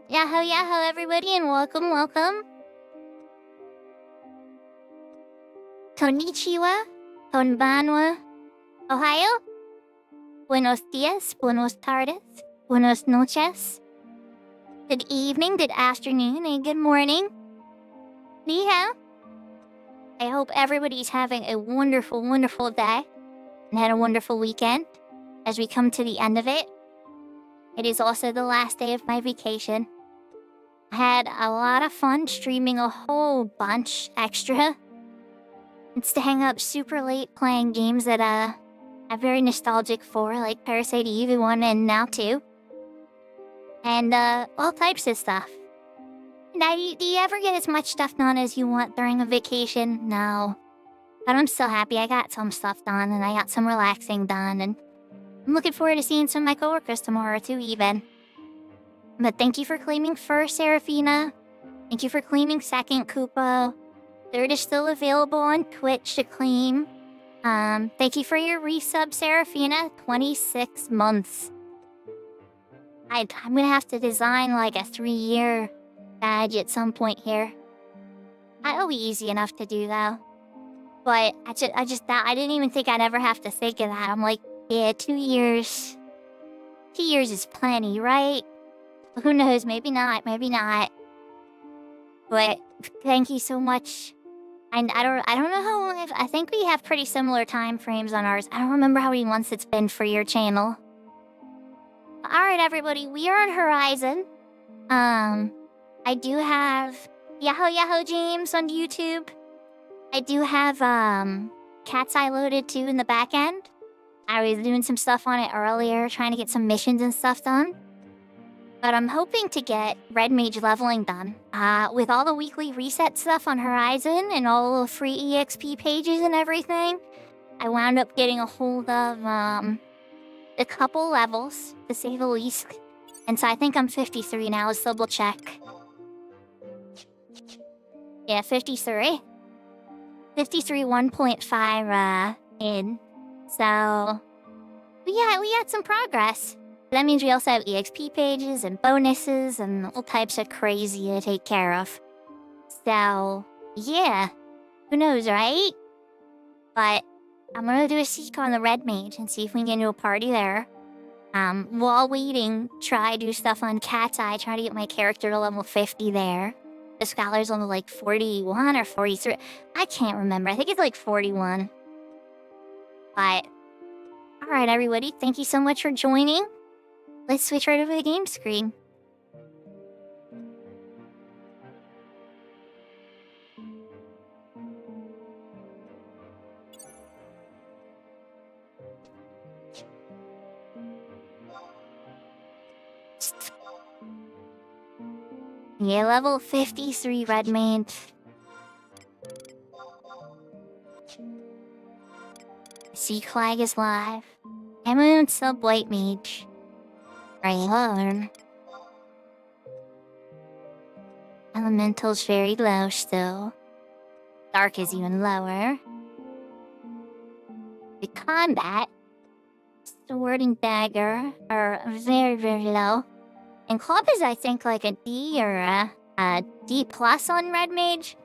Yahoo, yahoo, everybody, and welcome, welcome. Konnichiwa, konbanwa, Ohio. Buenos dias, buenos tardes, buenos noches. Good evening, good afternoon, and good morning. Ni hao. I hope everybody's having a wonderful, wonderful day and had a wonderful weekend as we come to the end of it. It is also the last day of my vacation. I had a lot of fun streaming a whole bunch extra. It's to hang up super late playing games that I'm very nostalgic for, like Parasite Eve 1 and now 2. And all types of stuff. Now, do you ever get as much stuff done as you want during a vacation? No. But I'm still happy I got some stuff done and I got some relaxing done, and I'm looking forward to seeing some of my coworkers tomorrow too, even. But thank you for claiming first, Serafina. Thank you for claiming second, Kupo. Third is still available on Twitch to claim. Thank you for your resub, Serafina. 26 months. I'm gonna have to design like a 3-year badge at some point here. That'll be easy enough to do though. But I didn't even think I'd ever have to think of that. I'm like, yeah, 2 years. 2 years is plenty, right? Who knows? Maybe not. Maybe not. But thank you so much. And I don't know how long. I think we have pretty similar time frames on ours. I don't remember how many months it's been for your channel. All right, everybody, we are on Horizon. I do have Yahoo James on YouTube. I do have Cat's Eye loaded too in the back end. I was doing some stuff on it earlier, trying to get some missions and stuff done. But I'm hoping to get Red Mage leveling done. With all the weekly reset stuff on Horizon and all the free EXP pages and everything, I wound up getting a hold of a couple levels, to say the least. And so I think I'm 53 now. Let's double check. Yeah, 53. 53 1.5 in. So we got some progress. That means we also have EXP pages and bonuses and all types of crazy to take care of. So, yeah. Who knows, right? But I'm gonna do a seek on the Red Mage and see if we can get into a party there. While waiting, try do stuff on Cat's Eye, try to get my character to level 50 there. The Scholar's on like 41 or 43. I can't remember. I think it's like 41. But, alright everybody, thank you so much for joining. Let's switch right over to the game screen. Yeah, level 53 Red Mage. Sea Flag is live. Emerald Sub White Mage. Right. Elemental's very low still. Dark is even lower. The combat, sword and dagger are very, very low. And club is, I think, like a D or a D plus on Red Mage.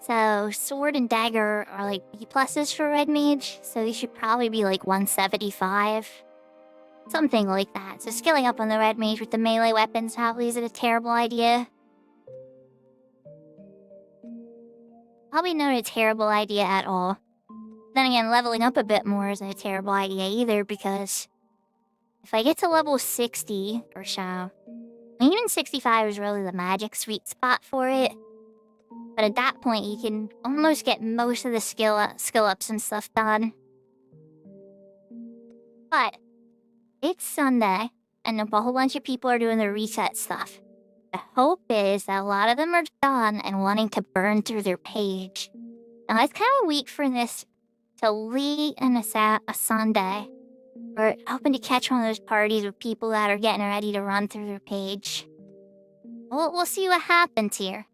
So sword and dagger are like B pluses for Red Mage. So they should probably be like 175. Something like that. So skilling up on the Red Mage with the melee weapons probably isn't a terrible idea. Probably not a terrible idea at all. Then again, leveling up a bit more isn't a terrible idea either, because if I get to level 60 or so, even 65 is really the magic sweet spot for it. But at that point, you can almost get most of the skill ups and stuff done. But it's Sunday, and a whole bunch of people are doing the reset stuff. The hope is that a lot of them are done and wanting to burn through their page. Now, it's kind of weak for this to late in a Sunday. We're hoping to catch one of those parties with people that are getting ready to run through their page. We'll see what happens here.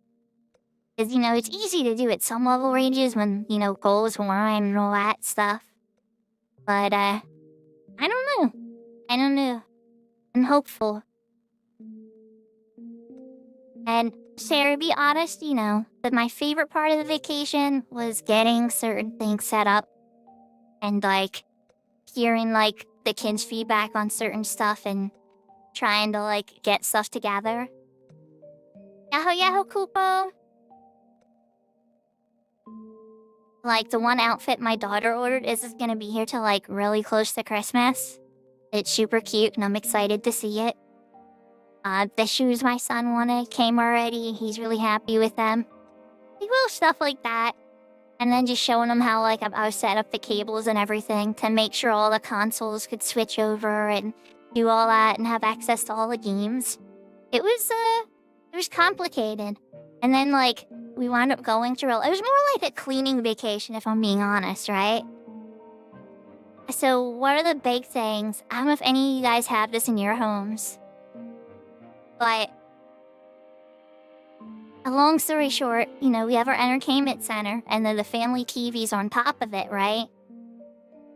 Because, it's easy to do at some level ranges when, goals align and all that stuff. But, I don't know. I'm hopeful. And, Sarah, be honest, that my favorite part of the vacation was getting certain things set up. And, hearing, the kids' feedback on certain stuff and trying to, get stuff together. Yahoo, Kupo! The one outfit my daughter ordered is gonna be here till, really close to Christmas. It's super cute, and I'm excited to see it. The shoes my son wanted came already. He's really happy with them. Little stuff like that. And then just showing him how, I was set up the cables and everything to make sure all the consoles could switch over and do all that and have access to all the games. It was complicated. And then, we wound up going through. It was more like a cleaning vacation, if I'm being honest, right? So what are the big things? I don't know if any of you guys have this in your homes, but a long story short, you know, we have our entertainment center, and then the family TV's on top of it, right?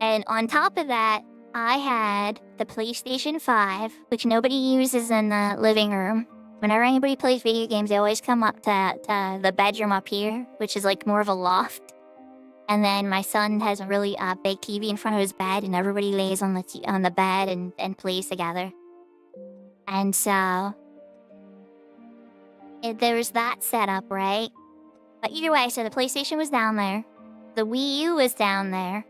And on top of that, I had the PlayStation 5, which nobody uses in the living room. Whenever anybody plays video games, they always come up to the bedroom up here, which is like more of a loft. And then my son has a really big TV in front of his bed, and everybody lays on the bed and plays together. And so there was that setup, right? But either way, so the PlayStation was down there. The Wii U was down there.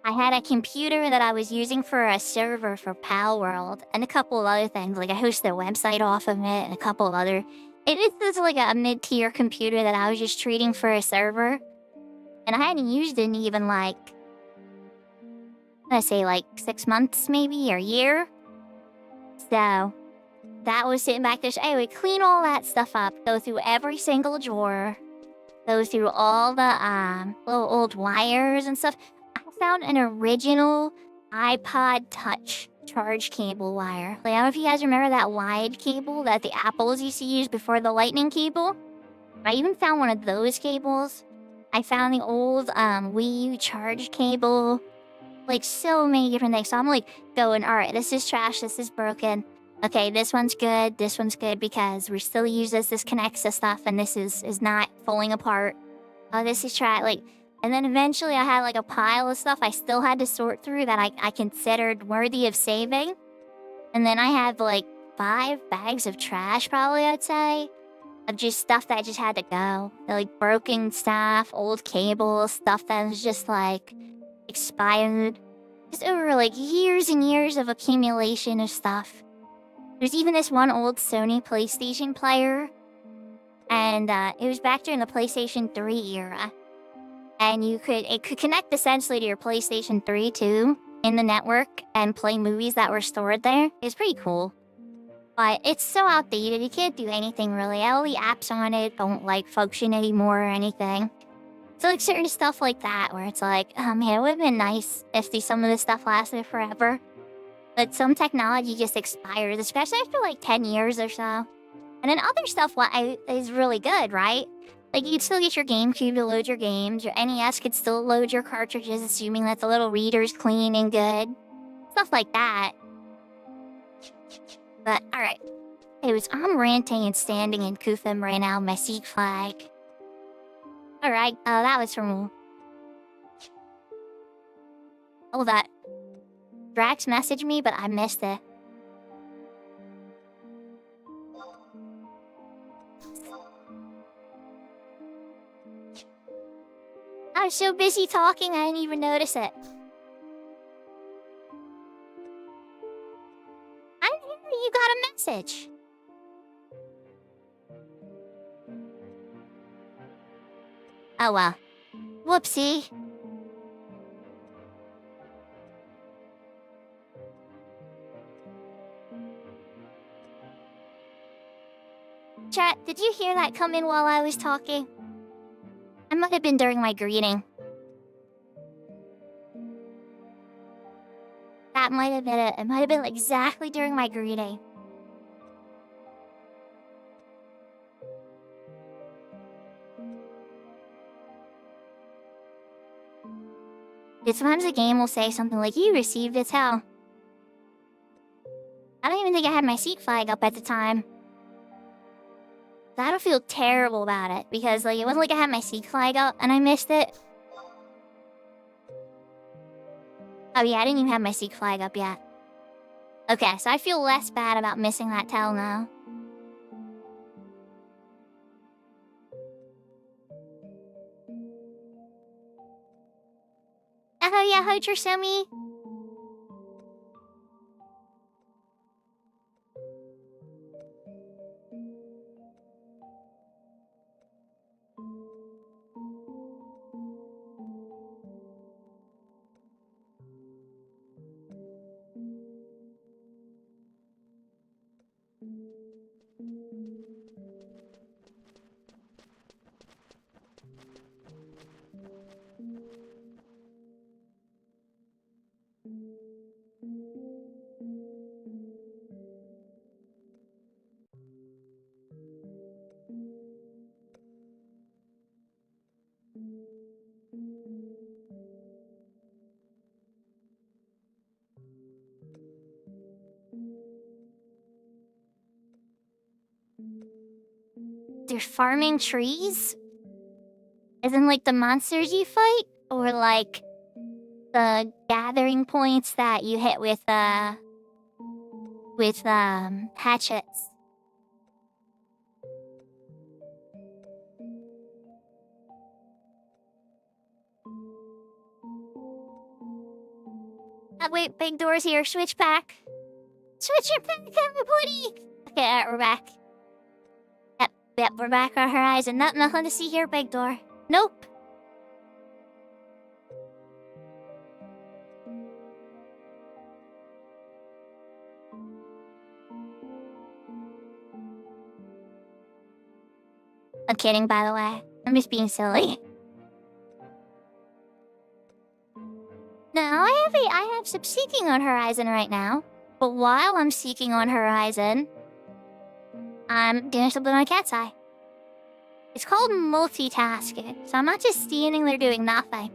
I had a computer that I was using for a server for Pal World, and a couple of other things. Like I hosted a website off of it, and a couple of other... It is like a mid-tier computer that I was just treating for a server. And I hadn't used it in even like... I'd say like 6 months maybe, or a year. So that was sitting back there. So anyway, clean all that stuff up. Go through every single drawer. Go through all the little old wires and stuff. I found an original iPod Touch charge cable wire. Like, I don't know if you guys remember that wide cable that the Apples used to use before the lightning cable. I even found one of those cables. I found the old Wii U charge cable. Like, so many different things. So I'm like going, alright, this is trash, this is broken. Okay, this one's good because we still use this. This connects to stuff, and this is not falling apart. Oh, this is trash. Like, and then eventually I had like a pile of stuff I still had to sort through that I considered worthy of saving. And then I had like 5 bags of trash, probably, I'd say, of just stuff that just had to go. Like broken stuff, old cables, stuff that was just like expired. Just over like years and years of accumulation of stuff. There's even this one old Sony PlayStation player, and it was back during the PlayStation 3 era. And it could connect essentially to your PlayStation 3 too, in the network, and play movies that were stored there. It's pretty cool. But it's so outdated, you can't do anything really. All the apps on it don't like function anymore or anything. So like certain stuff like that, where it's like, oh man, it would have been nice if some of this stuff lasted forever. But some technology just expires, especially after like 10 years or so. And then other stuff is really good, right? Like, you'd still get your GameCube to load your games. Your NES could still load your cartridges, assuming that the little reader's clean and good. Stuff like that. But, alright. Anyways, I'm ranting and standing in Kutham right now, my Sikh flag. Alright, that was from... Oh, that... Drax messaged me, but I missed it. I was so busy talking, I didn't even notice it. I didn't hear you got a message. Oh well. Whoopsie. Chat, did you hear that come in while I was talking? It might have been during my greeting. That might have been it. It might have been exactly during my greeting. Sometimes the game will say something like, you received its hell. I don't even think I had my Sikh flag up at the time. I don't feel terrible about it, because like it wasn't like I had my Sikh flag up and I missed it. Oh yeah, I didn't even have my Sikh flag up yet. Okay, so I feel less bad about missing that tell now. Oh yeah, hi Trasumi. they're farming trees? As in like the monsters you fight? Or like the gathering points that you hit with hatchets? Wait, big doors here. Switch back. Switch it back, everybody! Okay, alright, we're back. Yep, we're back on Horizon. Nothing to see here, big door. Nope. I'm kidding, by the way. I'm just being silly. Now, I have some seeking on Horizon right now. But while I'm seeking on Horizon, I'm doing something on Cat's Eye. It's called multitasking, so I'm not just standing there doing nothing.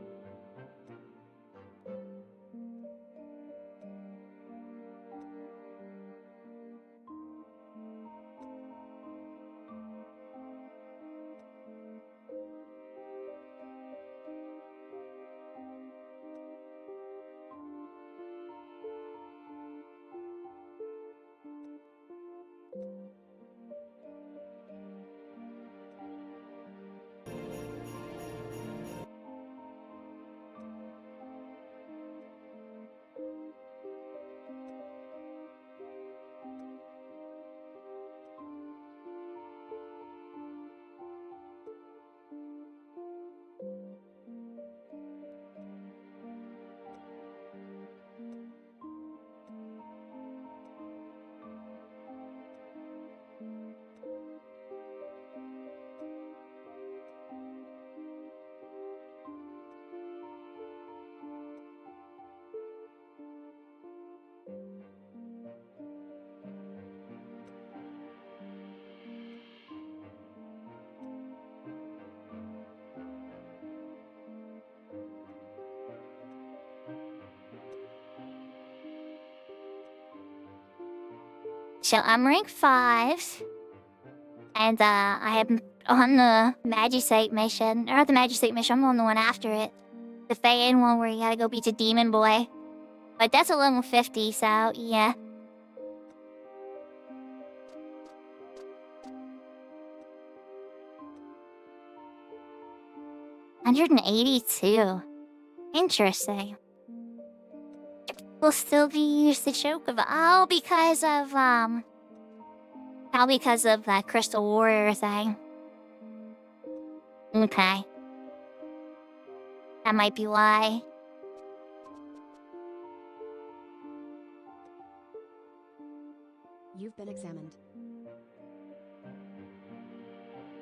So I'm rank 5, and I am on the Magicite mission, or not the Magicite mission, I'm on the one after it. The Feyen one where you gotta go beat the demon boy. But that's a level 50, so yeah. $182. Interesting. Will still be used to choke of because of that Crystal Warrior thing. Okay. That might be why. You've been examined.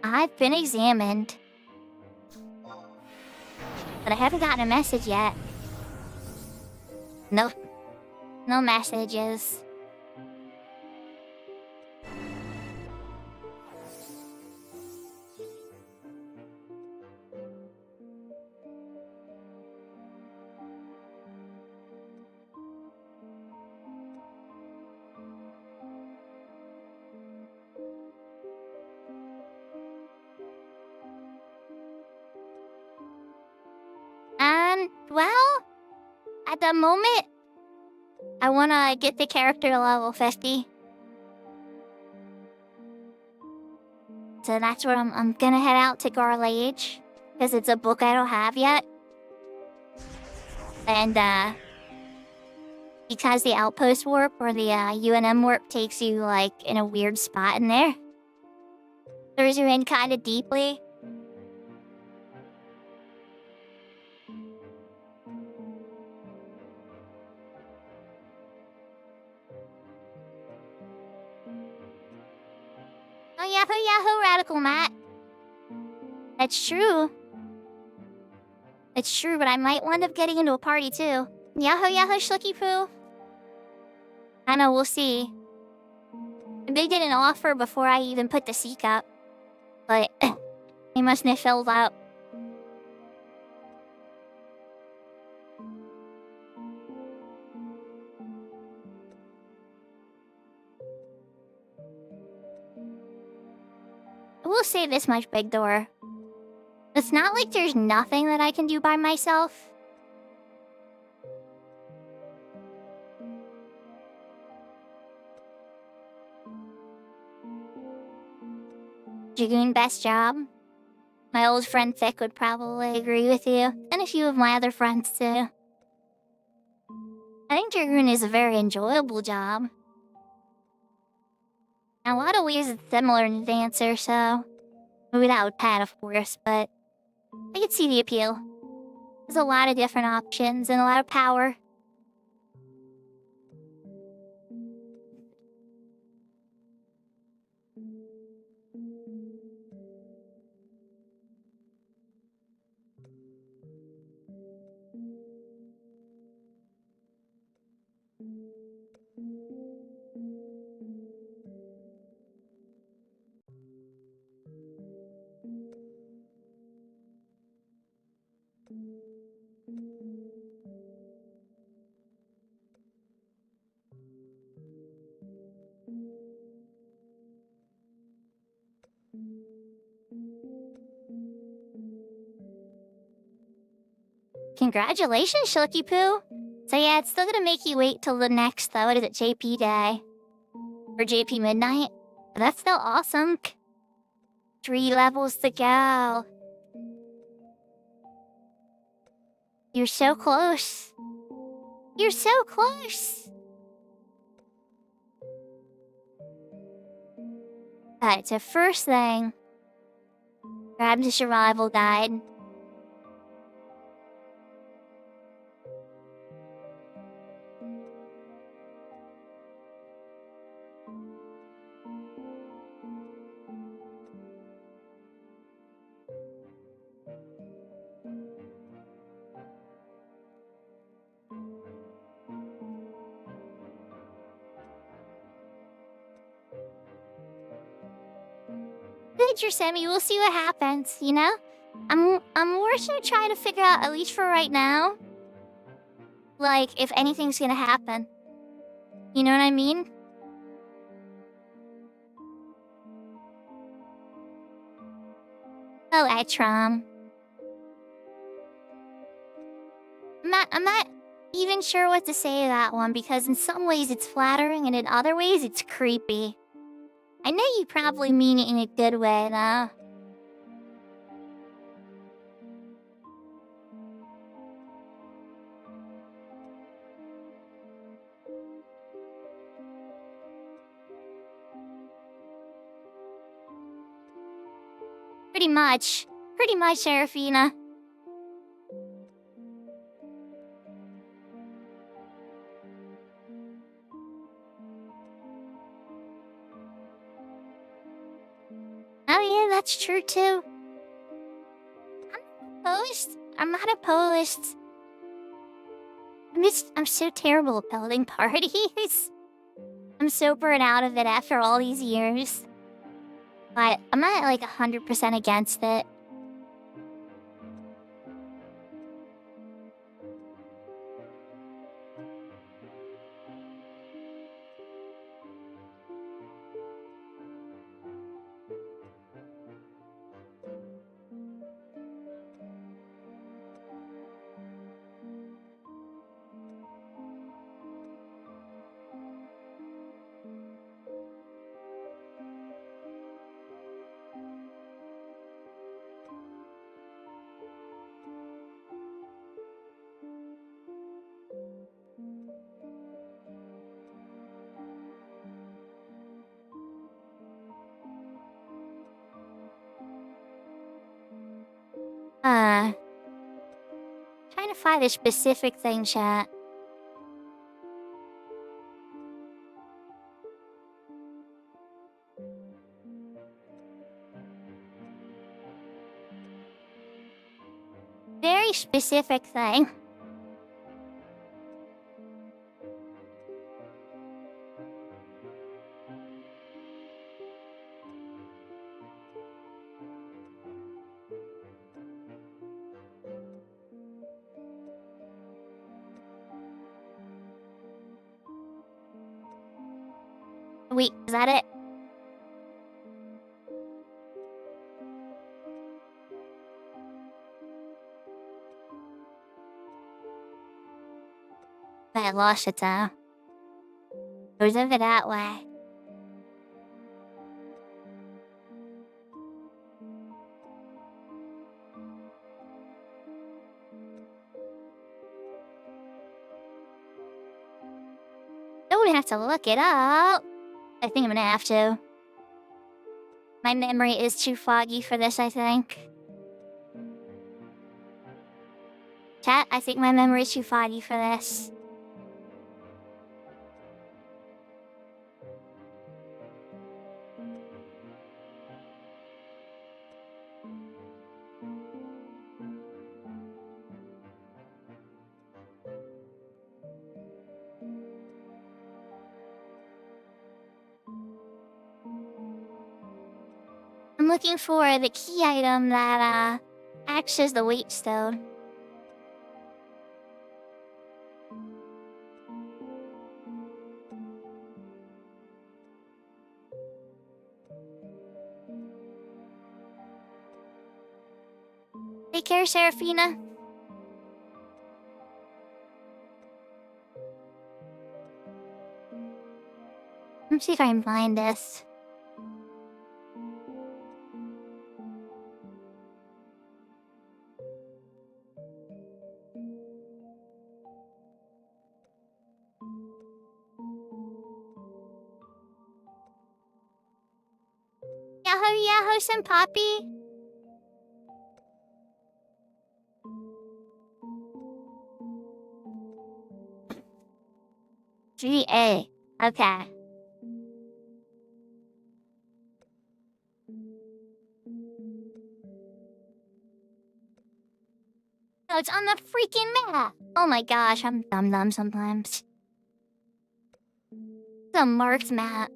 I've been examined. But I haven't gotten a message yet. Nope. No messages. Well, at the moment, I wanna get the character to level 50. So that's where I'm gonna head out to Garl Age, because it's a book I don't have yet. And, because the Outpost Warp or the UNM Warp takes you, like, in a weird spot in there. Throws you in kinda deeply. Oh, Yahoo, Radical Matt. That's true. It's true, but I might wind up getting into a party too. Yahoo, Schlucky Poo. I know, we'll see. They did an offer before I even put the seek up. But they mustn't have filled out. will say this much, Big Door. It's not like there's nothing that I can do by myself. Dragoon, best job. My old friend Thick would probably agree with you, and a few of my other friends too. I think Dragoon is a very enjoyable job. In a lot of ways it's similar to Dancer, so... without Pat, of course, but... I could see the appeal. There's a lot of different options and a lot of power. Congratulations, Shilky Poo! So yeah, it's still gonna make you wait till the next, what is it, JP Day? Or JP Midnight? But that's still awesome. 3 levels to go. You're so close. You're so close! Alright, so first thing... grab the survival guide. Good, Sammy. We'll see what happens, you know? I'm more so trying to figure out, at least for right now, like, if anything's gonna happen. You know what I mean? Oh, Etrom. I'm not even sure what to say to that one, because in some ways it's flattering and in other ways it's creepy. I know you probably mean it in a good way, though. Pretty much, Serafina. Oh yeah, that's true too. I'm not opposed. I'm so terrible at building parties. I'm so burnt out of it after all these years. But I'm not like 100% against it. Trying to find a specific thing, chat. Very specific thing. Wait, is that it? But I lost it though. It was over that way. Don't have to look it up. I think I'm gonna have to. My memory is too foggy for this, I think. Chat, I think my memory is too foggy for this. I'm looking for the key item that acts as the weight stone. Take care, Seraphina. Let me see if I can find this. Yahoo, Yahoo, some Poppy. GA. Okay. Oh, it's on the freaking map. Oh my gosh, I'm dumb sometimes. It's a marked map.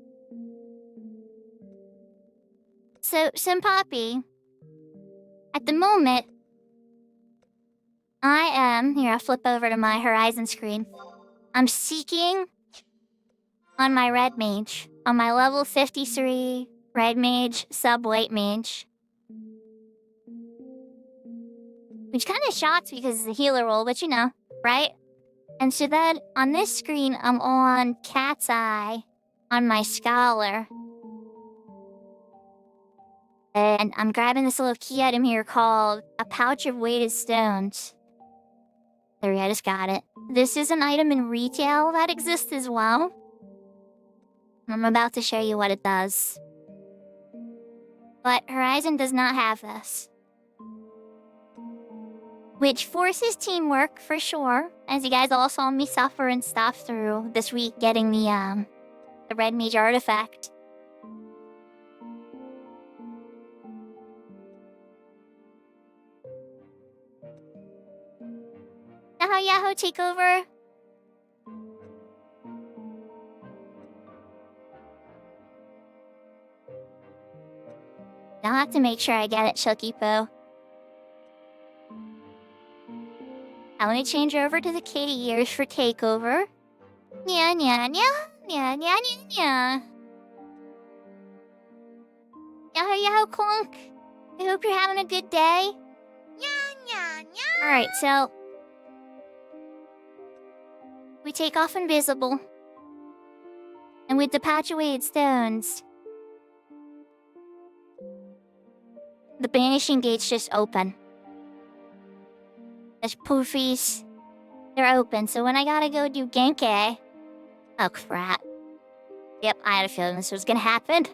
So, Poppy, at the moment, I am... Here, I'll flip over to my Horizon screen. I'm seeking on my Red Mage, on my level 53 Red Mage, sub-weight mage. Which kind of shocks because it's a healer role, but you know, right? And so then, on this screen, I'm on Cat's Eye, on my Scholar. And I'm grabbing this little key item here called a pouch of weighted stones. There we go, I just got it. This is an item in retail that exists as well. I'm about to show you what it does. But Horizon does not have this. Which forces teamwork, for sure. As you guys all saw me suffer and stuff through this week getting the Red Mage artifact. Yahoo, Yahoo, take over. I'll have to make sure I get it, Shukipo. I want to change over to the kitty ears for takeover. Nya nya nya nya nya nya nya. Yahoo, Yahoo, Clunk. I hope you're having a good day. Nya nya nya. Alright, so... we take off invisible. And with the patch of weighted stones, the banishing gates just open. There's poofies. They're open, so when I gotta go do Genkai... Oh crap. Yep, I had a feeling this was gonna happen.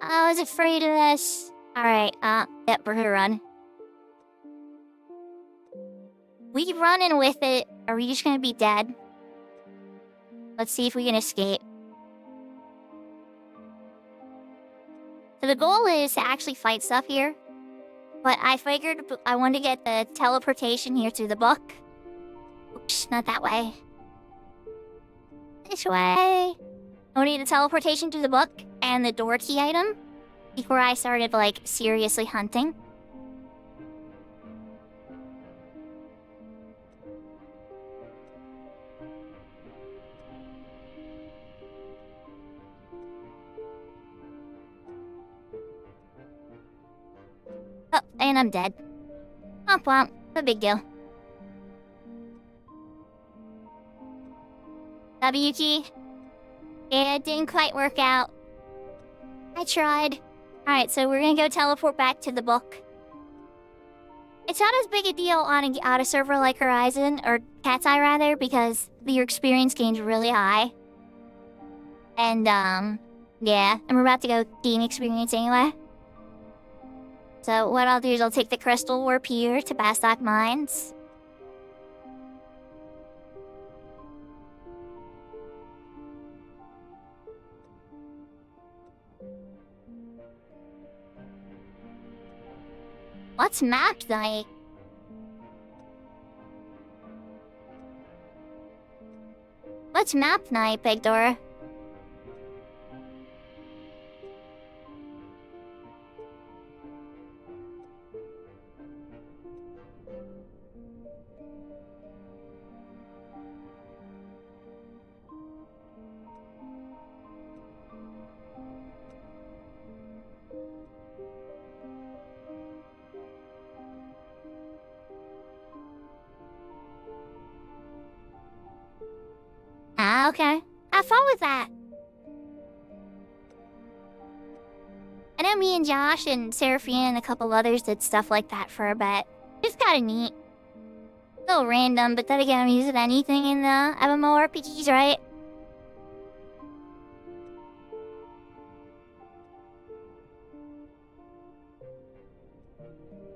I was afraid of this. Alright, yep, we're gonna run. We running with it? Are we just gonna be dead? Let's see if we can escape. So the goal is to actually fight stuff here. But I figured I wanted to get the teleportation here through the book. Oops, not that way. This way. I wanted the teleportation through the book and the door key item before I started, like, seriously hunting. Oh, and I'm dead. Womp womp. No big deal. W key. Yeah, it didn't quite work out. I tried. Alright, so we're gonna go teleport back to the book. It's not as big a deal on a server like Horizon, or Cat's Eye rather, because your experience gain's really high. And, yeah, and we're about to go gain experience anyway. So what I'll do is I'll take the Crystal Warp here to Bastok Mines. What's map night? What's map night, Big Dora? Ah, okay. Have fun with that. I know me and Josh and Seraphine and a couple others did stuff like that for a bit. It's kinda neat. A little random, but then again, I'm using anything in the MMORPGs, right?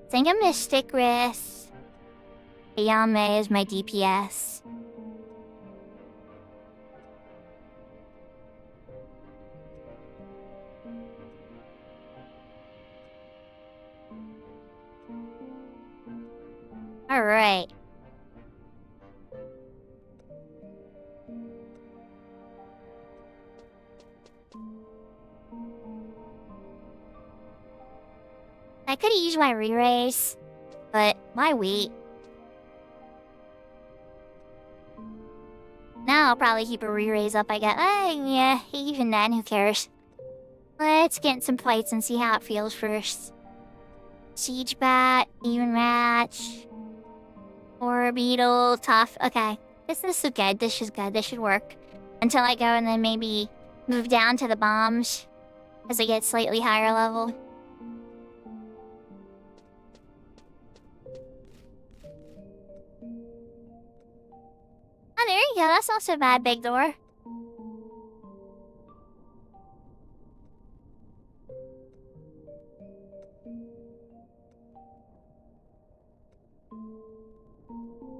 I think I'm Mystic Wrist. Ayame is my DPS. Alright. I could've used my re-raise, but why wait? Now I'll probably keep a re-raise up, I guess. Yeah, even then, who cares? Let's get in some fights and see how it feels first. Siege Bat, even match. Or Beetle, tough. Okay, this is good. This is good. This should work. Until I go and then maybe move down to the bombs as I get slightly higher level. Oh, there you go. That's not so bad, Big Door.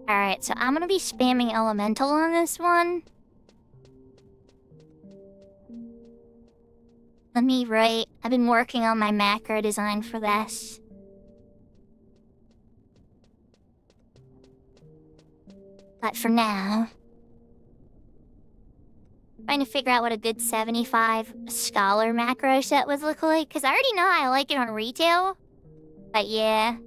Alright, so I'm gonna be spamming Elemental on this one. Let me write. I've been working on my macro design for this. But for now, trying to figure out what a good 75 Scholar macro set would look like. Because I already know I like it on retail. But yeah.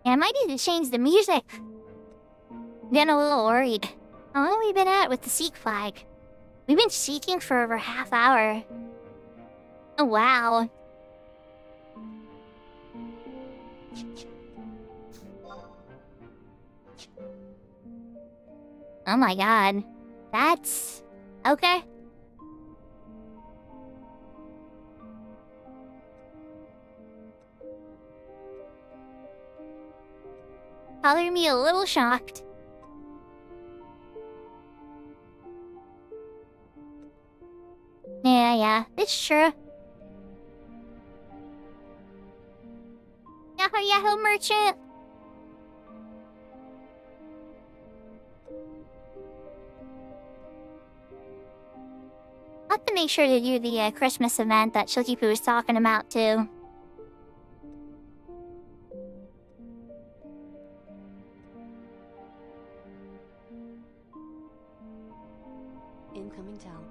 Yeah, I might need to change the music. I'm getting a little worried. How long have we been at with the Seek flag? We've been seeking for over half hour. Oh, wow. Oh my god. That's... okay. Color me a little shocked. yeah, it's true. Yahoo, Yahoo, merchant! I'll have to make sure to do the Christmas event that Shilky Poo was talking about, too. Incoming tell.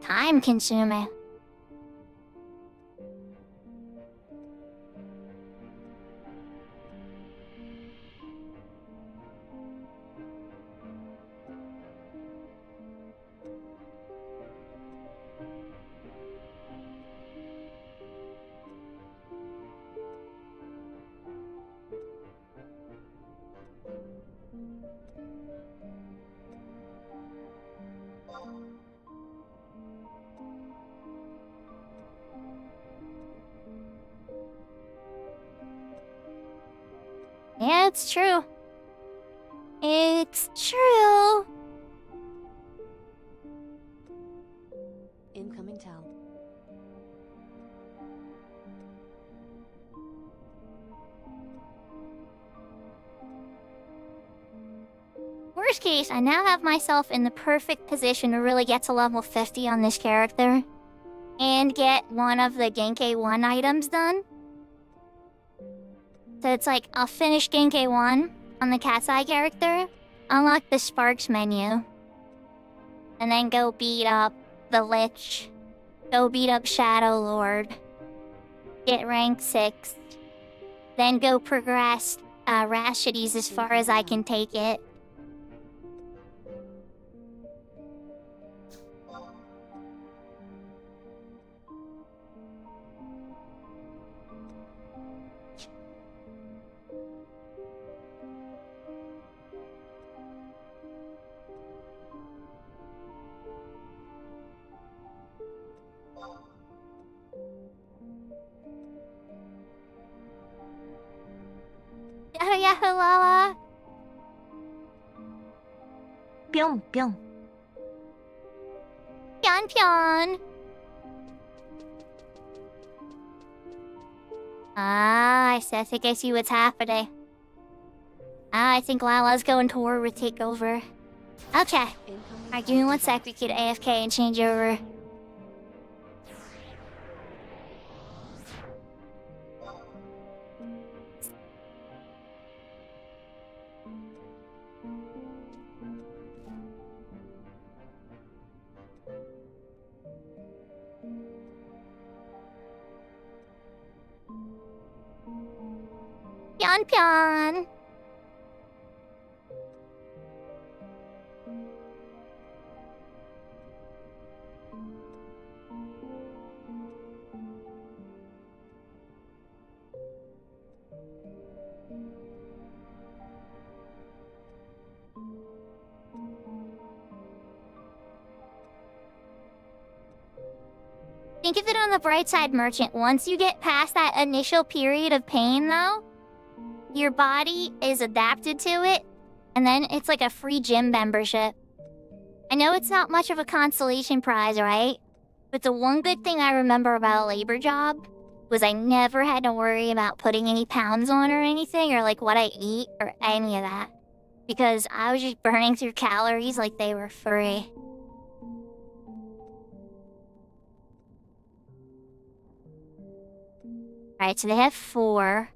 Time consuming. Yeah, it's true. It's true. Incoming tell. Worst case, I now have myself in the perfect position to really get to level 50 on this character. And get one of the Genkai 1 items done. So it's like, I'll finish Genkai 1 on the Cat's Eye character, unlock the Sparks menu, and then go beat up the Lich, go beat up Shadow Lord, get rank 6, then go progress Rashides as far as I can take it. Yahoo, Yahoo, Lala! Pyong, pyong. Pyon, pyon! I think I see what's happening. I think Lala's going to war with Takeover. Okay. Alright, give me 1 sec, we could AFK and change over. Pyon, pyon! Think of it on the bright side, Merchant. Once you get past that initial period of pain, though, your body is adapted to it, and then it's like a free gym membership. I know it's not much of a consolation prize, right? But the one good thing I remember about a labor job was I never had to worry about putting any pounds on or anything, or like what I eat, or any of that. Because I was just burning through calories like they were free. Alright, so they have 4.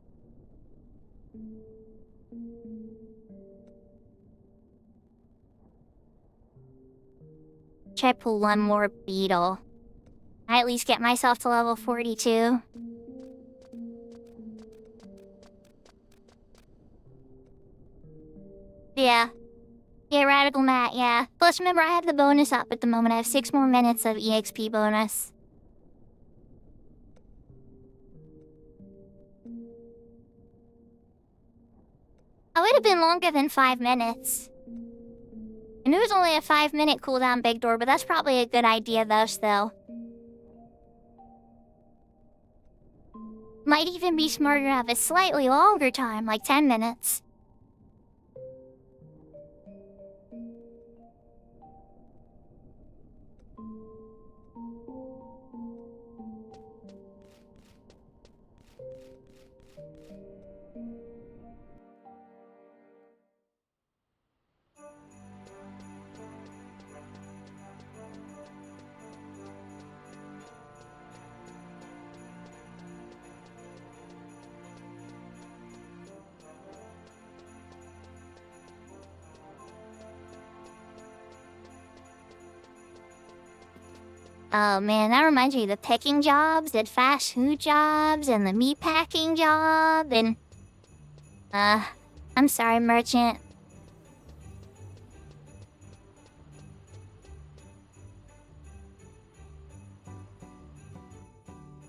Try to pull 1 more beetle. I at least get myself to level 42. Yeah. Yeah, Radical Matt, yeah. Plus, remember, I have the bonus up at the moment. I have 6 more minutes of EXP bonus. I would have been longer than 5 minutes. I knew it was only a 5-minute cooldown, Big Door, but that's probably a good idea, though, still. Might even be smarter to have a slightly longer time, like 10 minutes. Oh man, that reminds me of the picking jobs, and fast food jobs, and the meat packing job, and... I'm sorry, merchant.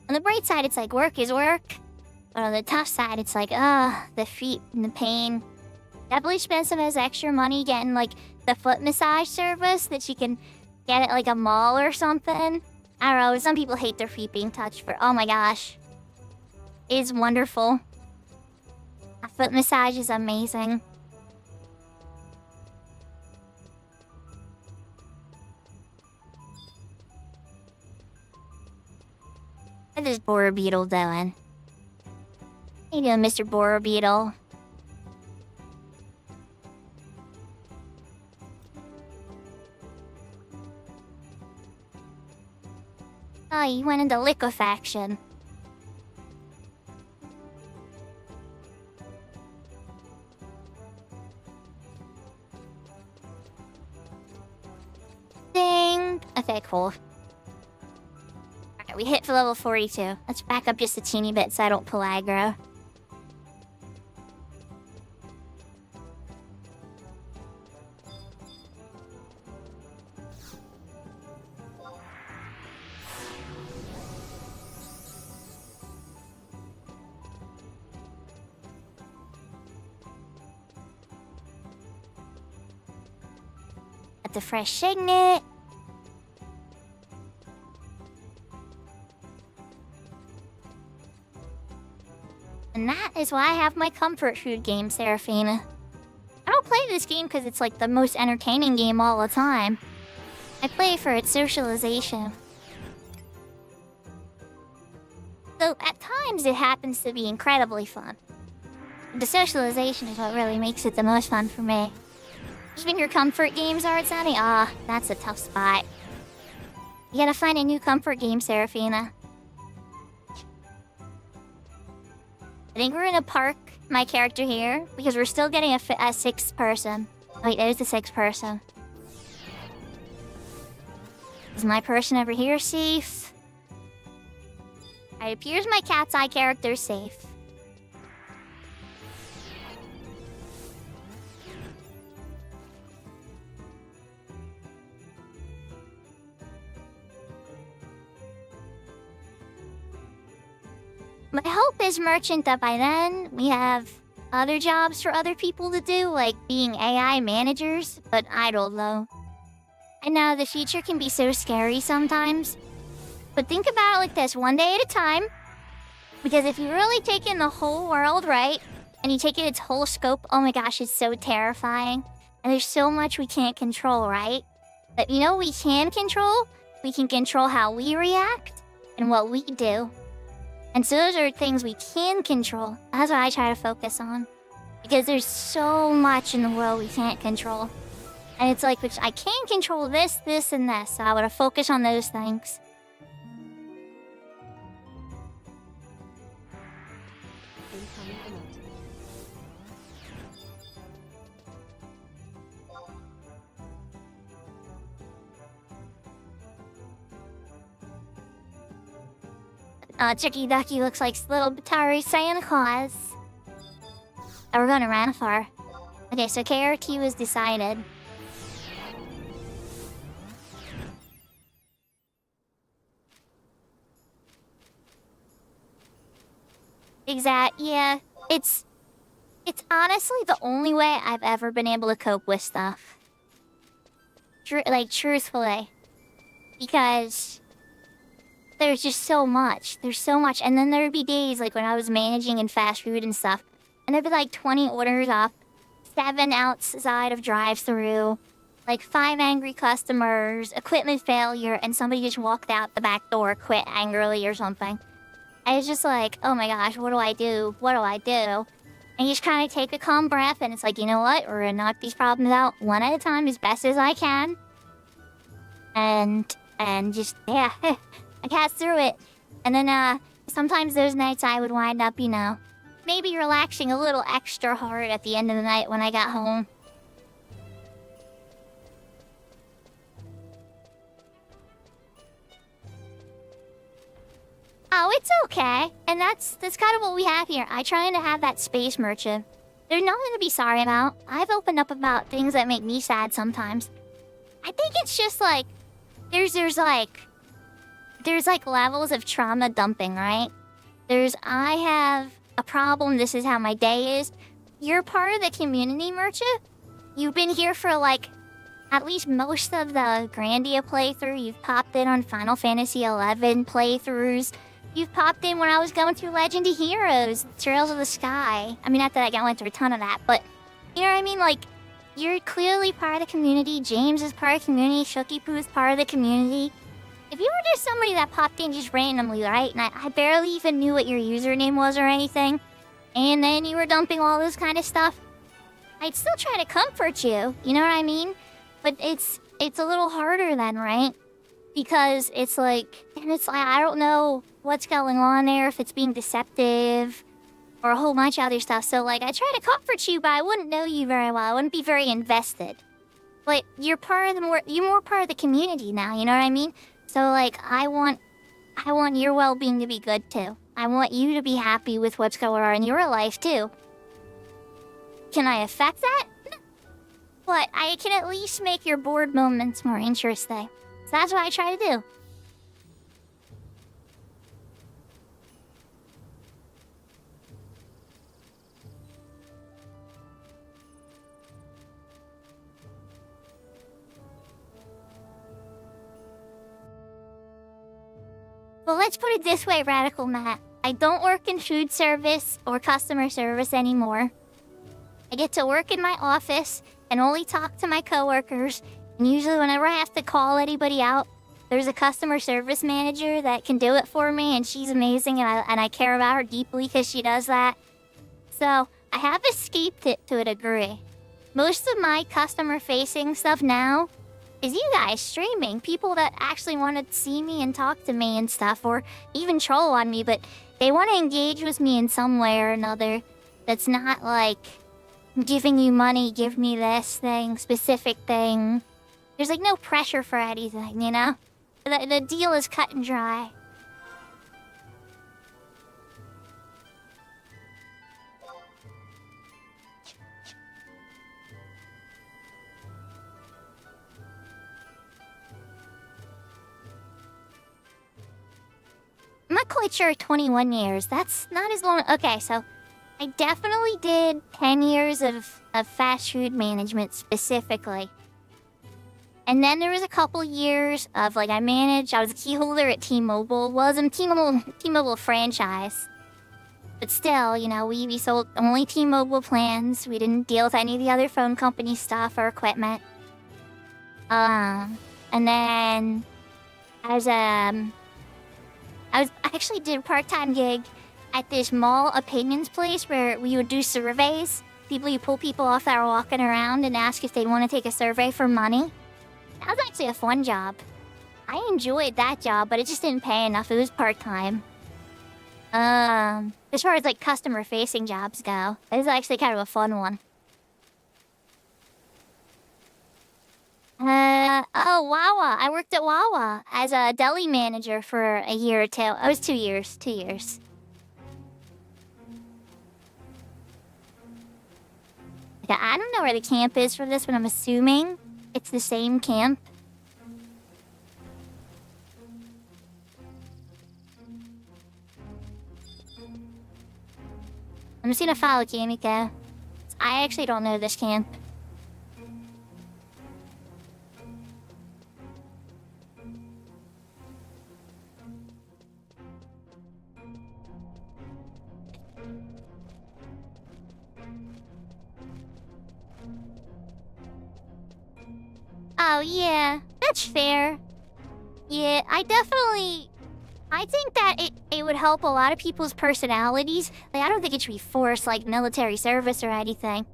On the bright side, it's like work is work. But on the tough side, it's like, the feet and the pain. Definitely spend some of his extra money getting, like, the foot massage service that she can get at, like, a mall or something. I don't know, some people hate their feet being touched, but oh my gosh. It is wonderful. A foot massage is amazing. What is Borer Beetle doing? How you doing, Mr. Borer Beetle? Oh, you went into liquefaction. Ding! Okay, cool. Alright, we hit for level 42. Let's back up just a teeny bit so I don't pull aggro. Got the fresh signet. And that is why I have my comfort food game, Seraphina. I don't play this game because it's like the most entertaining game all the time. I play for its socialization. Though at times it happens to be incredibly fun. The socialization is what really makes it the most fun for me. Even your comfort games are Zanny? Ah, that's a tough spot. You gotta find a new comfort game, Seraphina. I think we're gonna park my character here, because we're still getting a sixth person. Wait, there's the sixth person. Is my person over here safe? It appears my cat's eye character is safe. My hope is, merchant, that by then we have other jobs for other people to do, like being AI managers, but I don't know. I know the future can be so scary sometimes, but think about it like this, one day at a time, because if you really take in the whole world, right, and you take in its whole scope, oh my gosh, it's so terrifying, and there's so much we can't control, right? But you know what we can control? We can control how we react and what we do. And so those are things we can control. That's what I try to focus on. Because there's so much in the world we can't control. And it's like, which I can control this, this, and this. So I want to focus on those things. Chicky Ducky looks like little Batari Santa Claus. Oh, we're going to Ranfar. Okay, so KRT was decided. Yeah, it's honestly the only way I've ever been able to cope with stuff. Truthfully. Because there's just so much. There's so much. And then there'd be days like when I was managing in fast food and stuff, and there'd be like 20 orders up, 7 outside of drive-through, like 5 angry customers, equipment failure, and somebody just walked out the back door, quit angrily or something. I was just like, oh my gosh, what do I do? What do I do? And you just kind of take a calm breath, and it's like, you know what? We're gonna knock these problems out one at a time as best as I can. And just, yeah, I got through it. And then, sometimes those nights I would wind up, you know, maybe relaxing a little extra hard at the end of the night when I got home. Oh, it's okay. And that's kind of what we have here. I try to have that space merchant. There's nothing to be sorry about. I've opened up about things that make me sad sometimes. I think it's just like there's levels of trauma dumping, right? I have a problem, this is how my day is. You're part of the community, merchant. You've been here for like at least most of the Grandia playthrough. You've popped in on Final Fantasy XI playthroughs. You've popped in when I was going through Legend of Heroes, Trails of the Sky. I mean, not that I went through a ton of that, but you know what I mean? Like, you're clearly part of the community. James is part of the community. Shooky Poo is part of the community. If you were just somebody that popped in just randomly, right? And I barely even knew what your username was or anything, and then you were dumping all this kind of stuff, I'd still try to comfort you. You know what I mean? But it's a little harder then, right? Because it's like I don't know what's going on there, if it's being deceptive or a whole bunch of other stuff. So like I try to comfort you, but I wouldn't know you very well. I wouldn't be very invested. But you're more part of the community now, you know what I mean? So like I want your well-being to be good too. I want you to be happy with what's going on in your life too. Can I affect that? But I can at least make your bored moments more interesting. So that's what I try to do. Well, let's put it this way, Radical Matt. I don't work in food service or customer service anymore. I get to work in my office and only talk to my coworkers. And usually whenever I have to call anybody out, there's a customer service manager that can do it for me, and she's amazing, and I care about her deeply because she does that. So I have escaped it to a degree. Most of my customer-facing stuff now is you guys streaming. People that actually want to see me and talk to me and stuff, or even troll on me, but they want to engage with me in some way or another. That's not like giving you money, give me this thing, specific thing. There's like no pressure for anything, you know? The deal is cut and dry. I'm not quite sure 21 years. That's not as long. Okay, so I definitely did 10 years of fast food management specifically. And then there was a couple years of like I was a key holder at T-Mobile. Wasn't T-Mobile franchise. But still, you know, we sold only T-Mobile plans. We didn't deal with any of the other phone company stuff or equipment. And then I actually did a part-time gig at this mall opinions place where we would do surveys. You pull people off that were walking around and ask if they'd want to take a survey for money. That was actually a fun job. I enjoyed that job, but it just didn't pay enough. It was part-time. As far as like customer-facing jobs go, it was actually kind of a fun one. Wawa. I worked at Wawa as a deli manager for a year or two. It was 2 years. 2 years. Okay, I don't know where the camp is for this, but I'm assuming it's the same camp. I'm just gonna follow Kimiko. I actually don't know this camp. Oh, yeah, that's fair. Yeah, I think that it would help a lot of people's personalities. Like, I don't think it should be forced like military service or anything.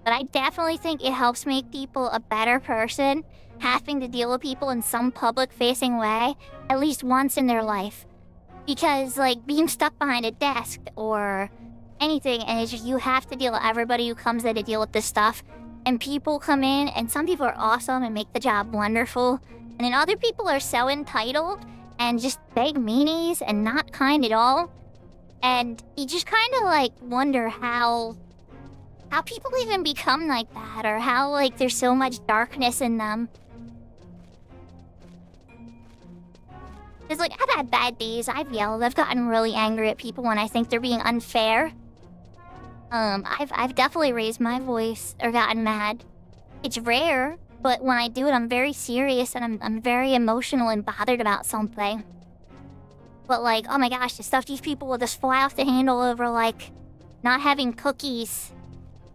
But I definitely think it helps make people a better person, having to deal with people in some public-facing way, at least once in their life. Because, like, being stuck behind a desk or anything, and it's just you have to deal with everybody who comes in to deal with this stuff. And people come in, and some people are awesome and make the job wonderful. And then other people are so entitled and just big meanies and not kind at all. And you just kind of, like, wonder how people even become like that, or how, like, there's so much darkness in them. Because, like, I've had bad days, I've yelled, I've gotten really angry at people when I think they're being unfair. I've definitely raised my voice or gotten mad. It's rare, but when I do it, I'm very serious and I'm very emotional and bothered about something. But, like, oh my gosh, the stuff these people will just fly off the handle over, like, not having cookies.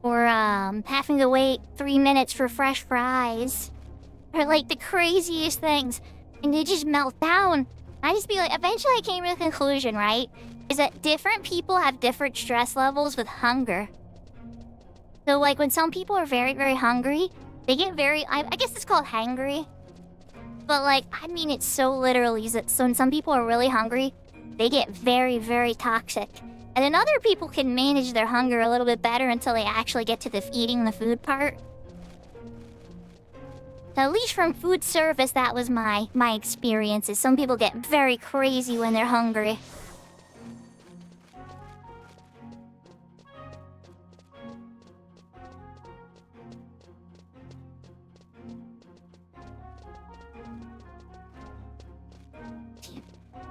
Or, having to wait 3 minutes for fresh fries. Or, like, the craziest things. And they just melt down. I just be like, eventually I came to the conclusion, right? Is that different people have different stress levels with hunger. So, like, when some people are very, very hungry, they get very, I guess it's called hangry. But, like, I mean it so literally. So when some people are really hungry, they get very, very toxic. And then other people can manage their hunger a little bit better until they actually get to the eating the food part. So at least from food service, that was my experiences. Some people get very crazy when they're hungry.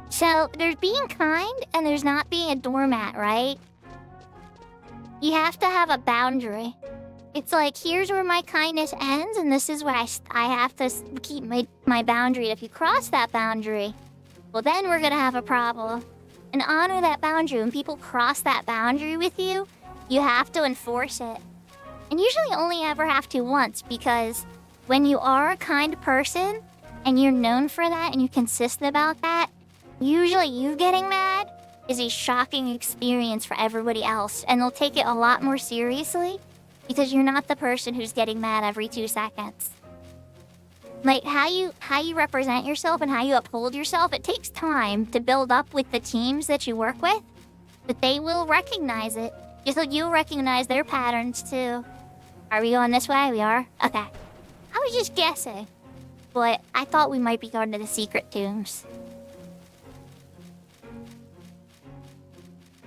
So, there's being kind and there's not being a doormat, right? You have to have a boundary. It's like, here's where my kindness ends, and this is where I have to keep my boundary. If you cross that boundary, well, then we're gonna have a problem. And honor that boundary. When people cross that boundary with you, you have to enforce it. And usually only ever have to once, because when you are a kind person, and you're known for that, and you're consistent about that, usually you getting mad is a shocking experience for everybody else, and they'll take it a lot more seriously because you're not the person who's getting mad every 2 seconds. Like, how you represent yourself and how you uphold yourself, it takes time to build up with the teams that you work with, but they will recognize it, just like you'll recognize their patterns too. Are we going this way? We are? Okay. I was just guessing, but I thought we might be going to the secret tombs.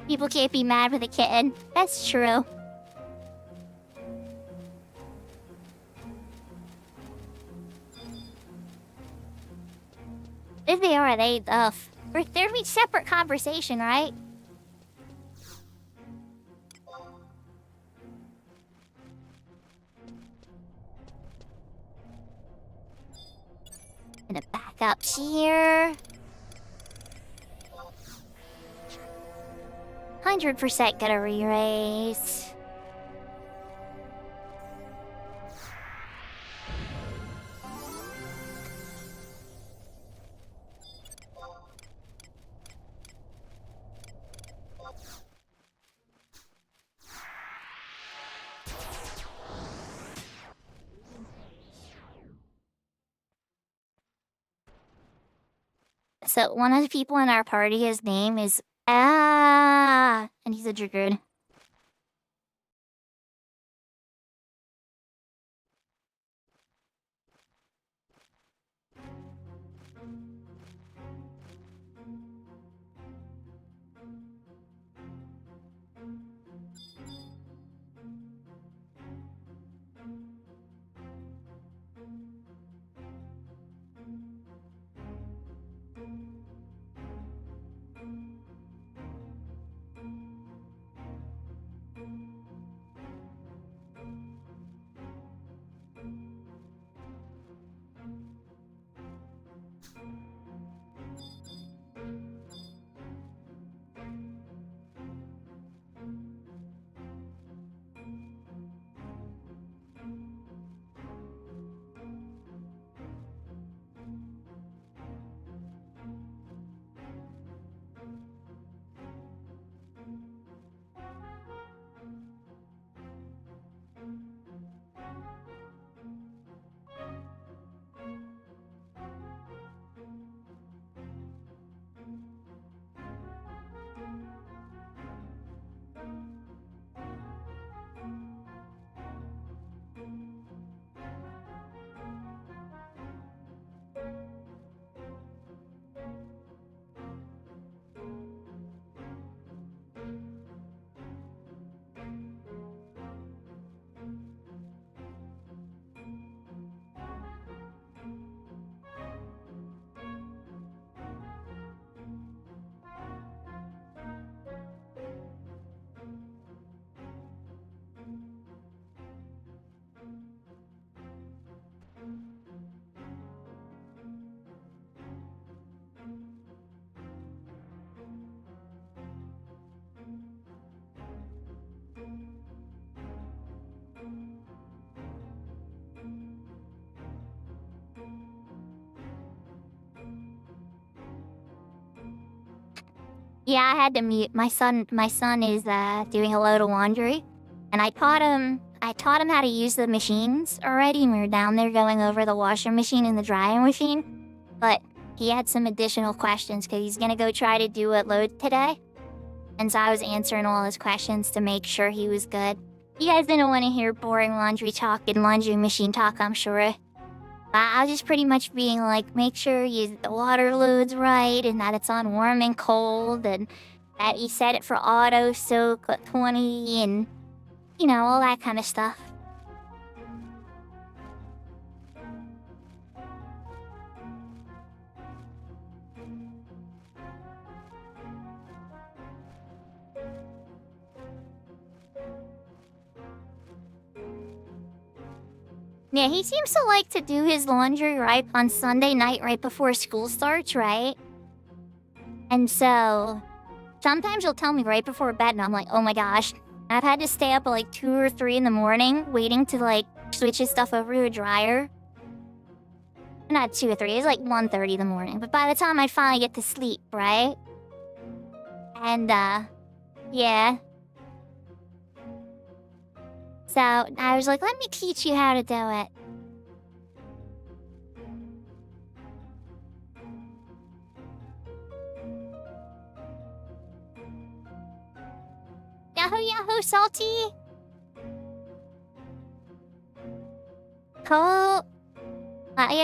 People can't be mad with a kitten. That's true. If they are, there'd be separate conversation, right? Gonna back up here. 100% gonna re-race. So one of the people in our party, his name is and he's a druid. Yeah, I had to mute my son. My son is doing a load of laundry, and I taught him how to use the machines already. We were down there going over the washer machine and the dryer machine, but he had some additional questions because he's gonna go try to do a load today. And so I was answering all his questions to make sure he was good. You guys didn't want to hear boring laundry talk and laundry machine talk, I'm sure. I was just pretty much being like, make sure the water load's right and that it's on warm and cold and that you set it for auto soak at 20 and, you know, all that kind of stuff. Yeah, he seems to like to do his laundry right on Sunday night right before school starts, right? And so sometimes he'll tell me right before bed and I'm like, oh my gosh, I've had to stay up at like 2 or 3 in the morning waiting to like switch his stuff over to a dryer. Not 2 or 3, it's like 1:30 in the morning. But by the time I finally get to sleep, right? And yeah. So I was like, let me teach you how to do it. Yahoo Yahoo Salty! Yeah,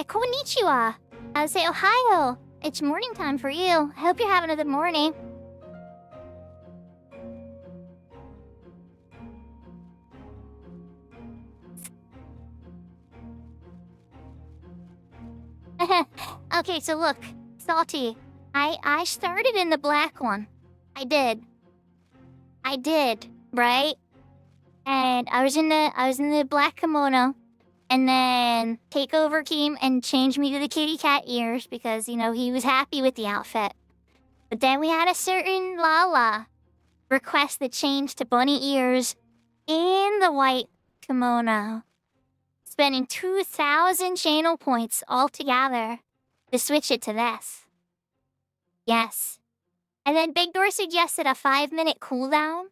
konnichiwa! I say Ohio! It's morning time for you. I hope you're having a good morning. Okay, so look, Salty, I started in the black one. I did, right? And I was in the black kimono, and then Takeover came and changed me to the kitty cat ears because, you know, he was happy with the outfit. But then we had a certain Lala request the change to bunny ears in the white kimono, spending 2,000 channel points altogether to switch it to this. Yes. And then Big Door suggested a 5-minute cooldown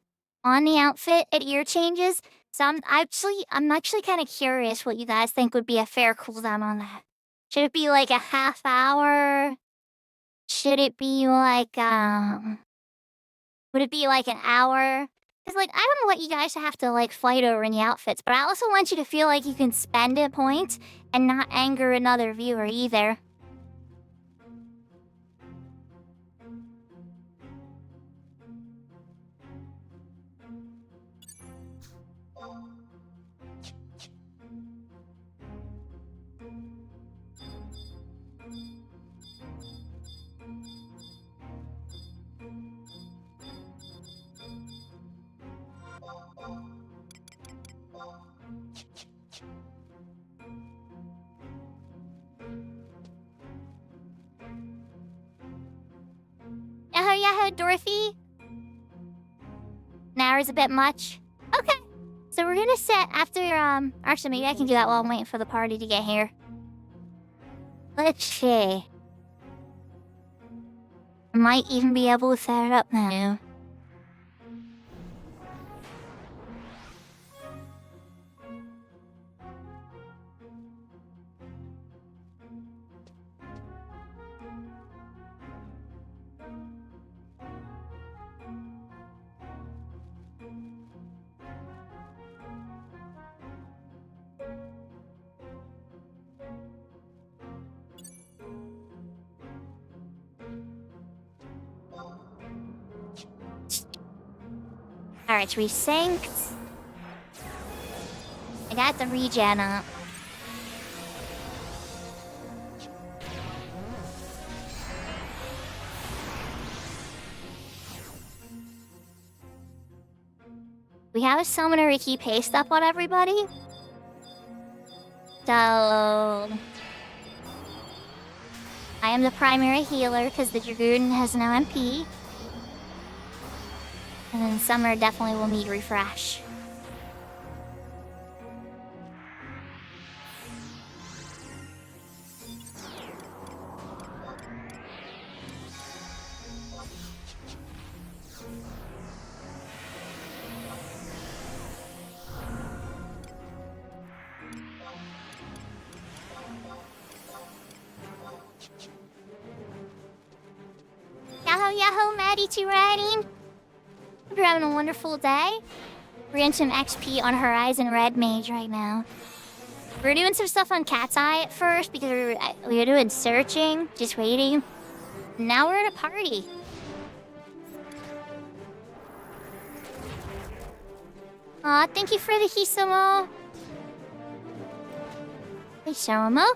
on the outfit at ear changes. So I'm actually kind of curious what you guys think would be a fair cooldown on that. Should it be like a half hour? Should it be like would it be like an hour? Because like I don't want you guys to have to like fight over any outfits, but I also want you to feel like you can spend a point and not anger another viewer either. Yahoo Yahoo Dorothy? An hour's a bit much. Okay. So we're gonna set after actually maybe I can do that while I'm waiting for the party to get here. Let's see. I might even be able to set it up now. Alright, resynced. I got the regen up. We have a summoner to keep haste up on everybody. So I am the primary healer because the Dragoon has no MP. And then Summer definitely will need refresh. yahoo, Maddie to writing. Hope you're having a wonderful day. We're getting some XP on Horizon Red Mage right now. We were doing some stuff on Cat's Eye at first because we were doing searching, just waiting. Now we're at a party. Aw, thank you for the Hisomo. Hisomo?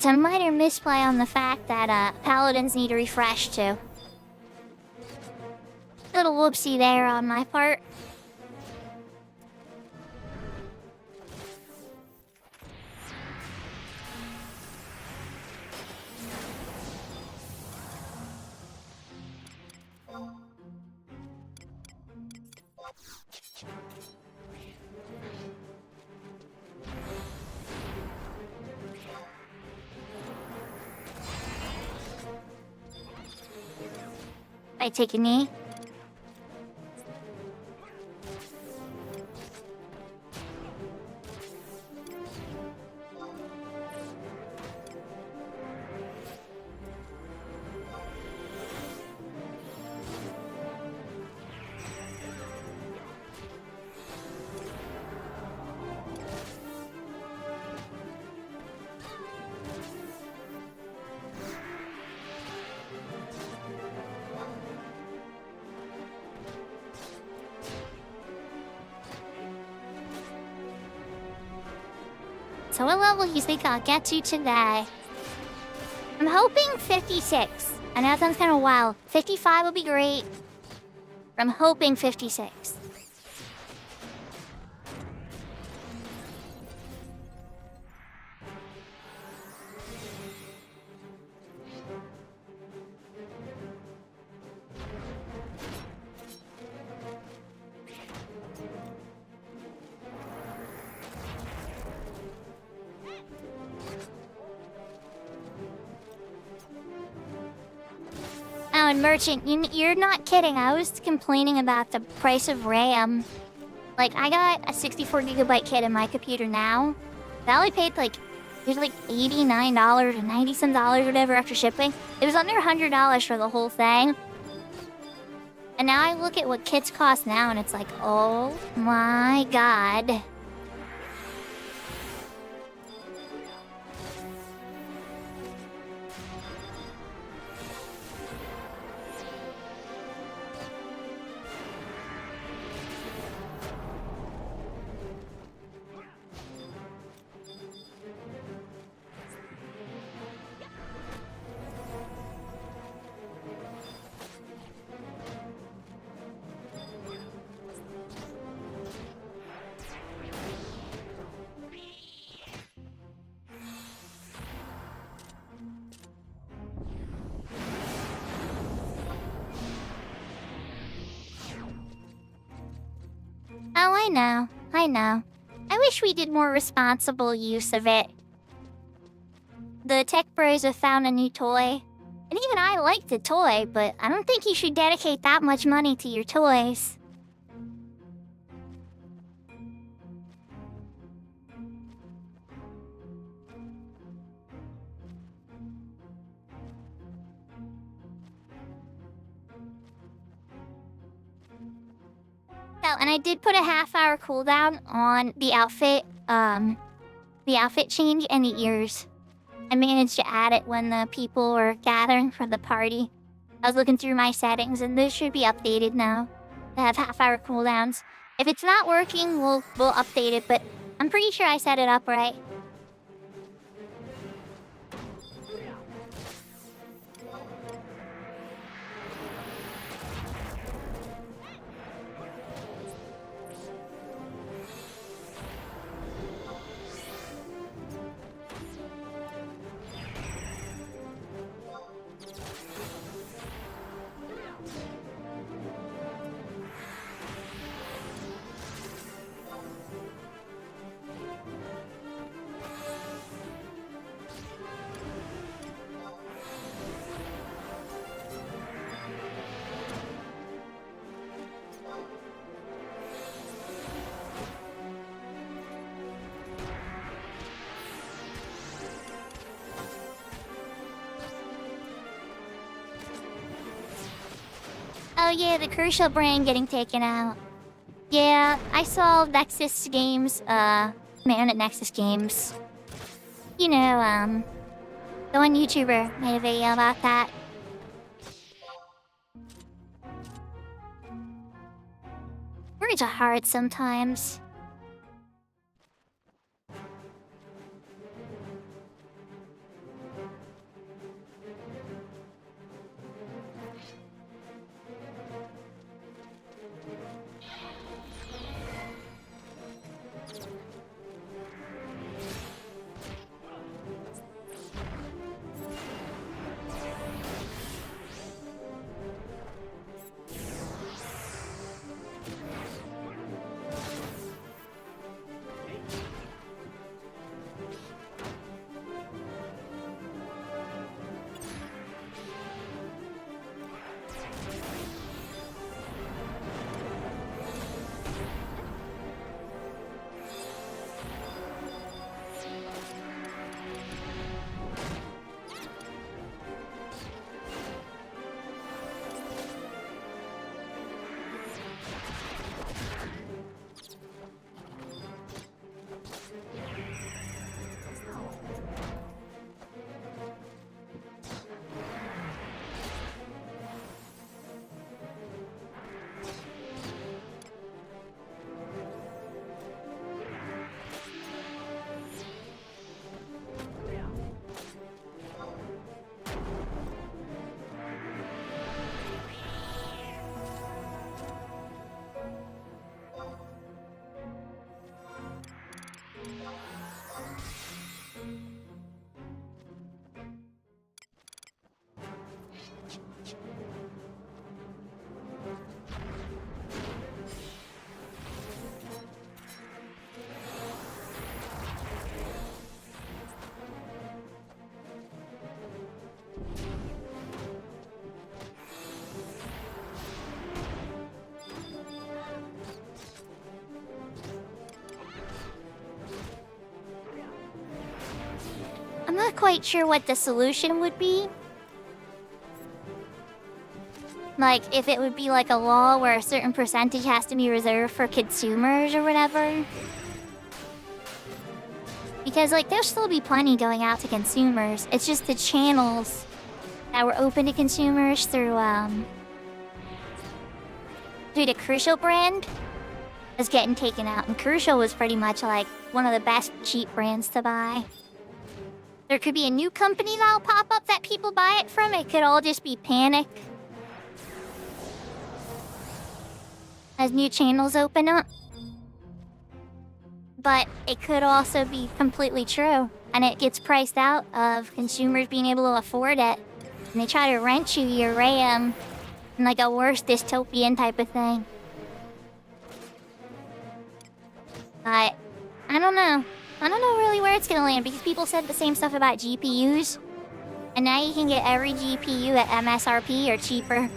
It's a minor misplay on the fact that paladins need a refresh too. Little whoopsie there on my part. I take a knee. So what level do you think I'll get to today? I'm hoping 56. I know that sounds kind of wild. 55 would be great. I'm hoping 56. Oh, and Merchant, you're not kidding. I was complaining about the price of RAM. Like, I got a 64GB kit in my computer now. I only paid like, it was like $89 or 90 some dollars, whatever, after shipping. It was under $100 for the whole thing. And now I look at what kits cost now, and it's like, oh my god. Oh, I know. I wish we did more responsible use of it. The tech bros have found a new toy. And even I like the toy, but I don't think you should dedicate that much money to your toys. Oh, and I did put a half-hour cooldown on the outfit change and the ears. I managed to add it when the people were gathering for the party. I was looking through my settings, and this should be updated now. To have half-hour cooldowns. If it's not working, we'll update it, but I'm pretty sure I set it up right. Oh yeah, the Crucial brand getting taken out. Yeah, I saw Nexus Games, man at Nexus Games. You know, the one YouTuber made a video about that. Words are hard sometimes. I'm not quite sure what the solution would be. Like, if it would be like a law where a certain percentage has to be reserved for consumers or whatever. Because, like, there'll still be plenty going out to consumers. It's just the channels that were open to consumers through the Crucial brand is getting taken out. And Crucial was pretty much, like, one of the best cheap brands to buy. There could be a new company that'll pop up that people buy it from. It could all just be panic as new channels open up. But it could also be completely true, and it gets priced out of consumers being able to afford it. And they try to rent you your RAM in like a worse dystopian type of thing. But I don't know. I don't know really where it's gonna land, because people said the same stuff about GPUs. And now you can get every GPU at MSRP or cheaper.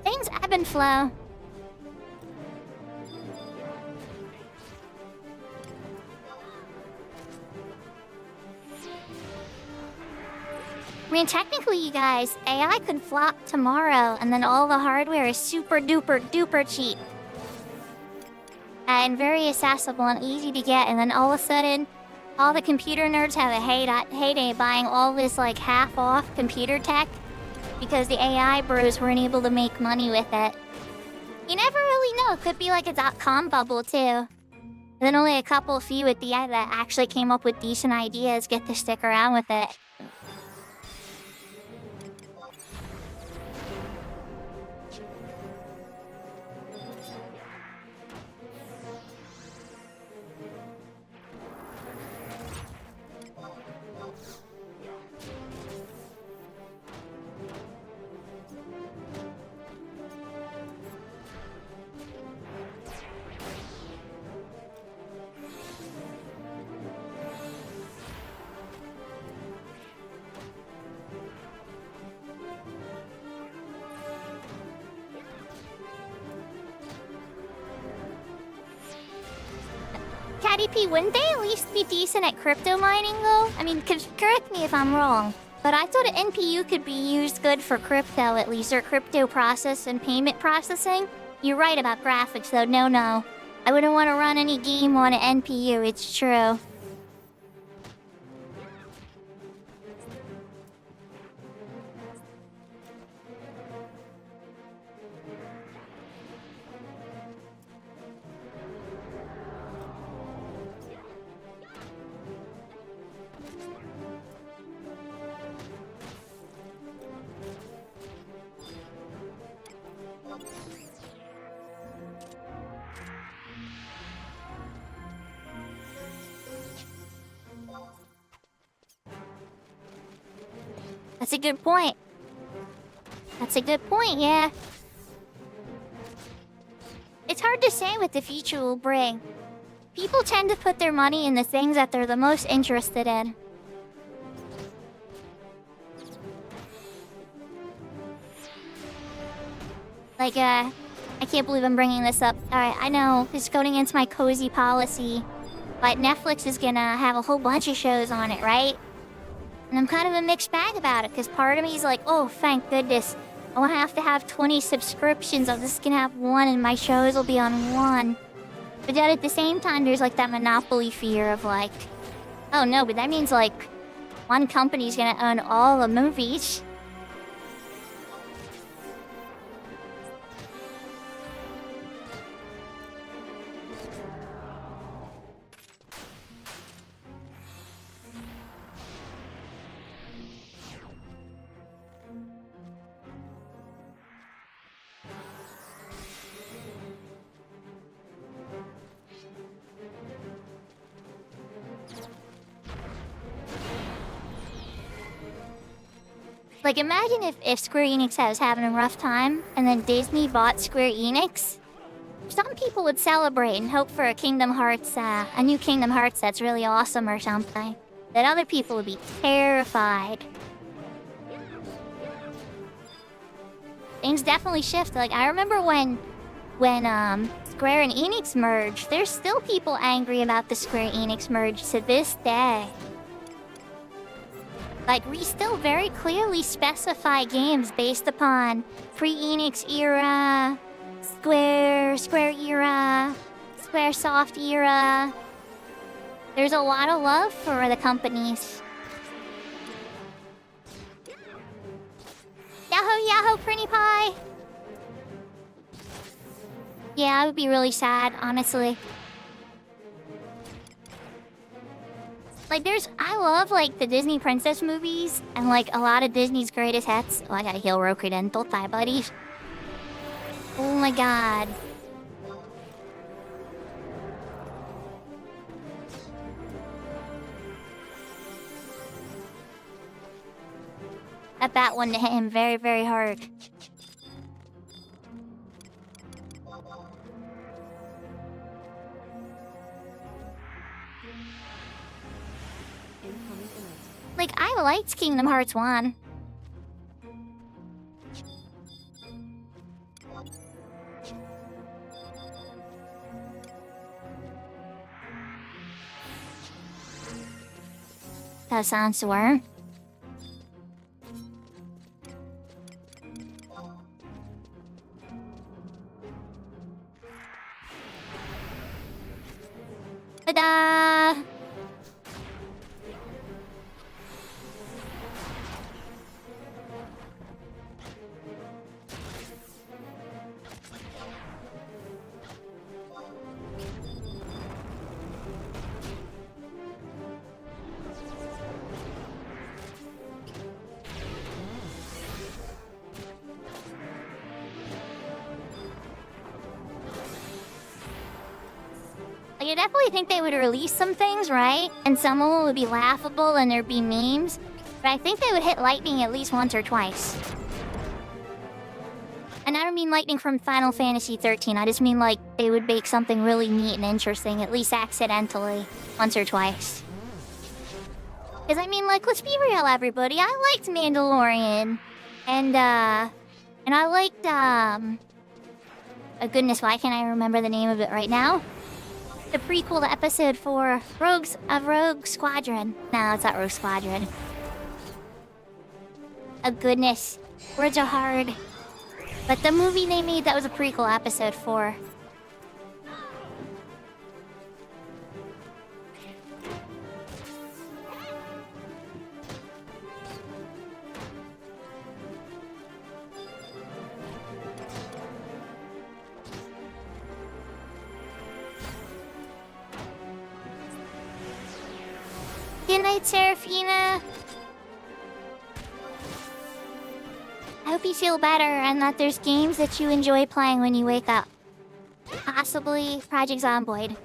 Things ebb and flow. I mean, technically, you guys, AI could flop tomorrow, and then all the hardware is super duper duper cheap. and very accessible and easy to get, and then all of a sudden, all the computer nerds have a heyday buying all this like half-off computer tech because the AI bros weren't able to make money with it. You never really know. It could be like a .com bubble too. And then only a couple few at the end that actually came up with decent ideas get to stick around with it. Caddy P, wouldn't they at least be decent at crypto mining though? I mean, correct me if I'm wrong, but I thought an NPU could be used good for crypto at least, or crypto process and payment processing. You're right about graphics though, no. I wouldn't want to run any game on an NPU, it's true. That's a good point. That's a good point, yeah. It's hard to say what the future will bring. People tend to put their money in the things that they're the most interested in. Like, I can't believe I'm bringing this up. Alright, I know, this is going against my cozy policy, but Netflix is gonna have a whole bunch of shows on it, right? And I'm kind of a mixed bag about it, because part of me is like, oh, thank goodness. I won't have to have 20 subscriptions. I'm just gonna have one, and my shows will be on one. But yet at the same time, there's like that monopoly fear of like, oh no, but that means like, one company's gonna own all the movies. Like, imagine if Square Enix was having a rough time, and then Disney bought Square Enix. Some people would celebrate and hope for a Kingdom Hearts, a new Kingdom Hearts that's really awesome or something. Then other people would be terrified. Things definitely shift. Like, I remember when Square and Enix merged, there's still people angry about the Square Enix merge to this day. Like, we still very clearly specify games based upon pre-Enix era, Square era, Squaresoft era. There's a lot of love for the companies. Yahoo, Yahoo, Pretty Pie! Yeah, I would be really sad, honestly. Like, I love, like, the Disney princess movies, and, like, a lot of Disney's greatest hits. Oh, I gotta heal Roku then. Don't die, buddy. Oh my god. That bat one hit him very, very hard. Like, I liked Kingdom Hearts 1. That sounds swear. Ta-da! Like, I definitely think they would release some things, right? And some of them would be laughable and there'd be memes. But I think they would hit lightning at least once or twice. And I don't mean lightning from Final Fantasy XIII. I just mean, like, they would make something really neat and interesting, at least accidentally, once or twice. Because, I mean, like, let's be real, everybody. I liked Mandalorian. And I liked, oh, goodness, why can't I remember the name of it right now? The prequel to episode 4, Rogue Squadron. No, it's not Rogue Squadron. Oh goodness, words are hard. But the movie they made that was a prequel, episode 4. Good night, Serafina. I hope you feel better and that there's games that you enjoy playing when you wake up. Possibly Project Zomboid.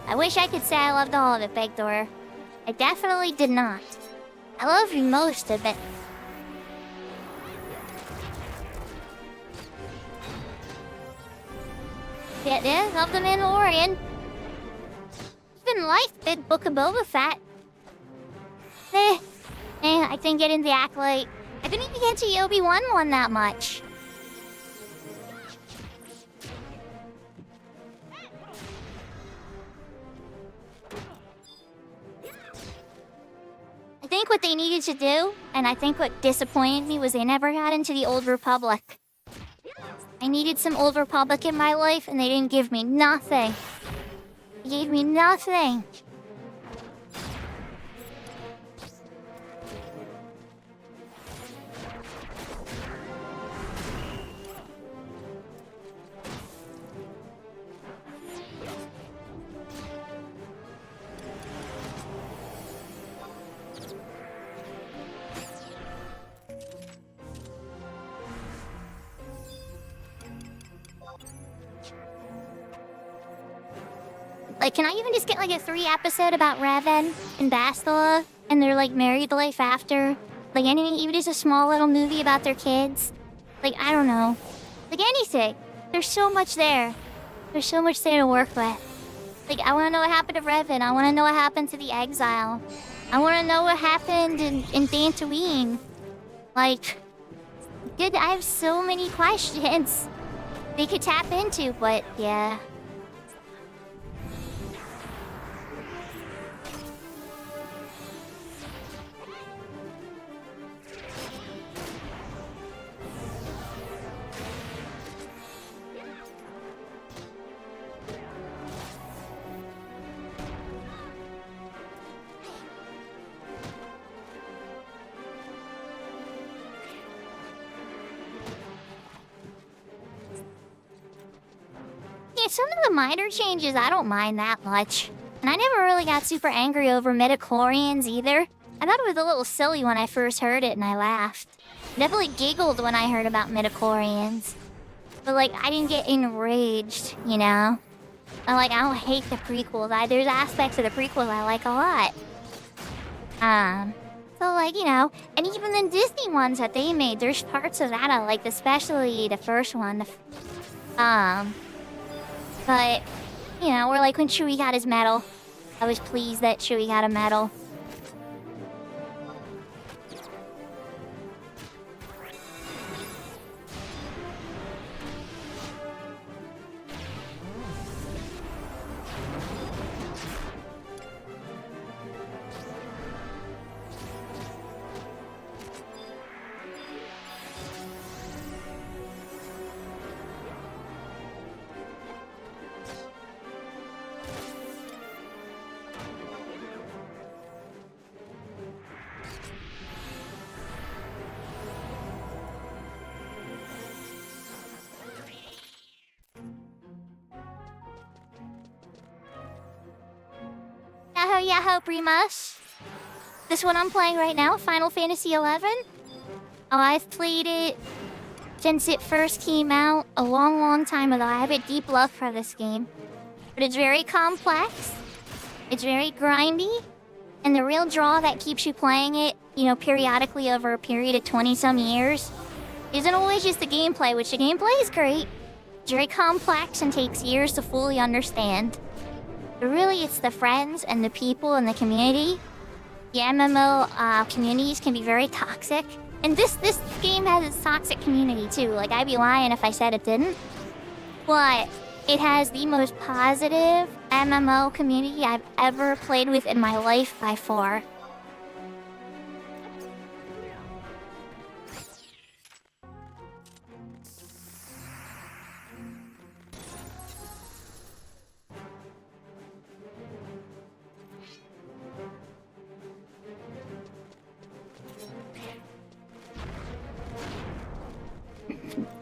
I wish I could say I loved all of it, Big Door. I definitely did not. I loved most of it. Yeah, love the Mandalorian. Even liked the Book of Boba Fett. I didn't get into the Acolyte. I didn't even get to the Obi-Wan one that much. I think what they needed to do, and I think what disappointed me, was they never got into the Old Republic. I needed some Old Republic in my life, and they didn't give me nothing. They gave me nothing. Like, can I even just get, like, a 3-episode about Revan and Bastila and their, like, married life after? Like, anything, even just a small little movie about their kids? Like, I don't know. Like, anything. There's so much there. There's so much there to work with. Like, I want to know what happened to Revan. I want to know what happened to the Exile. I want to know what happened in Dantooine. Like, good, I have so many questions they could tap into, but, yeah. Yeah, some of the minor changes I don't mind that much. And I never really got super angry over midichlorians either. I thought it was a little silly when I first heard it and I laughed. Definitely giggled when I heard about midichlorians. But like, I didn't get enraged, you know? I don't hate the prequels. There's aspects of the prequels I like a lot. So like, you know, and even the Disney ones that they made, there's parts of that I like, especially the first one. But, you know, or like when Chewie got his medal. I was pleased that Chewie got a medal. Yahoo, Primas. This one I'm playing right now, Final Fantasy XI. Oh, I've played it since it first came out a long time ago. I have a deep love for this game. But it's very complex, it's very grindy, and the real draw that keeps you playing it, you know, periodically over a period of 20-some years, isn't always just the gameplay, which the gameplay is great. It's very complex and takes years to fully understand. But really, it's the friends and the people and the community. The MMO communities can be very toxic. And this game has its toxic community too. Like, I'd be lying if I said it didn't. But it has the most positive MMO community I've ever played with in my life by far.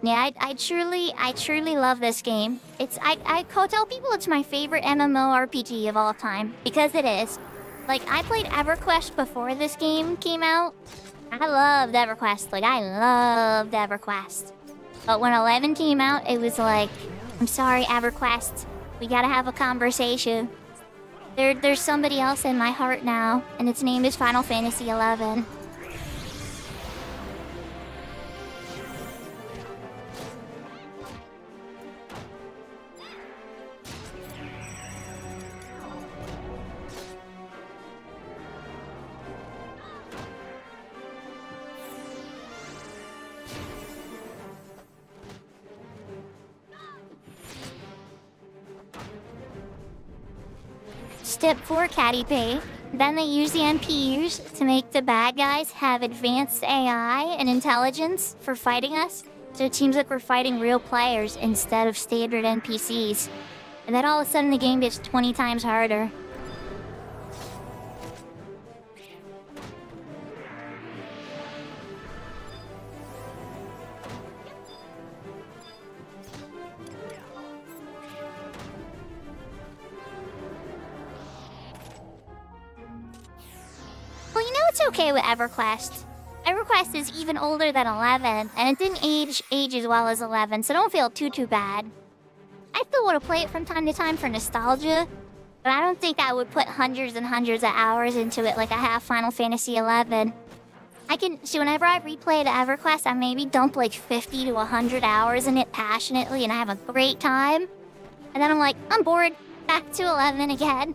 Yeah, I truly love this game. I tell people it's my favorite MMORPG of all time, because it is. Like, I played EverQuest before this game came out. I loved EverQuest, But when 11 came out, it was like, I'm sorry, EverQuest, we gotta have a conversation. There's somebody else in my heart now, and its name is Final Fantasy XI. Step 4, Catty Pay. Then they use the NPUs to make the bad guys have advanced AI and intelligence for fighting us. So it seems like we're fighting real players instead of standard NPCs. And then all of a sudden the game gets 20 times harder. Well, you know it's okay with EverQuest. EverQuest is even older than 11, and it didn't age as well as 11, so don't feel too bad. I still want to play it from time to time for nostalgia, but I don't think I would put hundreds and hundreds of hours into it like I have Final Fantasy XI. So whenever I replay the EverQuest, I maybe dump like 50 to 100 hours in it passionately, and I have a great time. And then I'm like, I'm bored, back to 11 again.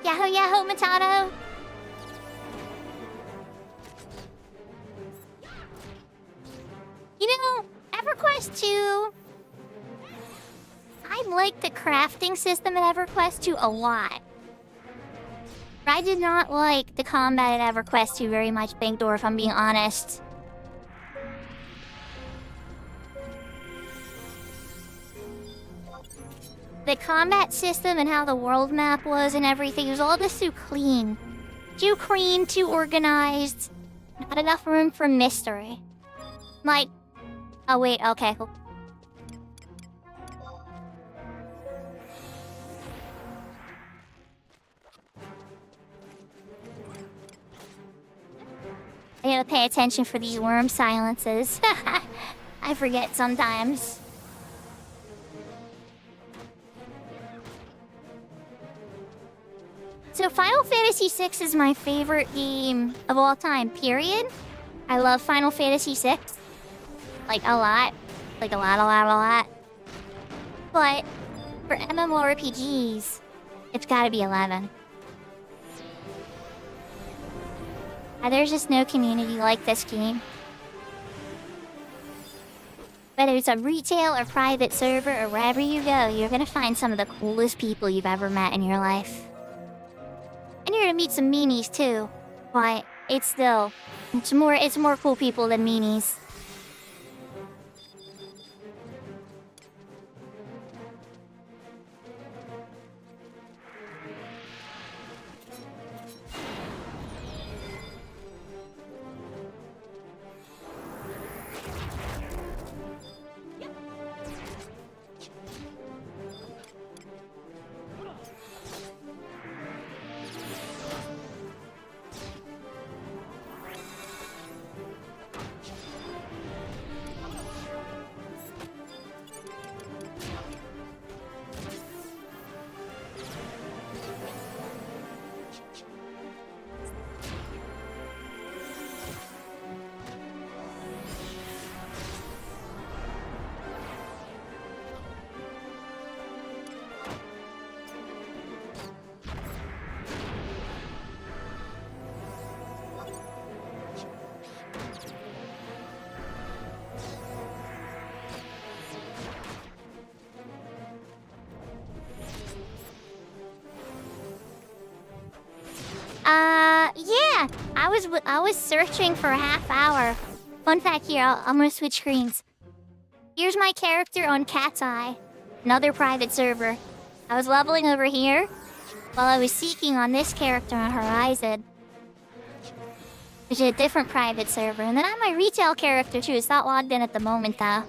Yahoo, Yahoo, Matado! You know, EverQuest 2... I like the crafting system in EverQuest 2 a lot. I did not like the combat in EverQuest 2 very much, Bankdoor, if I'm being honest. The combat system and how the world map was and everything was all just too clean. Too clean, too organized. Not enough room for mystery. Like... Oh wait, okay. I gotta pay attention for these worm silences. I forget sometimes. So Final Fantasy VI is my favorite game of all time, period. I love Final Fantasy VI. Like, a lot. Like, a lot. But for MMORPGs, it's gotta be 11. There's just no community like this game. Whether it's a retail or private server or wherever you go, you're gonna find some of the coolest people you've ever met in your life. And you're gonna meet some meanies too. But it's more cool people than meanies. Yeah, I was searching for a half hour. Fun fact here, I'm gonna switch screens. Here's my character on Cat's Eye, another private server. I was leveling over here while I was seeking on this character on Horizon, which is a different private server. And then I have my retail character too. It's not logged in at the moment though.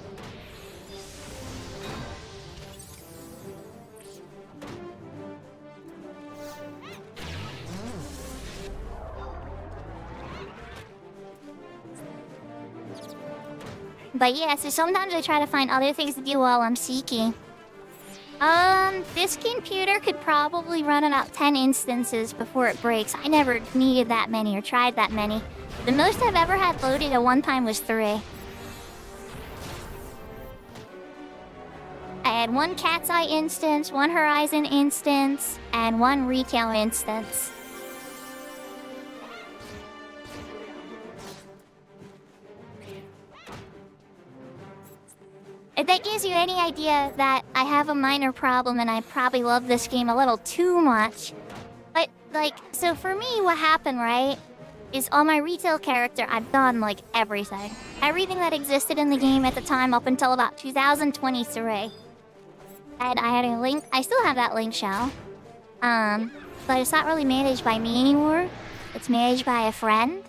But yeah, so sometimes I try to find other things to do while I'm seeking. This computer could probably run about 10 instances before it breaks. I never needed that many or tried that many. The most I've ever had loaded at one time was 3. I had 1 Cat's Eye instance, 1 Horizon instance, and 1 retail instance. If that gives you any idea that I have a minor problem and I probably love this game a little too much. But, like, so for me, what happened, right, is on my retail character, I've done, like, everything. Everything that existed in the game at the time up until about 2023. And I had a link, I still have that link shell. But it's not really managed by me anymore. It's managed by a friend.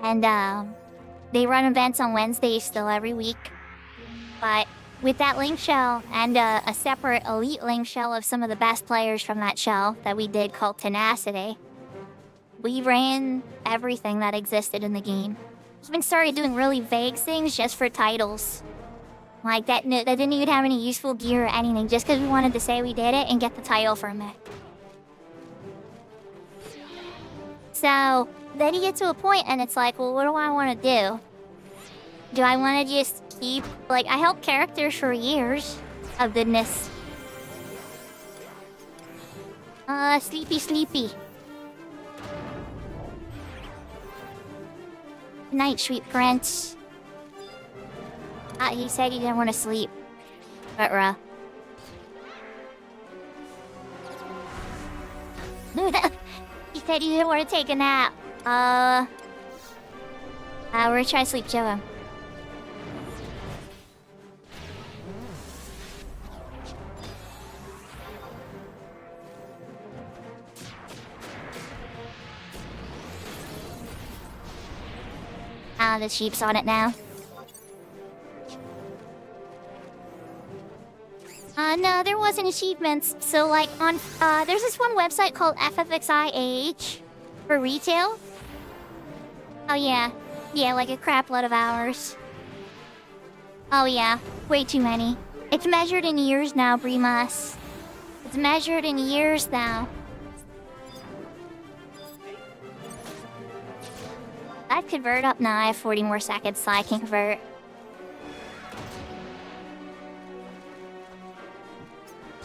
And, they run events on Wednesdays still every week. But with that link shell and a separate elite link shell of some of the best players from that shell that we did called Tenacity, we ran everything that existed in the game. We've been started doing really vague things just for titles. Like that didn't even have any useful gear or anything, just because we wanted to say we did it and get the title from it. So then you get to a point and it's like, well, what do I want to do? Do I want to just keep... Like, I helped characters for years. Oh, goodness. Sleepy. Good night, sweet prince. He said he didn't want to sleep. But, he said he didn't want to take a nap. We're gonna try to sleep show him. The sheep's on it now. No, there wasn't achievements. So, like, on, there's this one website called FFXI for retail. Oh yeah. Yeah, like a crap load of hours. Oh yeah, way too many. It's measured in years now, Brimas. It's measured in years now. I'd convert up now. I have 40 more seconds, so I can convert.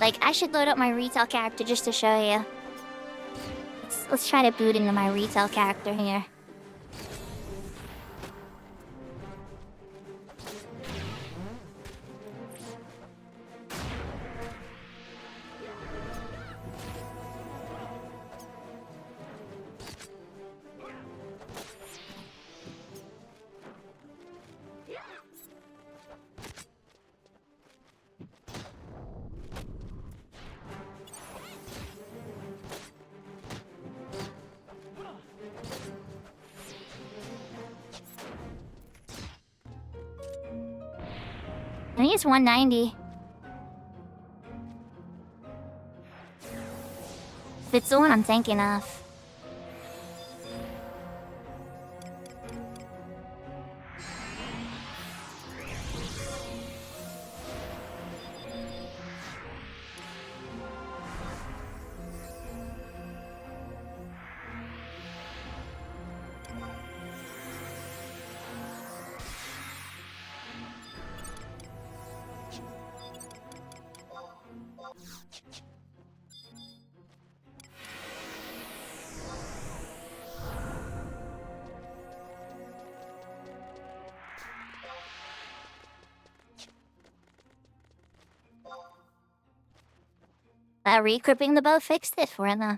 Like, I should load up my retail character just to show you. Let's try to boot into my retail character here. I think it's 190. If it's the one I'm thinking of. Re-equipping the bow fixed it for it, though.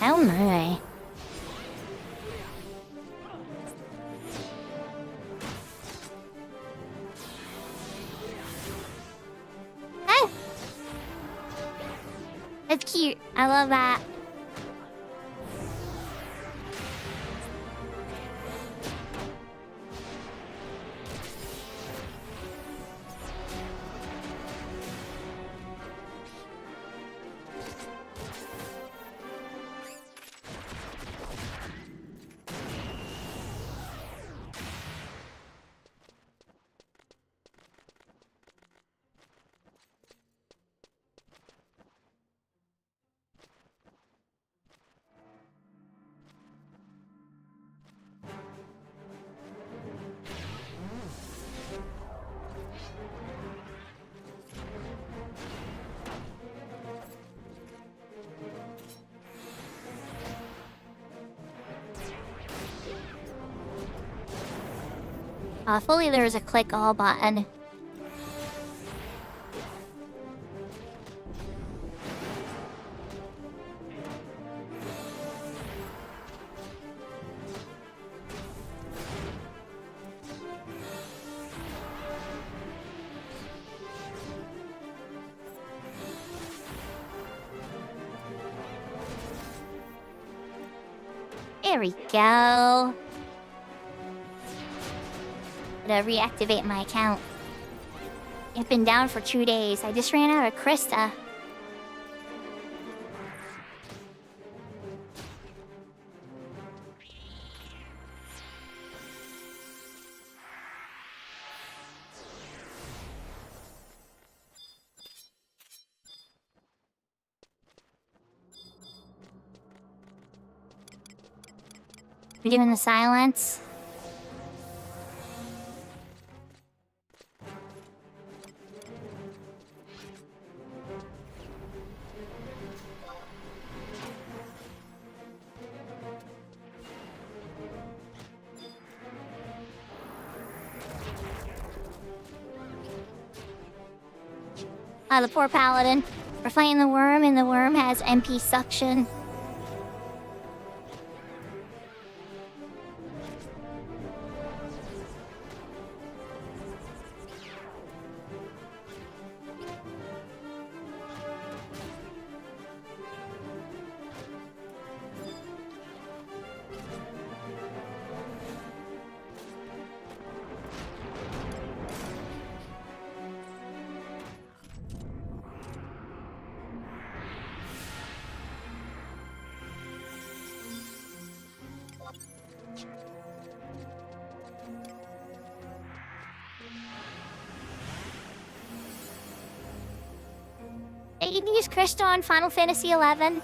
Oh my. That's cute. I love that. If only there was a click all button. There we go. To reactivate my account. I've been down for 2 days. I just ran out of Krista. We're doing the silence. The poor paladin. We're fighting the worm, and the worm has MP suction. 80s Crystal on Final Fantasy XI.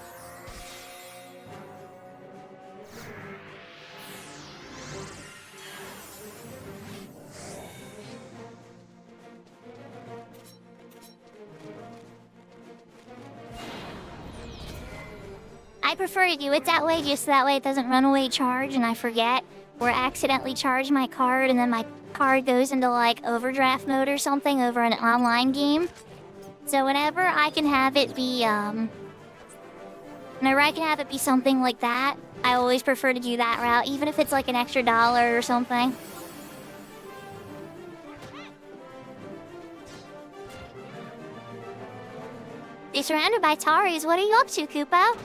I prefer to do it that way, just so that way it doesn't run away charge and I forget or accidentally charge my card and then my card goes into like overdraft mode or something over an online game. So whenever I can have it be something like that, I always prefer to do that route, even if it's like an extra $1 or something. You're surrounded by Taris. What are you up to, Koopa?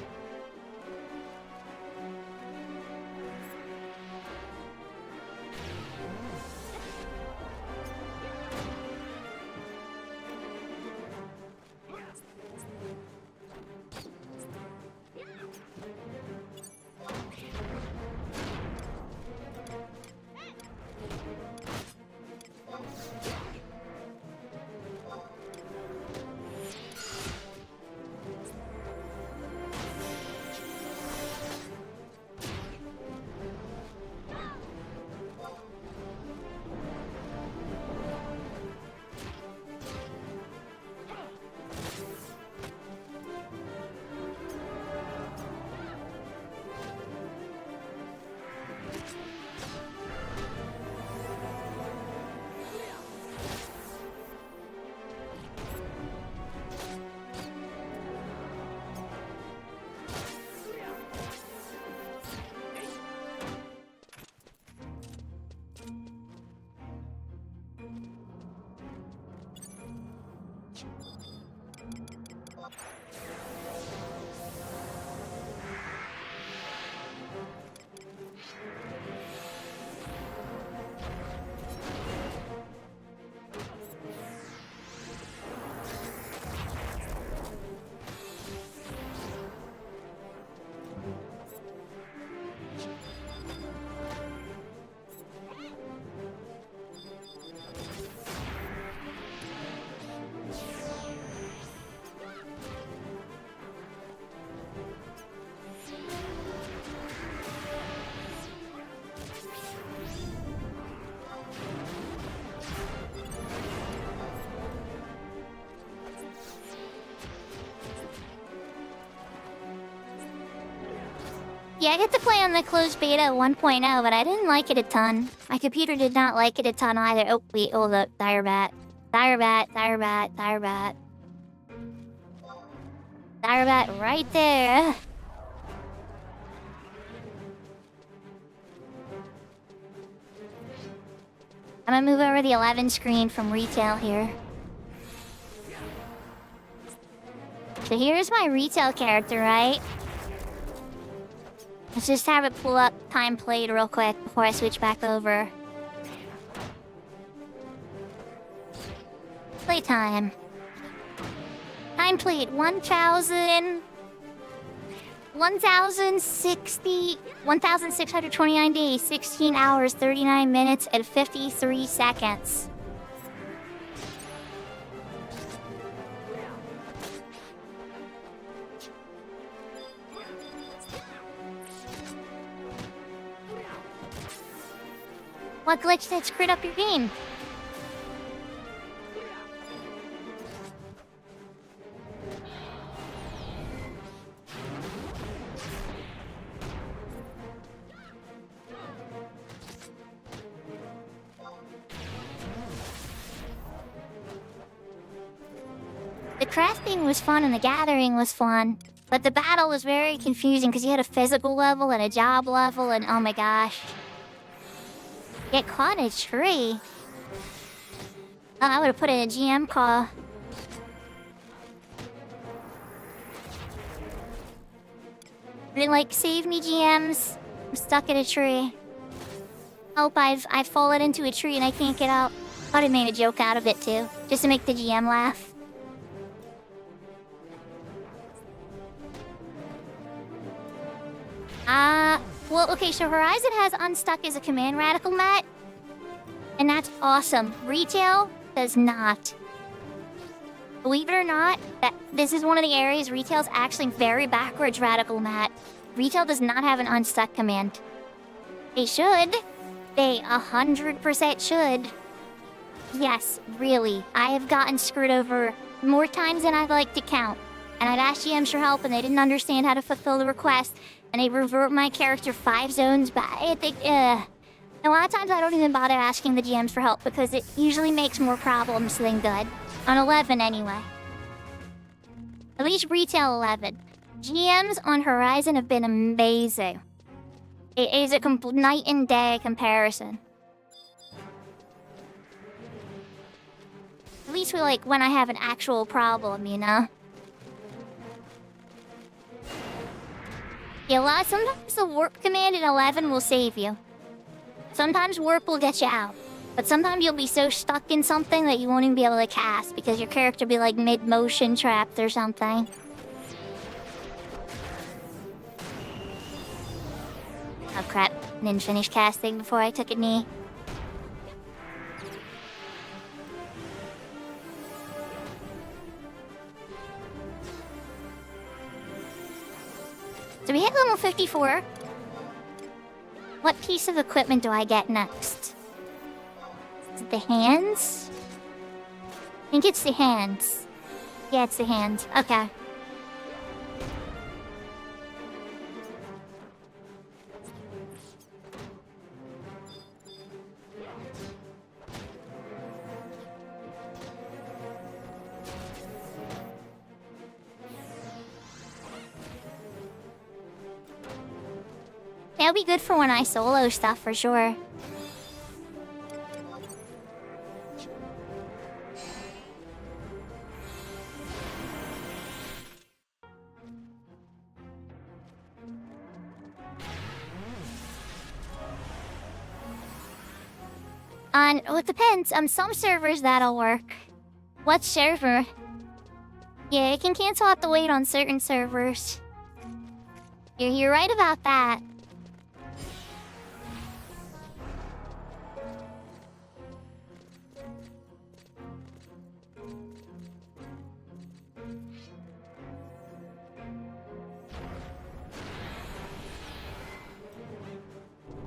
Yeah, I get to play on the closed beta 1.0, but I didn't like it a ton. My computer did not like it a ton either. Oh, wait, hold up. Direbat. Direbat right there. I'm gonna move over the 11 screen from retail here. So here's my retail character, right? Let's just have it pull up time played real quick before I switch back over. Playtime. Time played 1,629 days, 16 hours, 39 minutes, and 53 seconds. What glitch that screwed up your game? The crafting was fun and the gathering was fun, but the battle was very confusing because you had a physical level and a job level and oh my gosh. Get caught in a tree. Oh, I would have put in a GM call. Didn't like save me GMs. I'm stuck in a tree. Hope I've fallen into a tree and I can't get out. Thought I made a joke out of it too, just to make the GM laugh. Well, okay, so Horizon has Unstuck as a command radical mat. And that's awesome. Retail does not. Believe it or not, that this is one of the areas retail's actually very backwards, Radical Matt. Retail does not have an unstuck command. They should. They 100% should. Yes, really. I have gotten screwed over more times than I'd like to count. And I've asked GMs for help and they didn't understand how to fulfill the request. And they revert my character 5 zones back. A lot of times I don't even bother asking the GMs for help because it usually makes more problems than good. On 11 anyway. At least retail 11. GMs on Horizon have been amazing. It is a night and day comparison. At least when I have an actual problem, you know? Yeah, sometimes the warp command in 11 will save you. Sometimes warp will get you out. But sometimes you'll be so stuck in something that you won't even be able to cast because your character will be mid-motion trapped or something. Oh crap, didn't finish casting before I took a knee. So we hit level 54. What piece of equipment do I get next? Is it the hands? I think it's the hands. Yeah, it's the hands. Okay. That'll be good for when I solo stuff for sure. Well, it depends. Some servers that'll work. What server? Yeah, it can cancel out the wait on certain servers. You're right about that.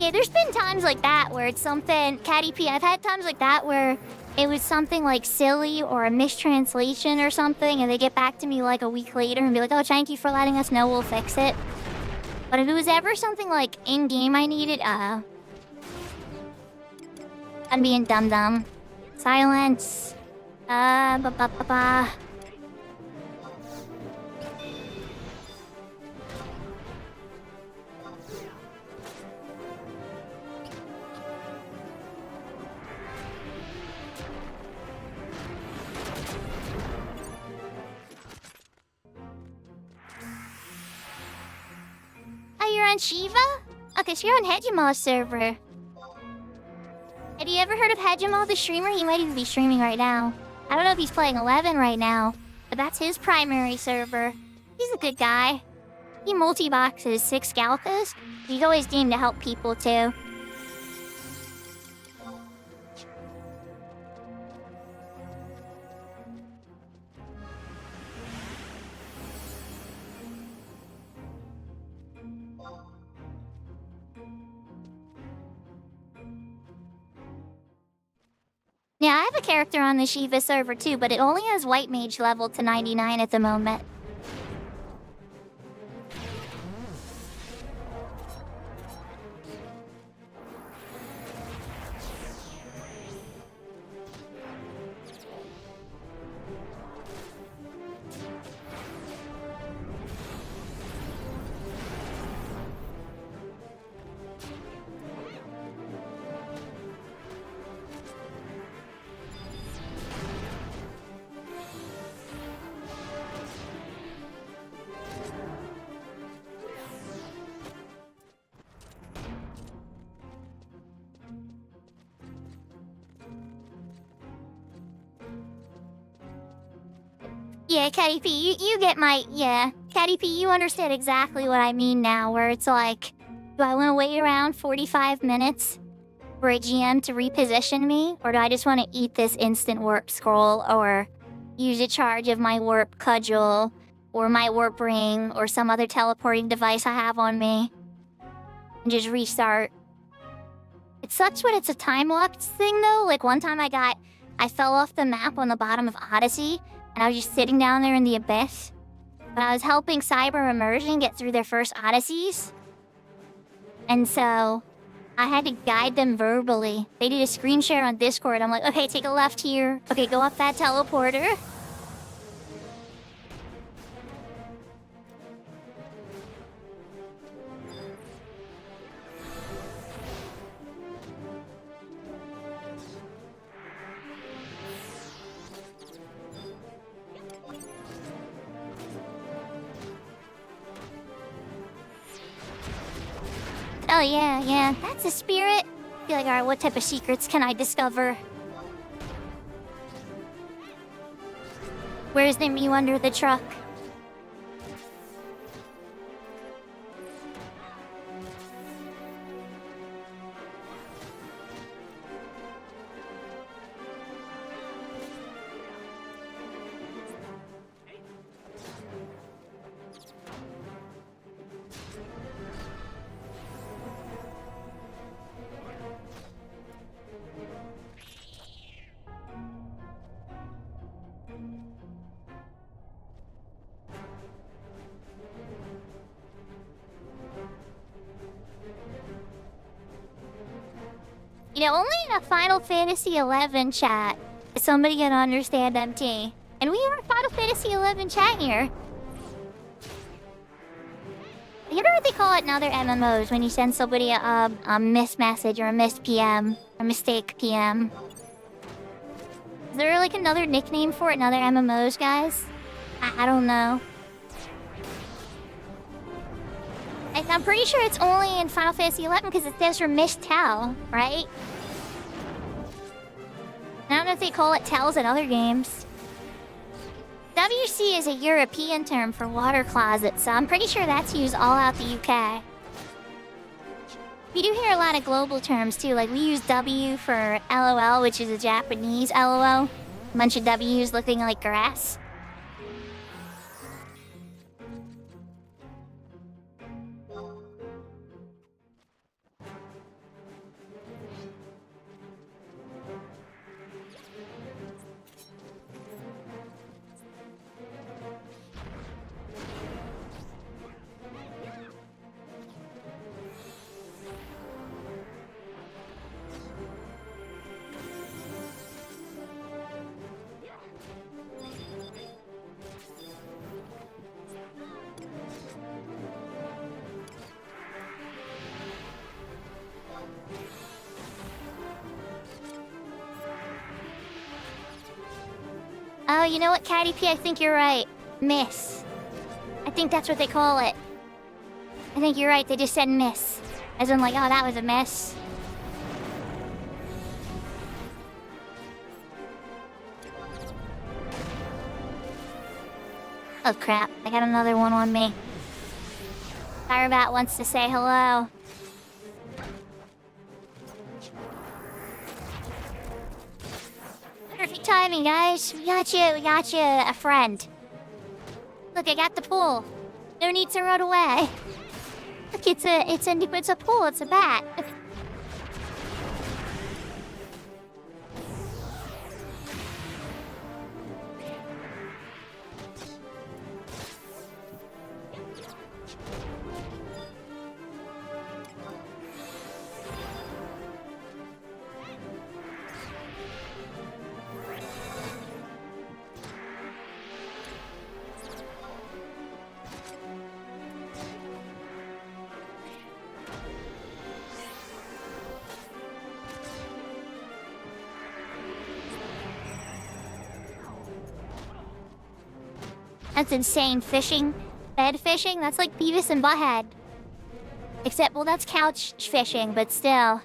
Yeah, there's been times like that where it's something... Caddy P, I've had times like that where it was something silly or a mistranslation or something, and they get back to me a week later and be like, oh, thank you for letting us know, we'll fix it. But if it was ever something in-game I needed, I'm being dumb. Silence. Ba-ba-ba-ba. You're on Shiva? Okay, so you're on Hegemon's server. Have you ever heard of Hegemon the streamer? He might even be streaming right now. I don't know if he's playing 11 right now, but that's his primary server. He's a good guy. He multi-boxes 6 Scalpas. He's always game to help people too. Yeah, I have a character on the Shiva server too, but it only has White Mage level to 99 at the moment. Yeah, Caddy P, you get my... Yeah, Caddy P, you understand exactly what I mean now, where it's do I want to wait around 45 minutes for a GM to reposition me? Or do I just want to eat this instant warp scroll? Or, use a charge of my warp cudgel or my warp ring or some other teleporting device I have on me and just restart. It sucks when it's a time-locked thing though. Like one time I fell off the map on the bottom of Odyssey and I was just sitting down there in the abyss. But I was helping Cyber Immersion get through their first Odysseys. And so I had to guide them verbally. They did a screen share on Discord. I'm like, okay, take a left here. Okay, go up that teleporter. Oh yeah, that's a spirit. I feel like, alright, what type of secrets can I discover? Where's the Mew under the truck? You know, only in a Final Fantasy XI chat is somebody gonna understand MT. And we have a Final Fantasy XI chat here. You know what they call it in other MMOs when you send somebody a miss message or a miss PM, or mistake PM? Is there like another nickname for it in other MMOs, guys? I don't know. I'm pretty sure it's only in Final Fantasy XI because it says for mistel, right? I don't know if they call it tells in other games. WC is a European term for water closet, so I'm pretty sure that's used all out the UK. We do hear a lot of global terms too, like we use W for LOL, which is a Japanese LOL. A bunch of W's looking like grass. Oh, you know what, Catty P? I think you're right. Miss. I think that's what they call it. I think you're right, they just said miss. As in like, oh, that was a miss. Oh crap, I got another one on me. Firebat wants to say hello. Perfect timing, guys. We got you a friend. Look, I got the pool. No need to run away. Look, it's a pool, it's a bat. That's insane. Fishing? Bed fishing? That's like Beavis and Butthead. Except, well, that's couch fishing, but still.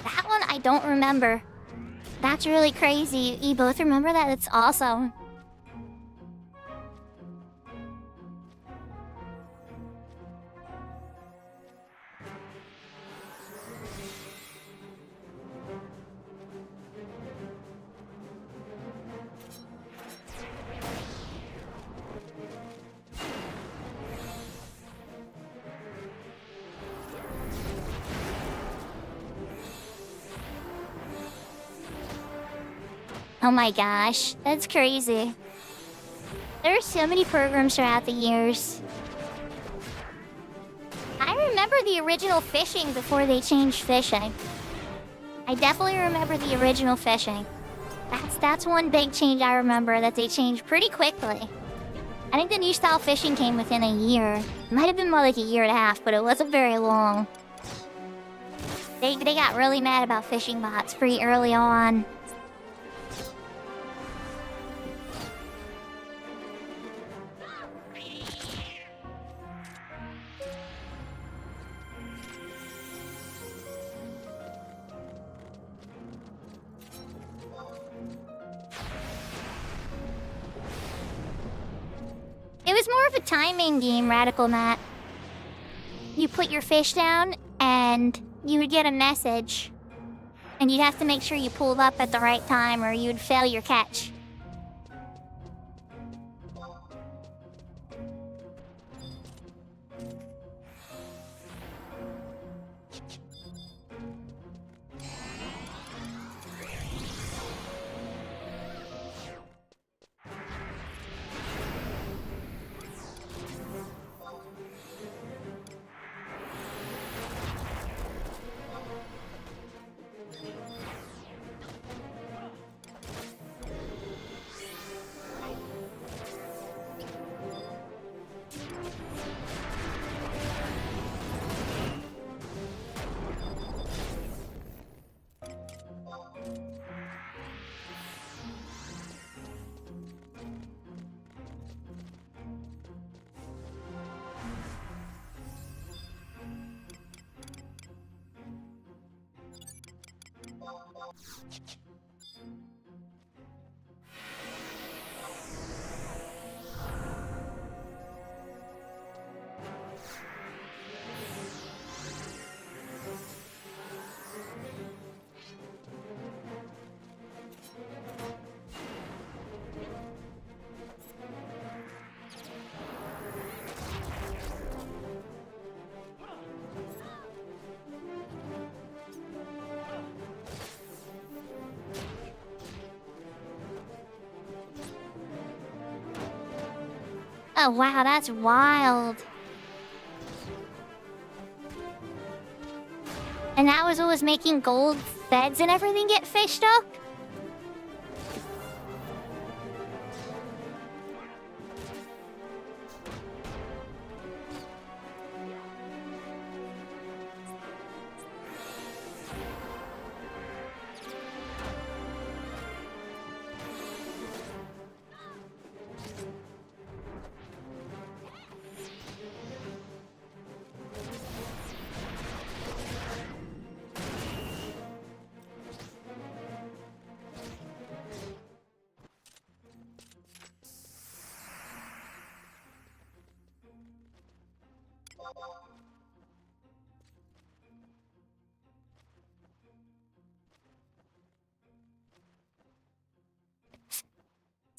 That one I don't remember. That's really crazy. You both remember that? That's awesome. Oh my gosh, that's crazy. There are so many programs throughout the years. I remember the original fishing before they changed fishing. I definitely remember the original fishing. That's one big change I remember that they changed pretty quickly. I think the new style fishing came within a year. It might have been more like a year and a half, but it wasn't very long. They got really mad about fishing bots pretty early on. It was more of a timing game, Radical Matt. You put your fish down, and you would get a message. And you'd have to make sure you pulled up at the right time, or you'd fail your catch. Oh wow, that's wild. And that was what was making gold beds and everything get fished up?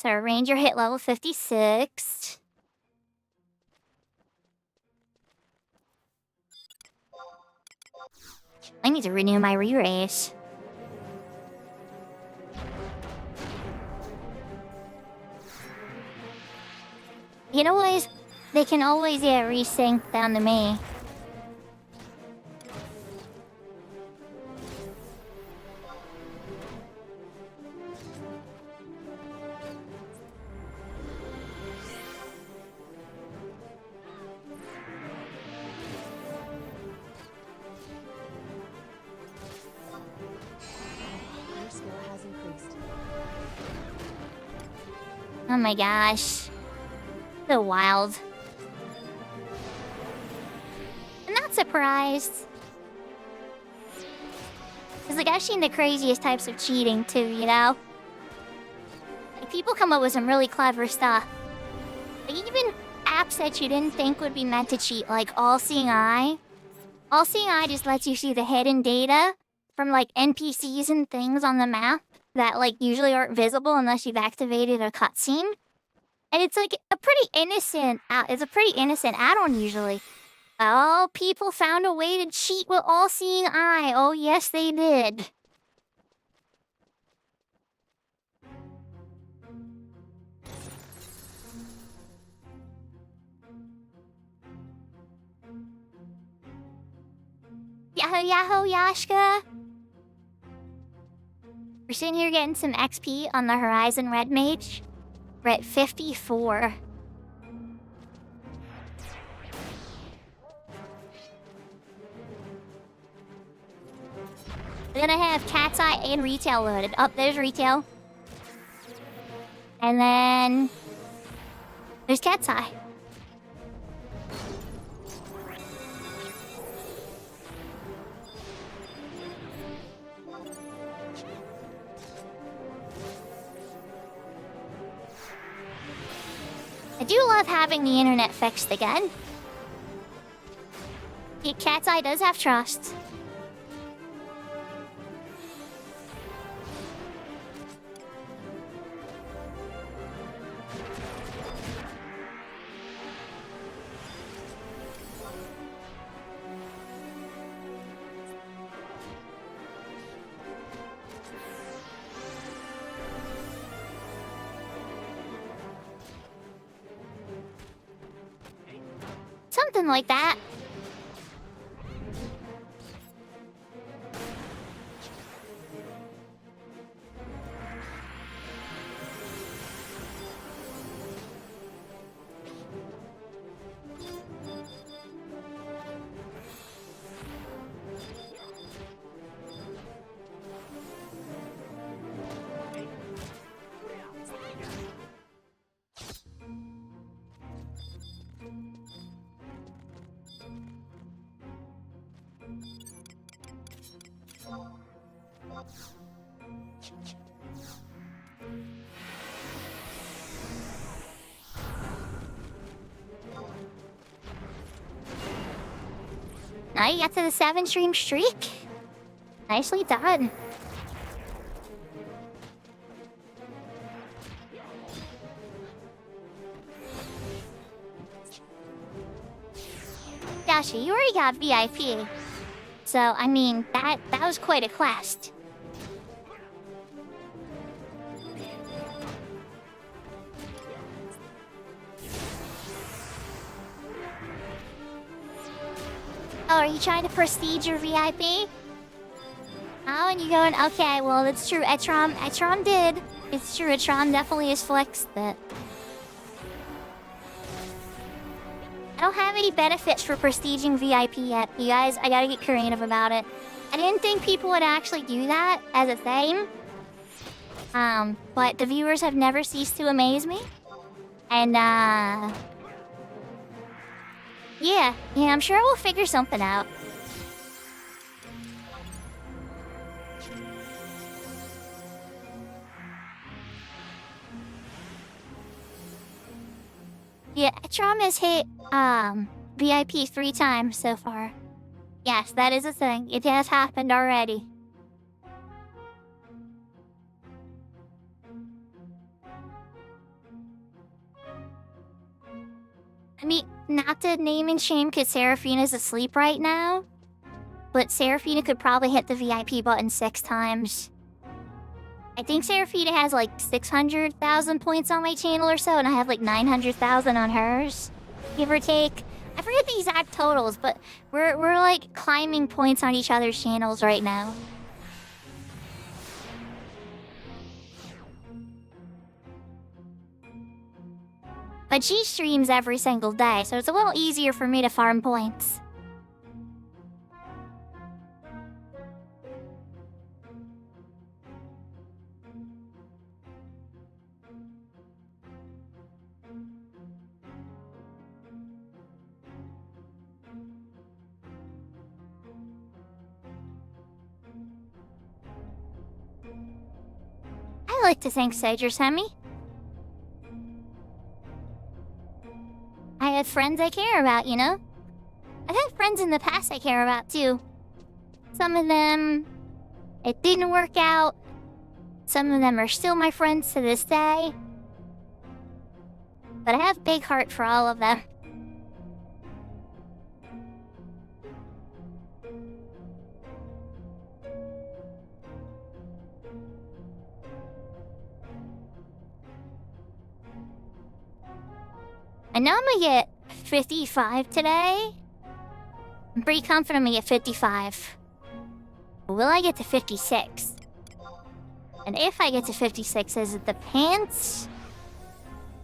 So Ranger hit level 56. I need to renew my re-race. You know what? They can always resync down to me. Your skill has increased. Oh my gosh. So wild. I'm not surprised. Because, like, I've seen the craziest types of cheating, too, you know? Like, people come up with some really clever stuff. Like, even apps that you didn't think would be meant to cheat, like All-Seeing Eye. All-Seeing Eye just lets you see the hidden data from, like, NPCs and things on the map that, like, usually aren't visible unless you've activated a cutscene. And it's, like, a pretty innocent add-on, usually. Oh, people found a way to cheat with All-Seeing Eye. Oh, yes, they did. Yahoo Yahoo Yashka. We're sitting here getting some XP on the Horizon Red Mage. We're at 54. We're gonna have Cat's Eye and Retail loaded. Oh, there's Retail. And then there's Cat's Eye. I do love having the internet fixed again. Cat's Eye does have trust. Something like that. Now you got to the 7-stream streak. Nicely done. Dasha, you already got VIP. So, I mean, that was quite a quest. Oh, are you trying to prestige your VIP? Oh, and you're going, okay, well, it's true. Etron did. It's true, Etron definitely has flexed it. I don't have any benefits for prestiging VIP yet, you guys. I gotta get creative about it. I didn't think people would actually do that as a thing. But the viewers have never ceased to amaze me. And, yeah, I'm sure we'll figure something out. Yeah, Etrom has hit, VIP 3 times so far. Yes, that is a thing. It has happened already. I mean, not to name and shame because Seraphina's asleep right now, but Seraphina could probably hit the VIP button 6 times. I think Seraphina has like 600,000 points on my channel or so, and I have like 900,000 on hers, give or take. I forget the exact totals, but we're like climbing points on each other's channels right now. But she streams every single day, so it's a little easier for me to farm points. I like to think so, Semi. I have friends I care about, you know? I've had friends in the past I care about, too. Some of them, it didn't work out. Some of them are still my friends to this day. But I have a big heart for all of them. I know I'm gonna get 55 today. I'm pretty confident at 55. But will I get to 56? And if I get to 56, is it the pants?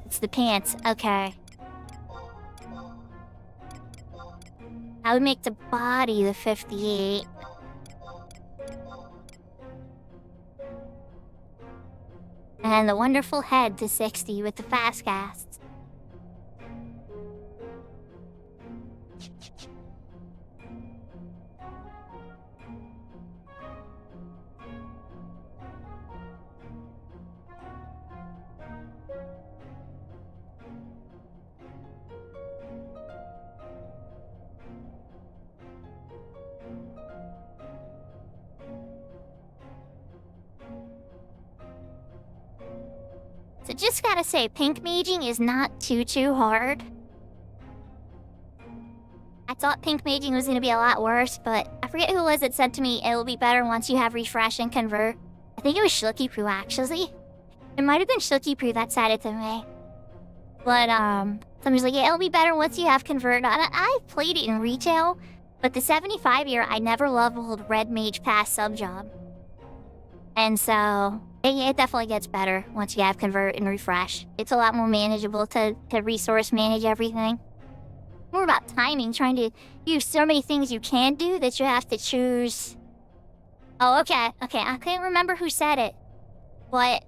It's the pants, okay. I would make the body the 58. And the wonderful head to 60 with the fast casts. So just gotta say, pink maging is not too hard. I thought pink maging was gonna be a lot worse, but I forget who it was that said to me it'll be better once you have refresh and convert. I think it was Shilky Proo actually. It might have been Shilky Proo that said it to me. But somebody's like, yeah, it'll be better once you have convert. And I played it in retail, but the 75 year I never leveled Red Mage past sub job. And so it definitely gets better once you have convert and refresh. It's a lot more manageable to resource manage everything. More about timing, trying to use so many things you can do that you have to choose. Oh, okay. I can't remember who said it. But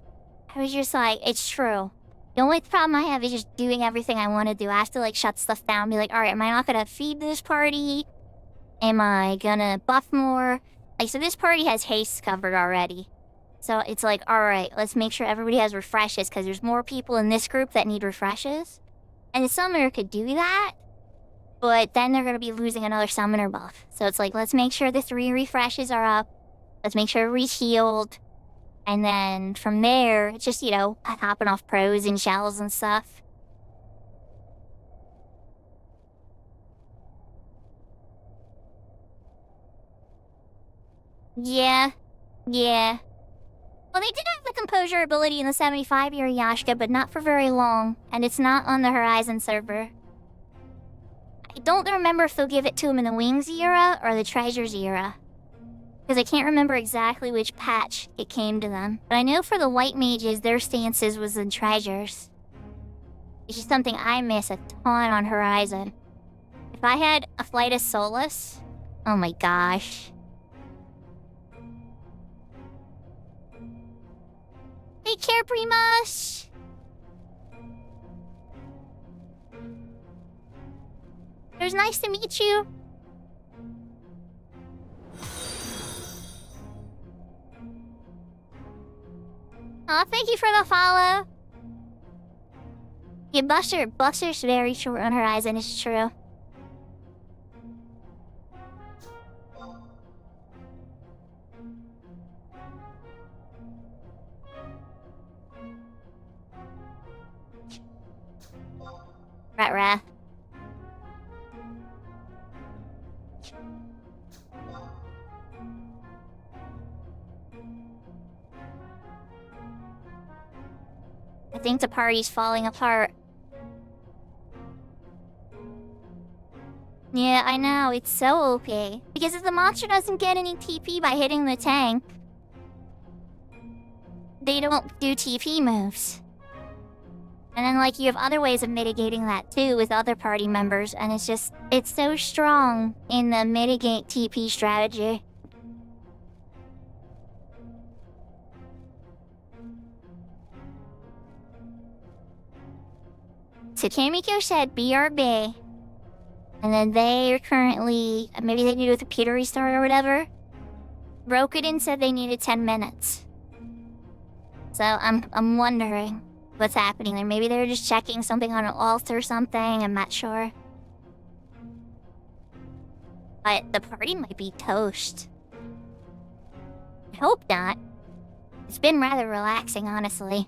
I was just like, it's true. The only problem I have is just doing everything I want to do. I have to like shut stuff down, be like, alright, am I not gonna feed this party? Am I gonna buff more? Like, so this party has haste covered already. So it's like, alright, let's make sure everybody has refreshes, because there's more people in this group that need refreshes. And the summoner could do that, but then they're going to be losing another summoner buff. So it's like, let's make sure the 3 refreshes are up. Let's make sure everybody's healed. And then from there, it's just, you know, hopping off pros and shells and stuff. Yeah. Well, they did have the composure ability in the 75 year Yashka, but not for very long, and it's not on the Horizon server. I don't remember if they'll give it to him in the Wings era or the Treasures era, because I can't remember exactly which patch it came to them. But I know for the White Mages, their stances was in Treasures. It's just something I miss a ton on Horizon. If I had a Flight of Solace, oh my gosh. Take care, Primus! It was nice to meet you. Aw, thank you for the follow. Yeah, Buster's very short on Horizon, it's true. Right. I think the party's falling apart. Yeah, I know, it's so OP. Because if the monster doesn't get any TP by hitting the tank, they don't do TP moves. And then, like, you have other ways of mitigating that, too, with other party members. And it's just, it's so strong in the mitigate TP strategy. So Kamiko said BRB. And then they are currently, maybe they need to do with a computer restart or whatever. Rokuden said they needed 10 minutes. So I'm wondering what's happening there. Maybe they're just checking something on an alt or something, I'm not sure. But the party might be toast. I hope not. It's been rather relaxing, honestly.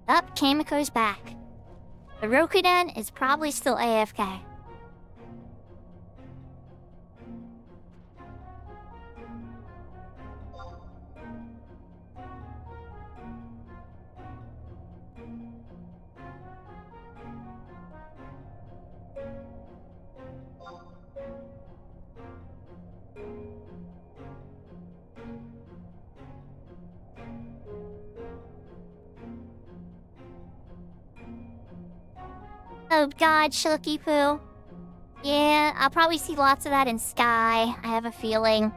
Up, Kamiko's back. The Rokuden is probably still AFK. Oh god, Shooky Poo. Yeah, I'll probably see lots of that in Sky. I have a feeling.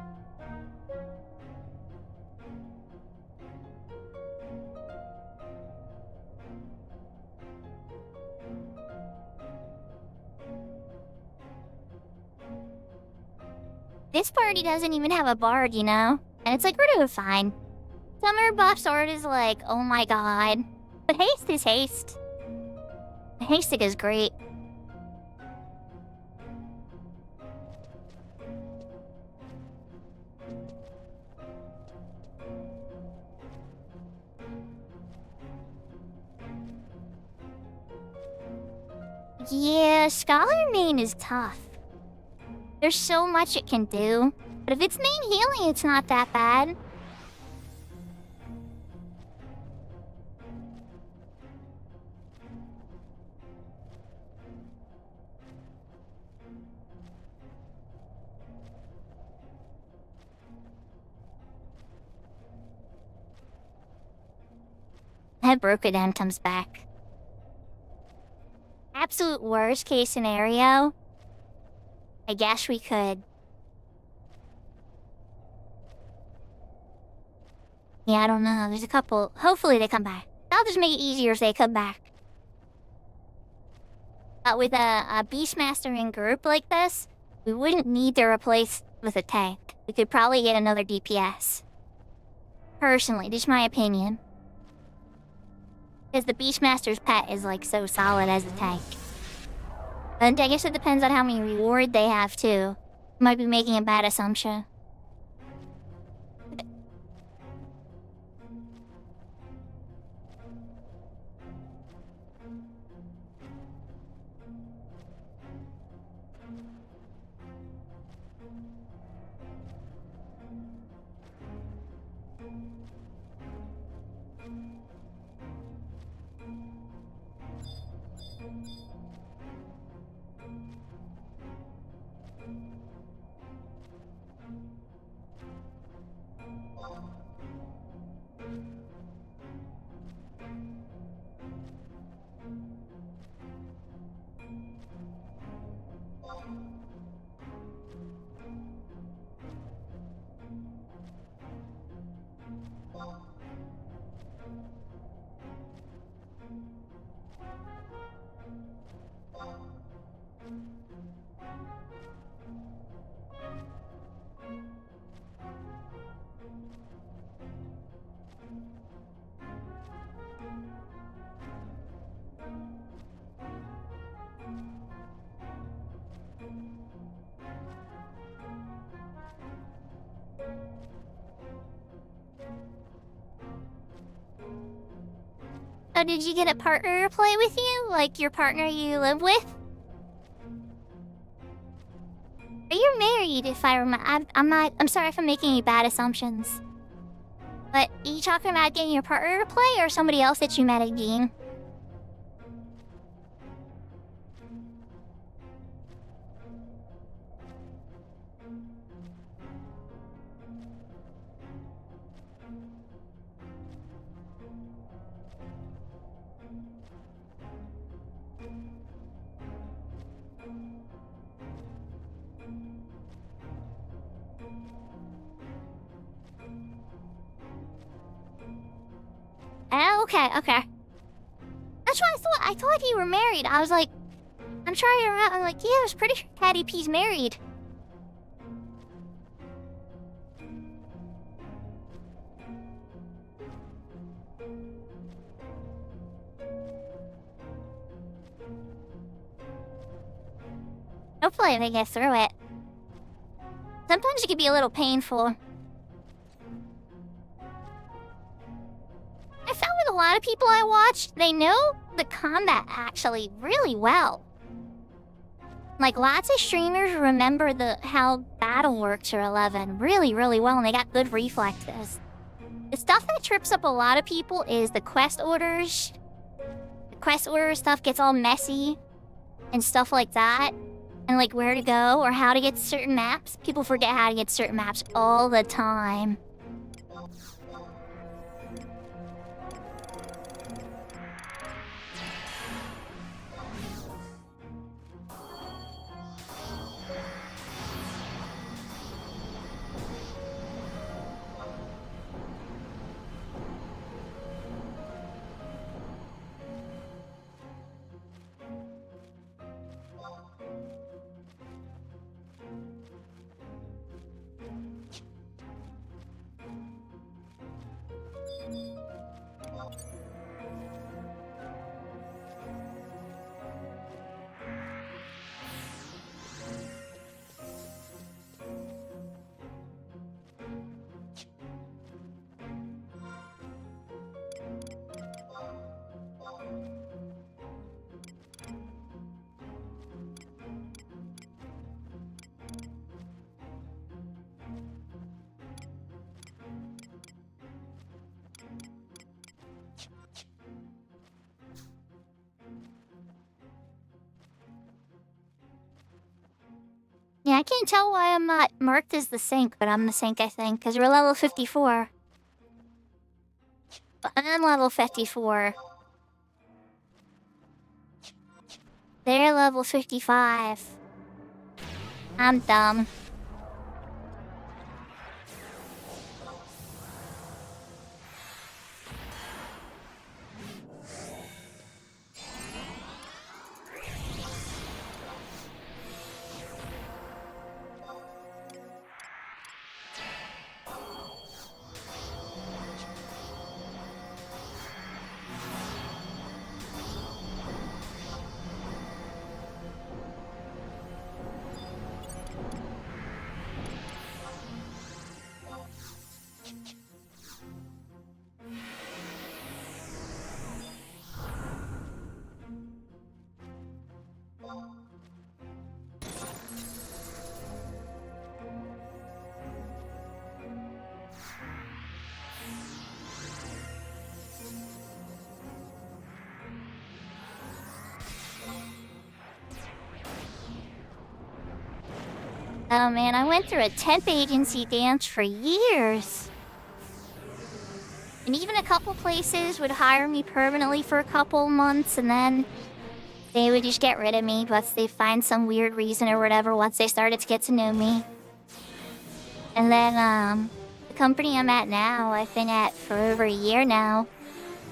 This party doesn't even have a bard, you know? And it's like, we're doing fine. Summer buff sword is like, oh my god. But haste is haste. Hastic is great. Yeah, Scholar main is tough. There's so much it can do. But if it's main healing, it's not that bad. That Brokadan comes back. Absolute worst case scenario. I guess we could. Yeah, I don't know. There's a couple. Hopefully they come back. I'll just make it easier if they come back. But with a Beastmaster in group like this, we wouldn't need to replace with a tank. We could probably get another DPS. Personally, just my opinion. Because the Beastmaster's pet is like so solid as a tank. And I guess it depends on how many reward they have too. Might be making a bad assumption. Oh, did you get a partner to play with you? Like your partner you live with? Are you married, if I remember? I'm sorry if I'm making any bad assumptions. But are you talking about getting your partner to play or somebody else that you met at game? Oh, okay. That's what I thought. I thought you were married. I was like, I'm trying to remember. I'm like, yeah, I was pretty sure Caddy P's married. Hopefully they get through it. Sometimes it can be a little painful. I found with a lot of people I watched, they know the combat actually really well. Like, lots of streamers remember how battle works for 11 really, really well, and they got good reflexes. The stuff that trips up a lot of people is the quest orders. The quest order stuff gets all messy and stuff like that. And like where to go or how to get to certain maps. People forget how to get to certain maps all the time. can't tell why I'm not marked as the Sync, but I'm the Sync, I think, because we're level 54. But I'm level 54. They're level 55. I'm dumb. Oh man, I went through a temp agency dance for years. And even a couple places would hire me permanently for a couple months and then they would just get rid of me once they find some weird reason or whatever once they started to get to know me. And then, the company I'm at now, I've been at for over a year now.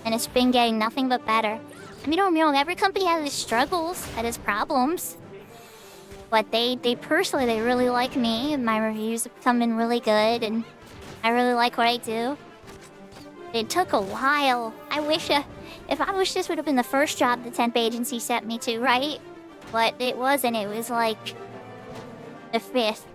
And it's been getting nothing but better. I mean, don't get me wrong, every company has its struggles, has its problems. But they personally, they really like me, and my reviews have come in really good, and I really like what I do. It took a while. I wish this would have been the first job the temp agency sent me to, right? But it wasn't, it was like the 5th.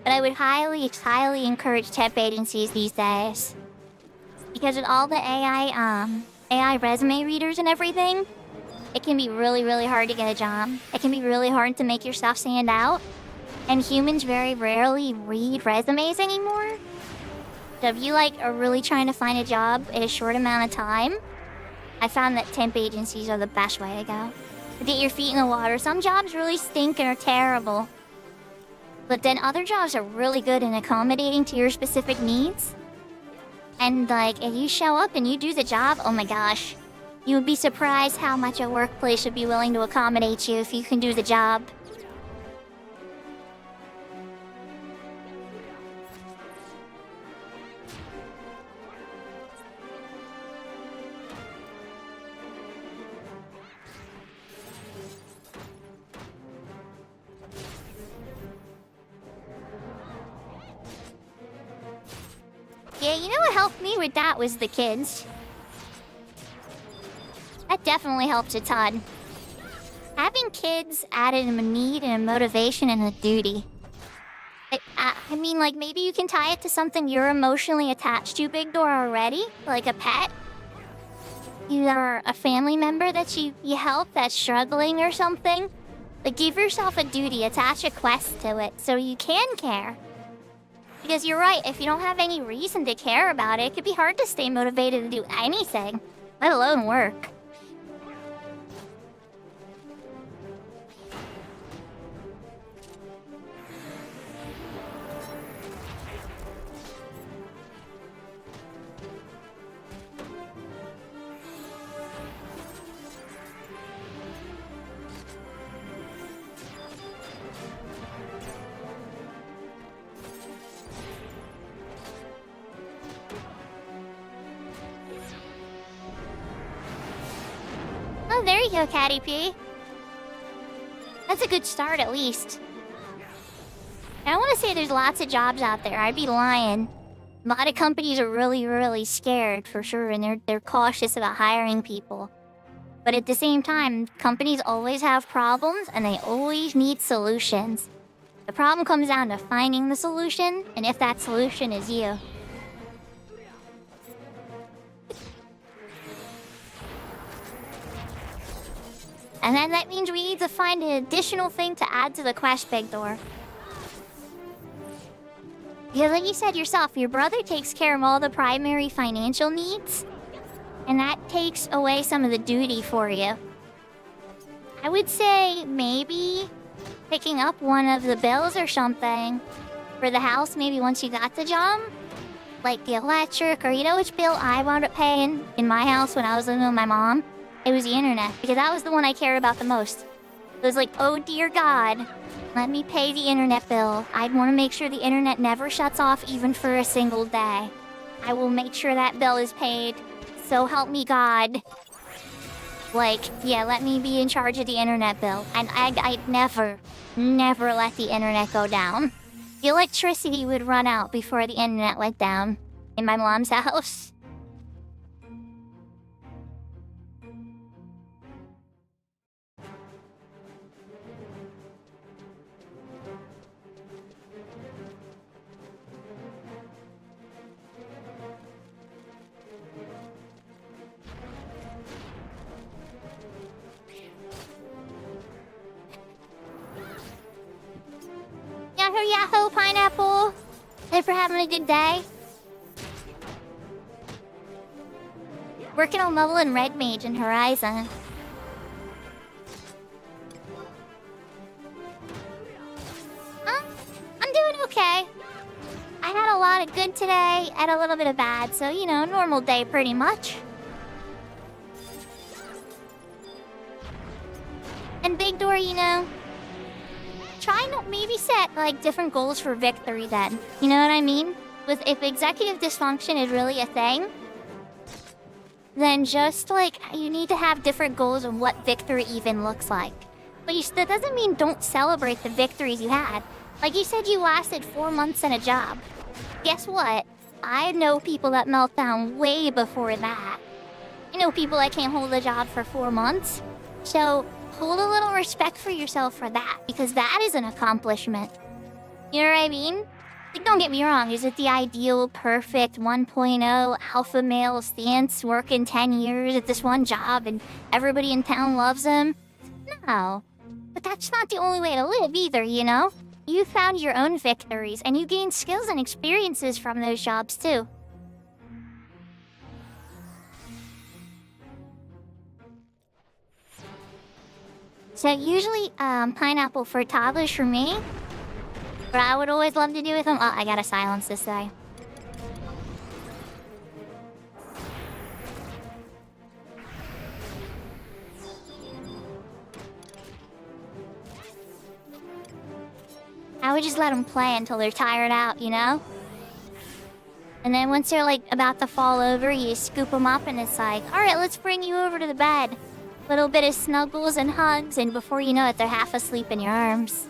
But I would highly encourage temp agencies these days. Because with all the AI resume readers and everything, it can be really hard to get a job. It can be really hard to make yourself stand out. And humans very rarely read resumes anymore. So if you are really trying to find a job in a short amount of time, I found that temp agencies are the best way to go. To get your feet in the water. Some jobs really stink and are terrible. But then other jobs are really good in accommodating to your specific needs. And if you show up and you do the job, oh my gosh. You would be surprised how much a workplace would be willing to accommodate you if you can do the job. Yeah, you know what helped me with that was the kids. That definitely helped a ton. Having kids added a need and a motivation and a duty. I mean, maybe you can tie it to something you're emotionally attached to, Big Door, already? Like a pet? Either a family member that you help that's struggling or something? Give yourself a duty, attach a quest to it so you can care. Because you're right, if you don't have any reason to care about it, it could be hard to stay motivated to do anything, let alone work. Oh, there you go, Catty P. That's a good start, at least. I don't want to say there's lots of jobs out there. I'd be lying. A lot of companies are really scared, for sure, and they're cautious about hiring people. But at the same time, companies always have problems, and they always need solutions. The problem comes down to finding the solution, and if that solution is you. And then that means we need to find an additional thing to add to the quest, Big Door. Because like you said yourself, your brother takes care of all the primary financial needs, and that takes away some of the duty for you. I would say maybe picking up one of the bills or something for the house maybe once you got the job. Like the electric, or you know which bill I wound up paying in my house when I was living with my mom? It was the internet, because that was the one I cared about the most. It was like, oh dear God, let me pay the internet bill. I'd want to make sure the internet never shuts off even for a single day. I will make sure that bill is paid. So help me God. Like, yeah, let me be in charge of the internet bill. And I'd never let the internet go down. The electricity would run out before the internet went down in my mom's house. Yahoo Yahoo Pineapple! Hope you're having a good day. Working on leveling Red Mage in Horizon. I'm doing okay. I had a lot of good today and a little bit of bad, so you know, normal day pretty much. And Big Door, you know, try to maybe set like different goals for victory then. You know what I mean? If executive dysfunction is really a thing, then just like you need to have different goals of what victory even looks like. But that doesn't mean don't celebrate the victories you had. Like you said, you lasted 4 months in a job. Guess what? I know people that melt down way before that. I know people that can't hold a job for 4 months. So hold a little respect for yourself for that, because that is an accomplishment. You know what I mean? Like, don't get me wrong, is it the ideal, perfect 1.0 alpha male stance, working 10 years at this one job and everybody in town loves him? No. But that's not the only way to live either, you know? You found your own victories, and you gained skills and experiences from those jobs too. So usually, pineapple for toddlers for me. What I would always love to do with them... Oh, I gotta silence this guy. I would just let them play until they're tired out, you know? And then once they're, like, about to fall over, you scoop them up and it's like, alright, let's bring you over to the bed. Little bit of snuggles and hugs, and before you know it, they're half asleep in your arms.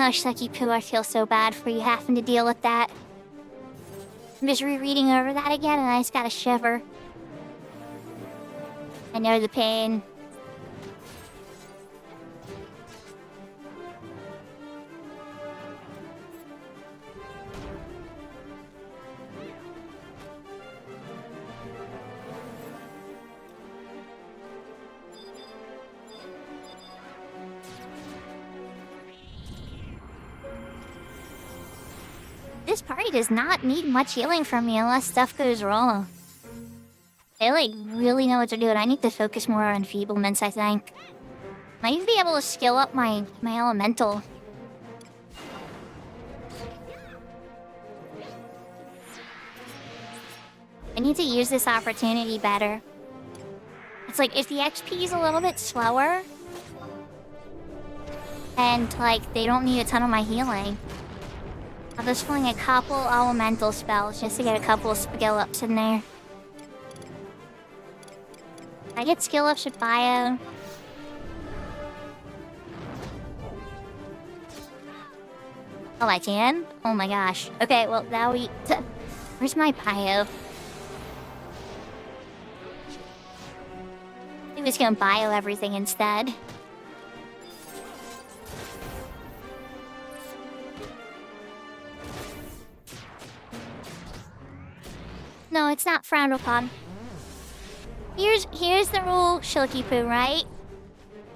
Oh, Shucky Poo, I feel so bad for you having to deal with that. I'm just rereading over that again and I just got a shiver. I know the pain. This party does not need much healing from me unless stuff goes wrong. They really know what they're doing. I need to focus more on enfeeblements, I think. I need to be able to skill up my elemental. I need to use this opportunity better. It's if the XP is a little bit slower and they don't need a ton of my healing, I'll just fling a couple elemental spells just to get a couple of skill ups in there. I get skill ups with bio. Oh, I can? Oh my gosh. Okay, well now we... Where's my bio? I'm just gonna bio everything instead. No, it's not frowned upon. Here's the rule, Shulky Poo, right?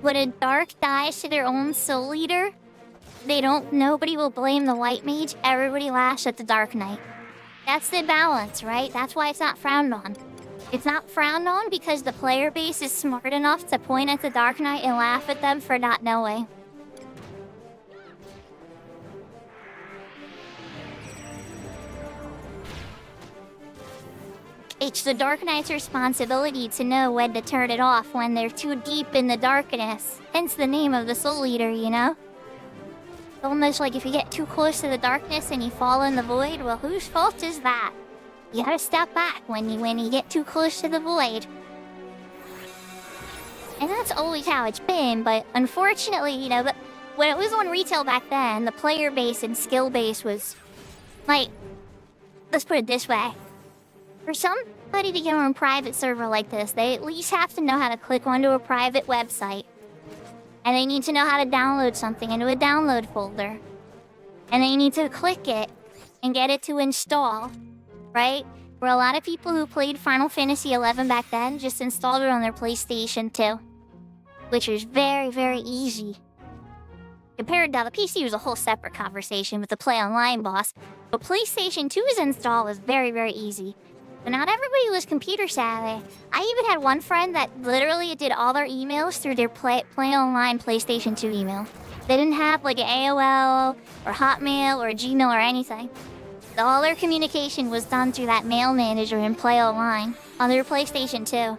When a dark dies to their own soul eater, nobody will blame the white mage, everybody laughs at the dark knight. That's the balance, right? That's why it's not frowned on. It's not frowned on because the player base is smart enough to point at the dark knight and laugh at them for not knowing. It's the Dark Knight's responsibility to know when to turn it off when they're too deep in the darkness. Hence the name of the Soul Eater, you know? Almost if you get too close to the darkness and you fall in the void, well, whose fault is that? You gotta step back when you get too close to the void. And that's always how it's been, but unfortunately, but when it was on retail back then, the player base and skill base was, let's put it this way. For somebody to get on a private server like this, they at least have to know how to click onto a private website. And they need to know how to download something into a download folder. And they need to click it and get it to install, right? For a lot of people who played Final Fantasy XI back then, just installed it on their PlayStation 2. Which is very, very easy. Compared to the PC was a whole separate conversation with the Play Online boss. But PlayStation 2's install was very, very easy. But not everybody was computer savvy. I even had one friend that literally did all their emails through their Play Online PlayStation 2 email. They didn't have an AOL or Hotmail or Gmail or anything. All their communication was done through that mail manager in Play Online on their PlayStation 2.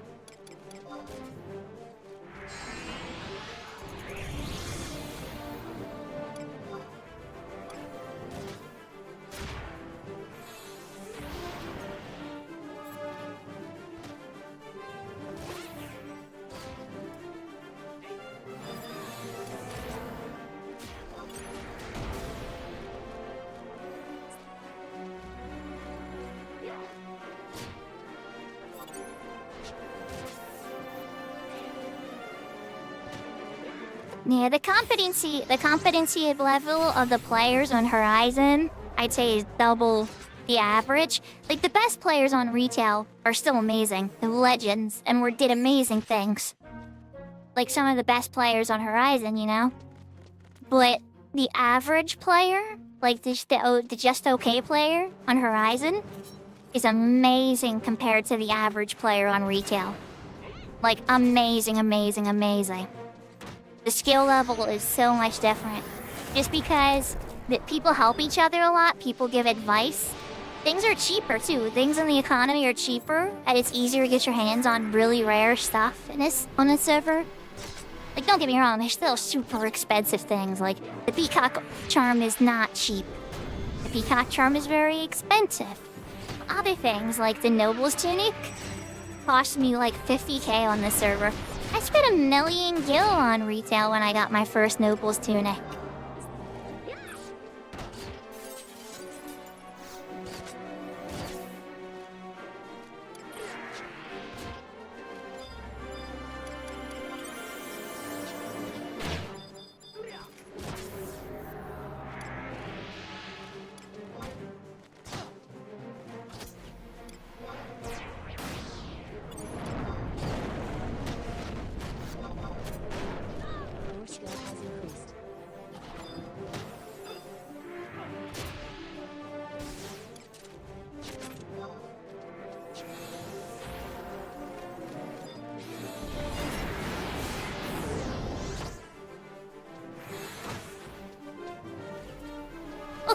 Yeah, the competency level of the players on Horizon, I'd say is double the average. The best players on retail are still amazing. They're legends, and did amazing things. Some of the best players on Horizon, you know? But the average player, the just okay player on Horizon, is amazing compared to the average player on retail. Amazing, amazing, amazing. The skill level is so much different. Just because people help each other a lot, people give advice. Things are cheaper too. Things in the economy are cheaper, and it's easier to get your hands on really rare stuff on a server. Don't get me wrong, there's still super expensive things. The Peacock Charm is not cheap. The Peacock Charm is very expensive. Other things, like the Noble's Tunic, cost me 50k on this server. I spent 1 million gil on retail when I got my first Noble's Tunic.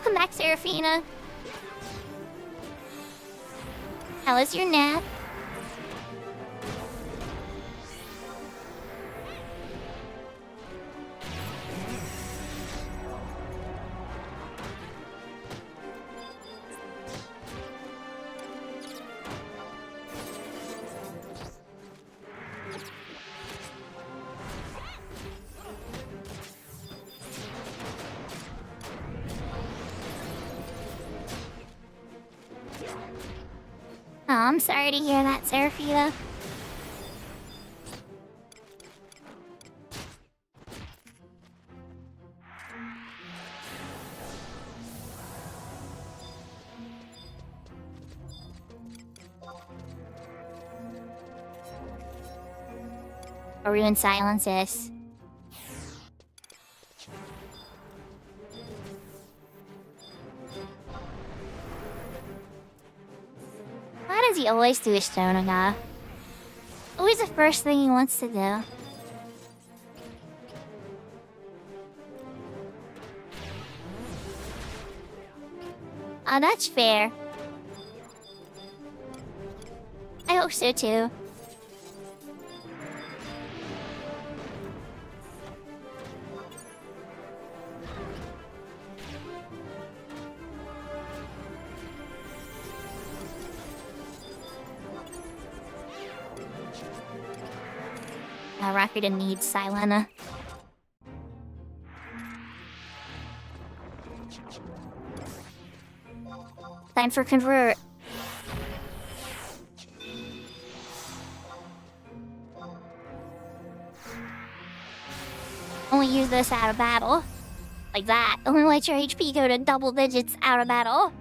Welcome back, Serafina. How was your nap? Oh, I'm sorry to hear that, Seraphina. Ruin silences. Why does he always do his Shonaga? Always the first thing he wants to do. Oh, that's fair. I hope so too. Rakuten needs Silena. Time for convert. Only use this out of battle. Like that. Only let your HP go to double digits out of battle.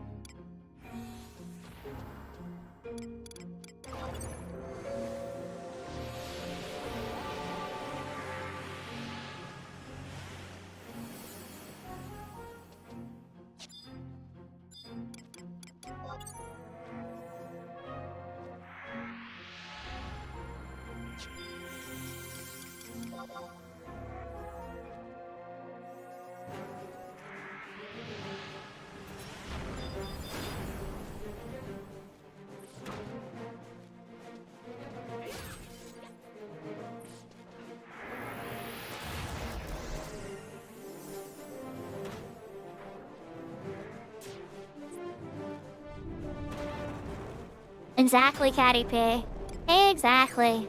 Exactly, Catty Pig. Exactly.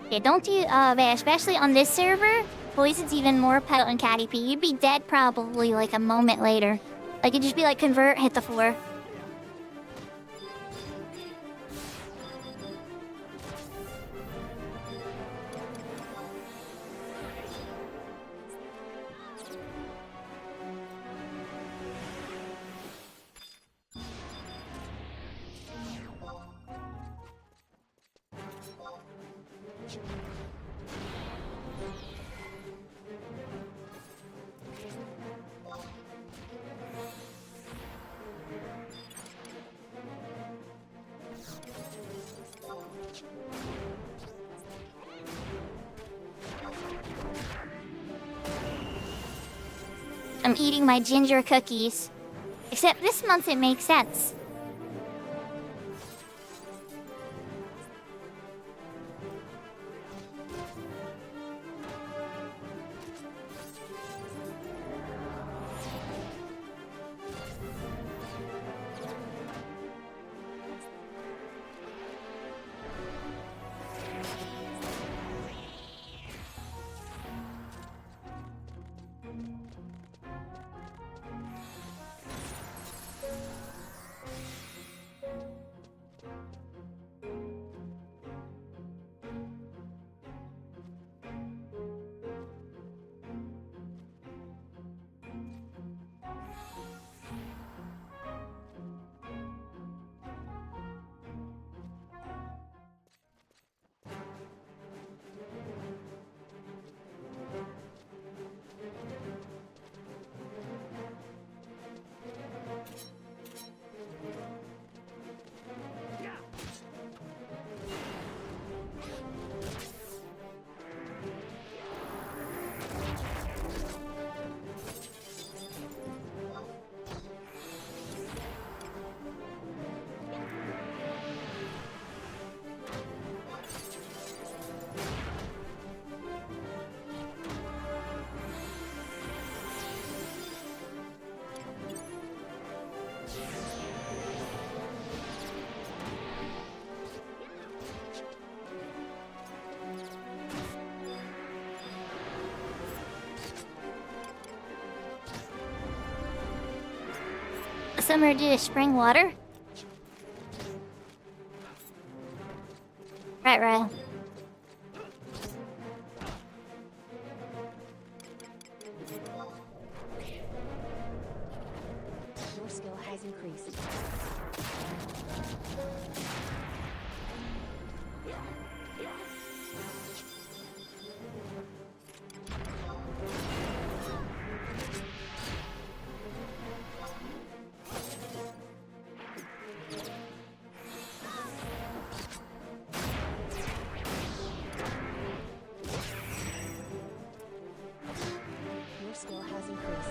Yeah, don't do, especially on this server, Poison's even more potent, Catty Pig. You'd be dead probably like a moment later. Like, it'd just be like, convert, hit the floor. I'm eating my ginger cookies. Except this month it makes sense. submerged in spring water? Right. Your skill has increased. Your skill has increased.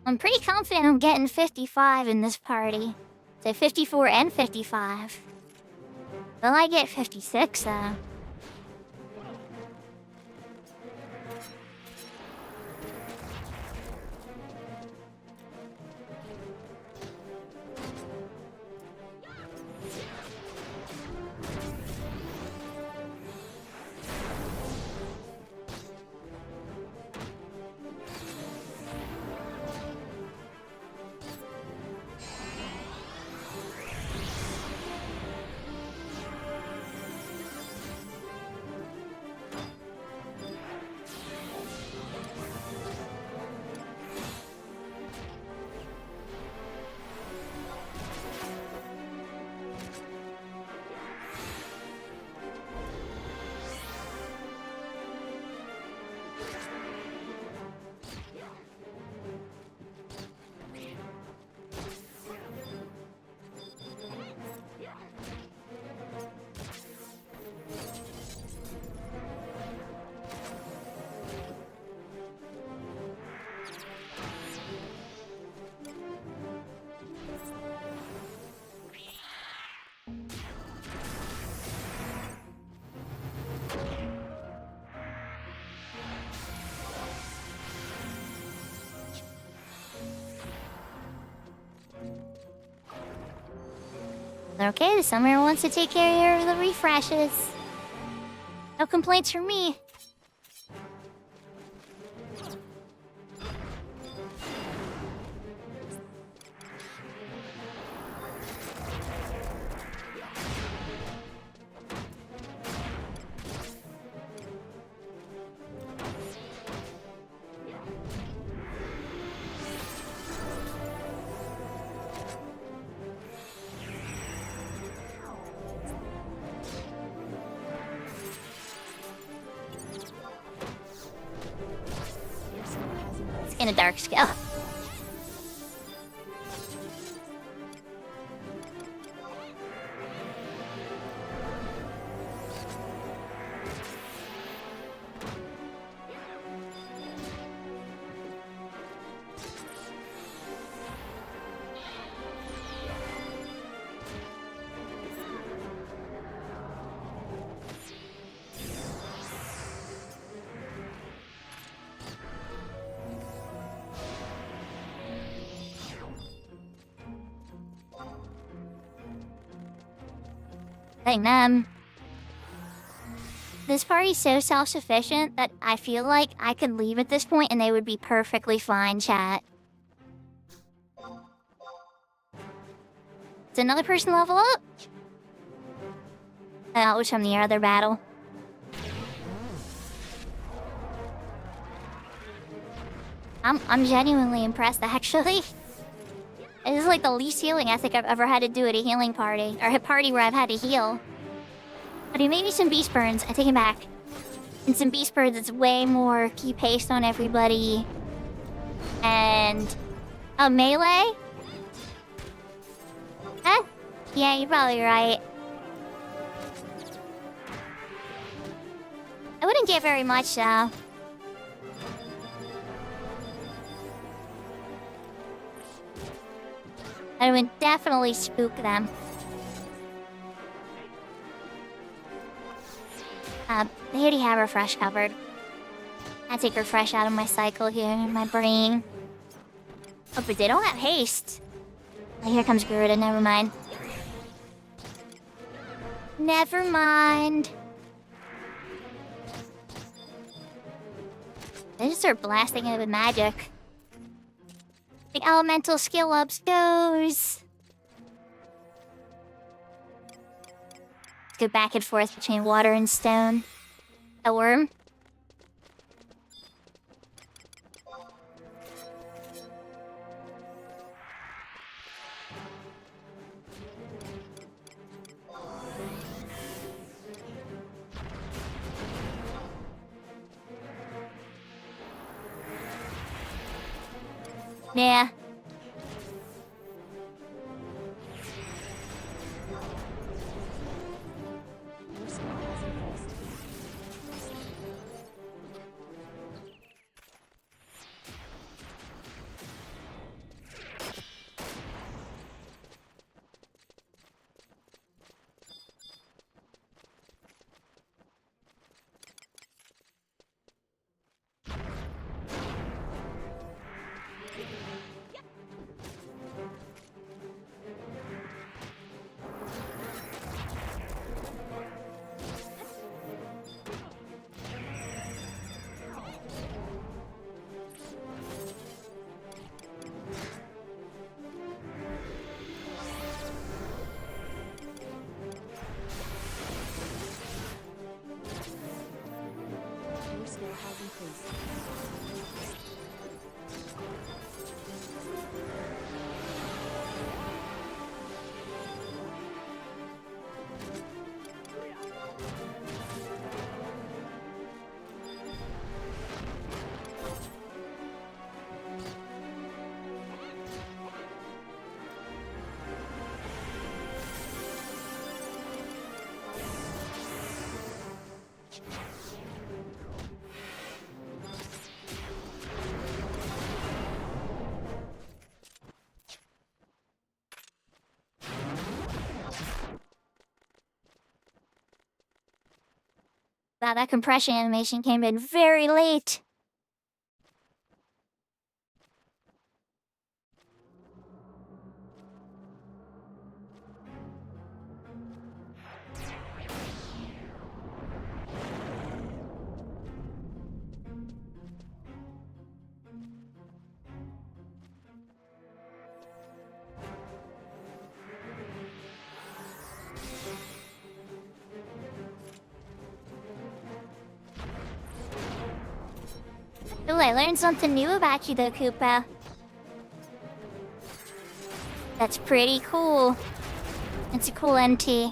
I'm pretty confident I'm getting 55 in this party. So 54 and 55. Will I get 56 though? Okay, the summer wants to take care of the refreshes. No complaints from me. In a dark scale. This party's so self-sufficient that I feel like I could leave at this point and they would be perfectly fine, chat. Does another person level up? That was from the other battle. I'm genuinely impressed, actually. This is like the least healing I think I've ever had to do at a healing party. Or a party where I've had to heal. But he made me some beast burns. I take him back. And some beast burns that's way more key paste on everybody. And a melee? Huh? Yeah, you're probably right. I wouldn't get very much, though. I would definitely spook them. They already have refresh covered. I take refresh out of my cycle here in my brain. Oh, but they don't have haste. Oh, here comes Garuda, never mind. Never mind. They just start blasting it with magic. The elemental skill ups goes. Let's go back and forth between water and stone. A worm. Yeah. Your skill has increased. Your skill has increased. Wow, that compression animation came in very late. Ooh, I learned something new about you though, Koopa. That's pretty cool. It's a cool MT. Your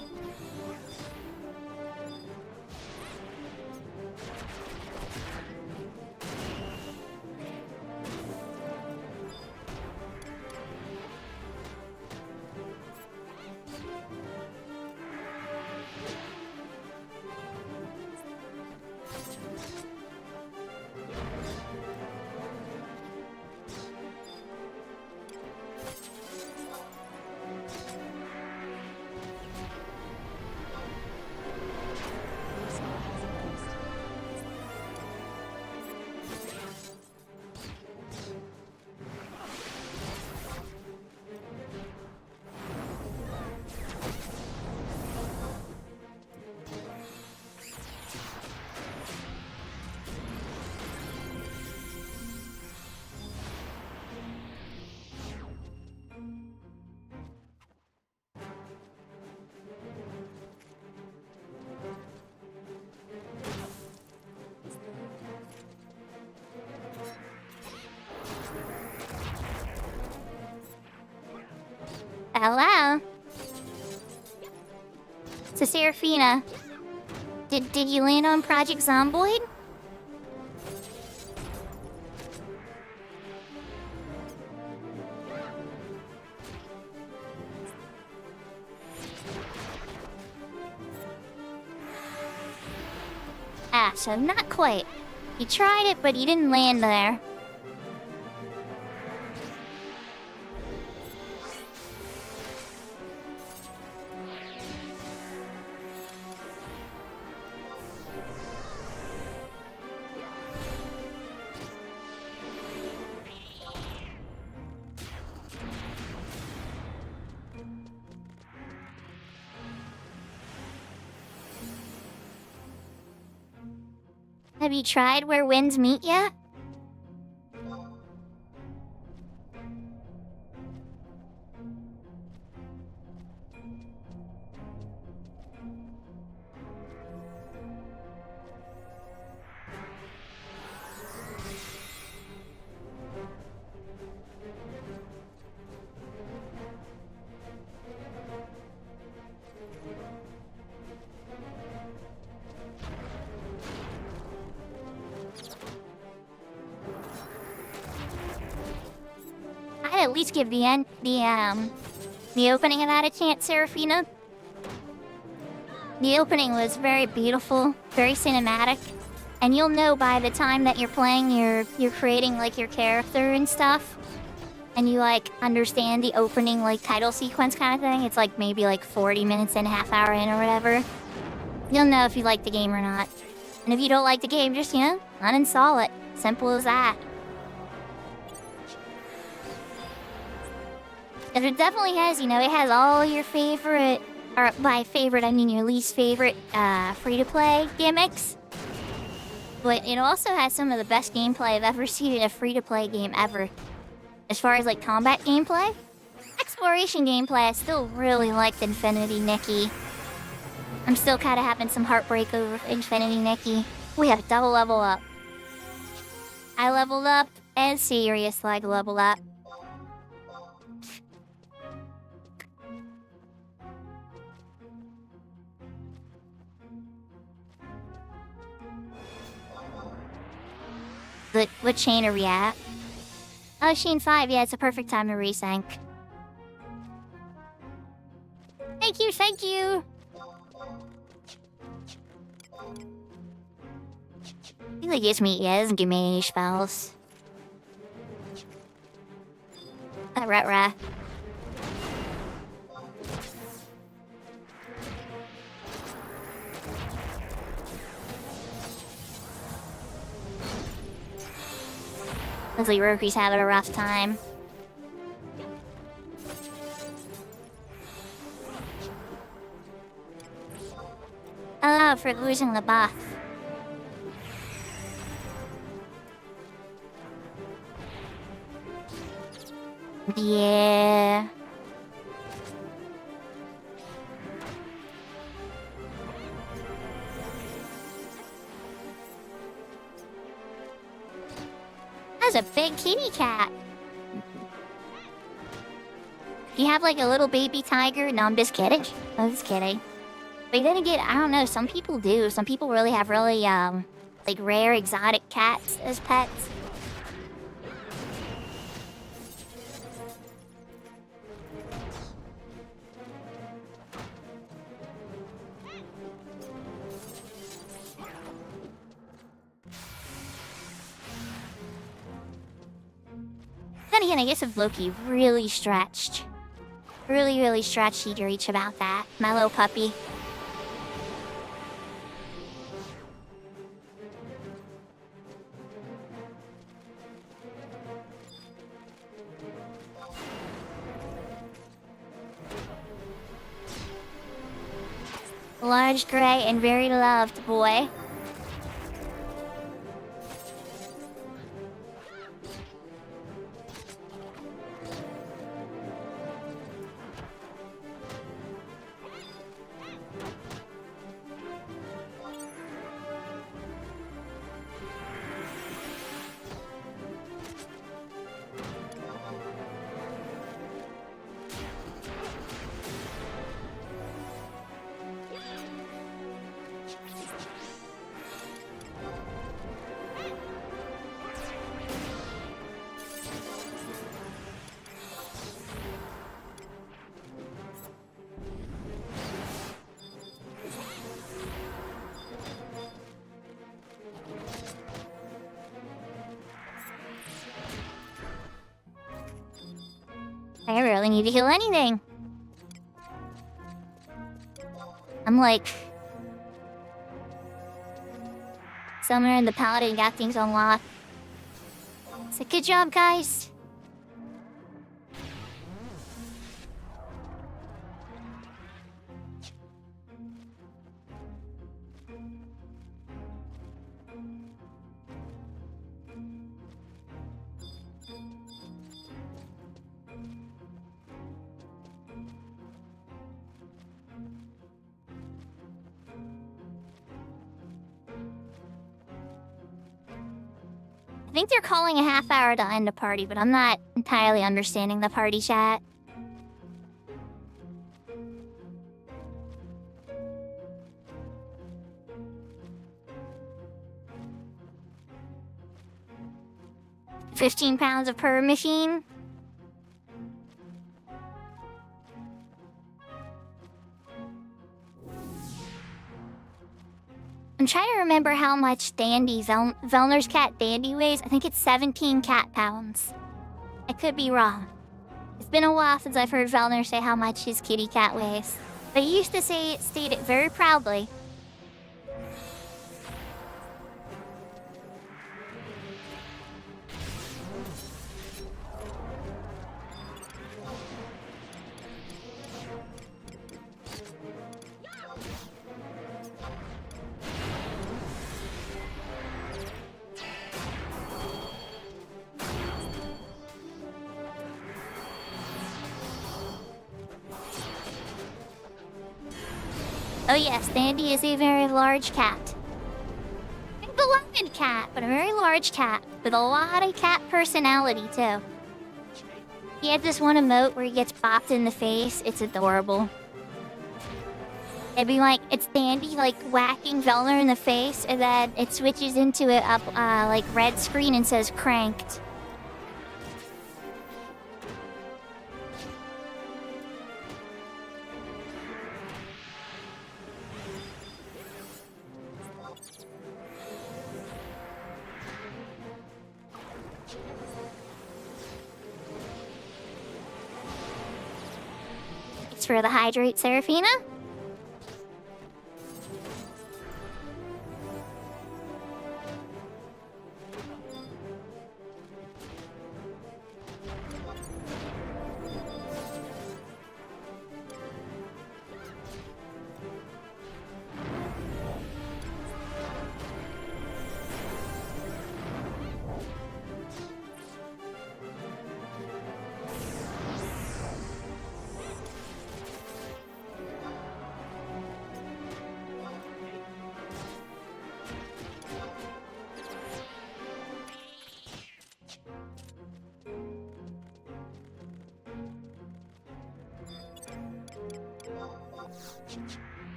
skill has increased. Hello. So Seraphina, did you land on Project Zomboid? Yeah, so not quite. You tried it, but you didn't land there. Have you tried where winds meet yet? I'd at least give the opening of that a chance, Serafina. The opening was very beautiful, very cinematic, and you'll know by the time that you're playing, you're creating like your character and stuff, and you like understand the opening like title sequence kind of thing. It's like maybe like 40 minutes and a half hour in or whatever. You'll know if you like the game or not. And if you don't like the game, just, uninstall it. Simple as that. Because it definitely has, it has all your favorite, or by favorite, I mean your least favorite, free-to-play gimmicks. But it also has some of the best gameplay I've ever seen in a free-to-play game ever. As far as, like, combat gameplay, exploration gameplay, I still really liked Infinity Nikki. I'm still kind of having some heartbreak over Infinity Nikki. We have double level up. I leveled up, and Sirius, like, leveled up. What chain are we at? Oh, chain 5. Yeah, it's a perfect time to resync. Thank you, thank you! He like gives me, doesn't give me any spells. Rah. Looks like Roku's having a rough time. Oh, for losing the buff. Yeah. That's a big kitty cat. You have like a little baby tiger? No, I'm just kidding. I'm just kidding. But then again, I don't know. Some people do. Some people really have really, like rare exotic cats as pets. Then again, I guess if Loki really stretched. Really stretched, he'd reach about that. My little puppy. Large, gray, and very loved boy. I barely need to heal anything. I'm like... Summoner and the Paladin got things unlocked. So good job, guys. I think they're calling a half hour to end a party, but I'm not entirely understanding the party chat. £15 of per machine. I'm trying to remember how much Velner's cat Dandy weighs. I think it's 17 cat pounds. I could be wrong. It's been a while since I've heard Velner say how much his kitty cat weighs. But he used to state it very proudly. Oh yes, Dandy is a very large cat. A beloved cat, but a very large cat. With a lot of cat personality, too. He had this one emote where he gets bopped in the face. It's adorable. It'd be like, it's Dandy, like, whacking Velner in the face, and then it switches into it up, like, red screen and says, cranked. For the hydrate, Seraphina.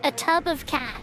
A tub of cat.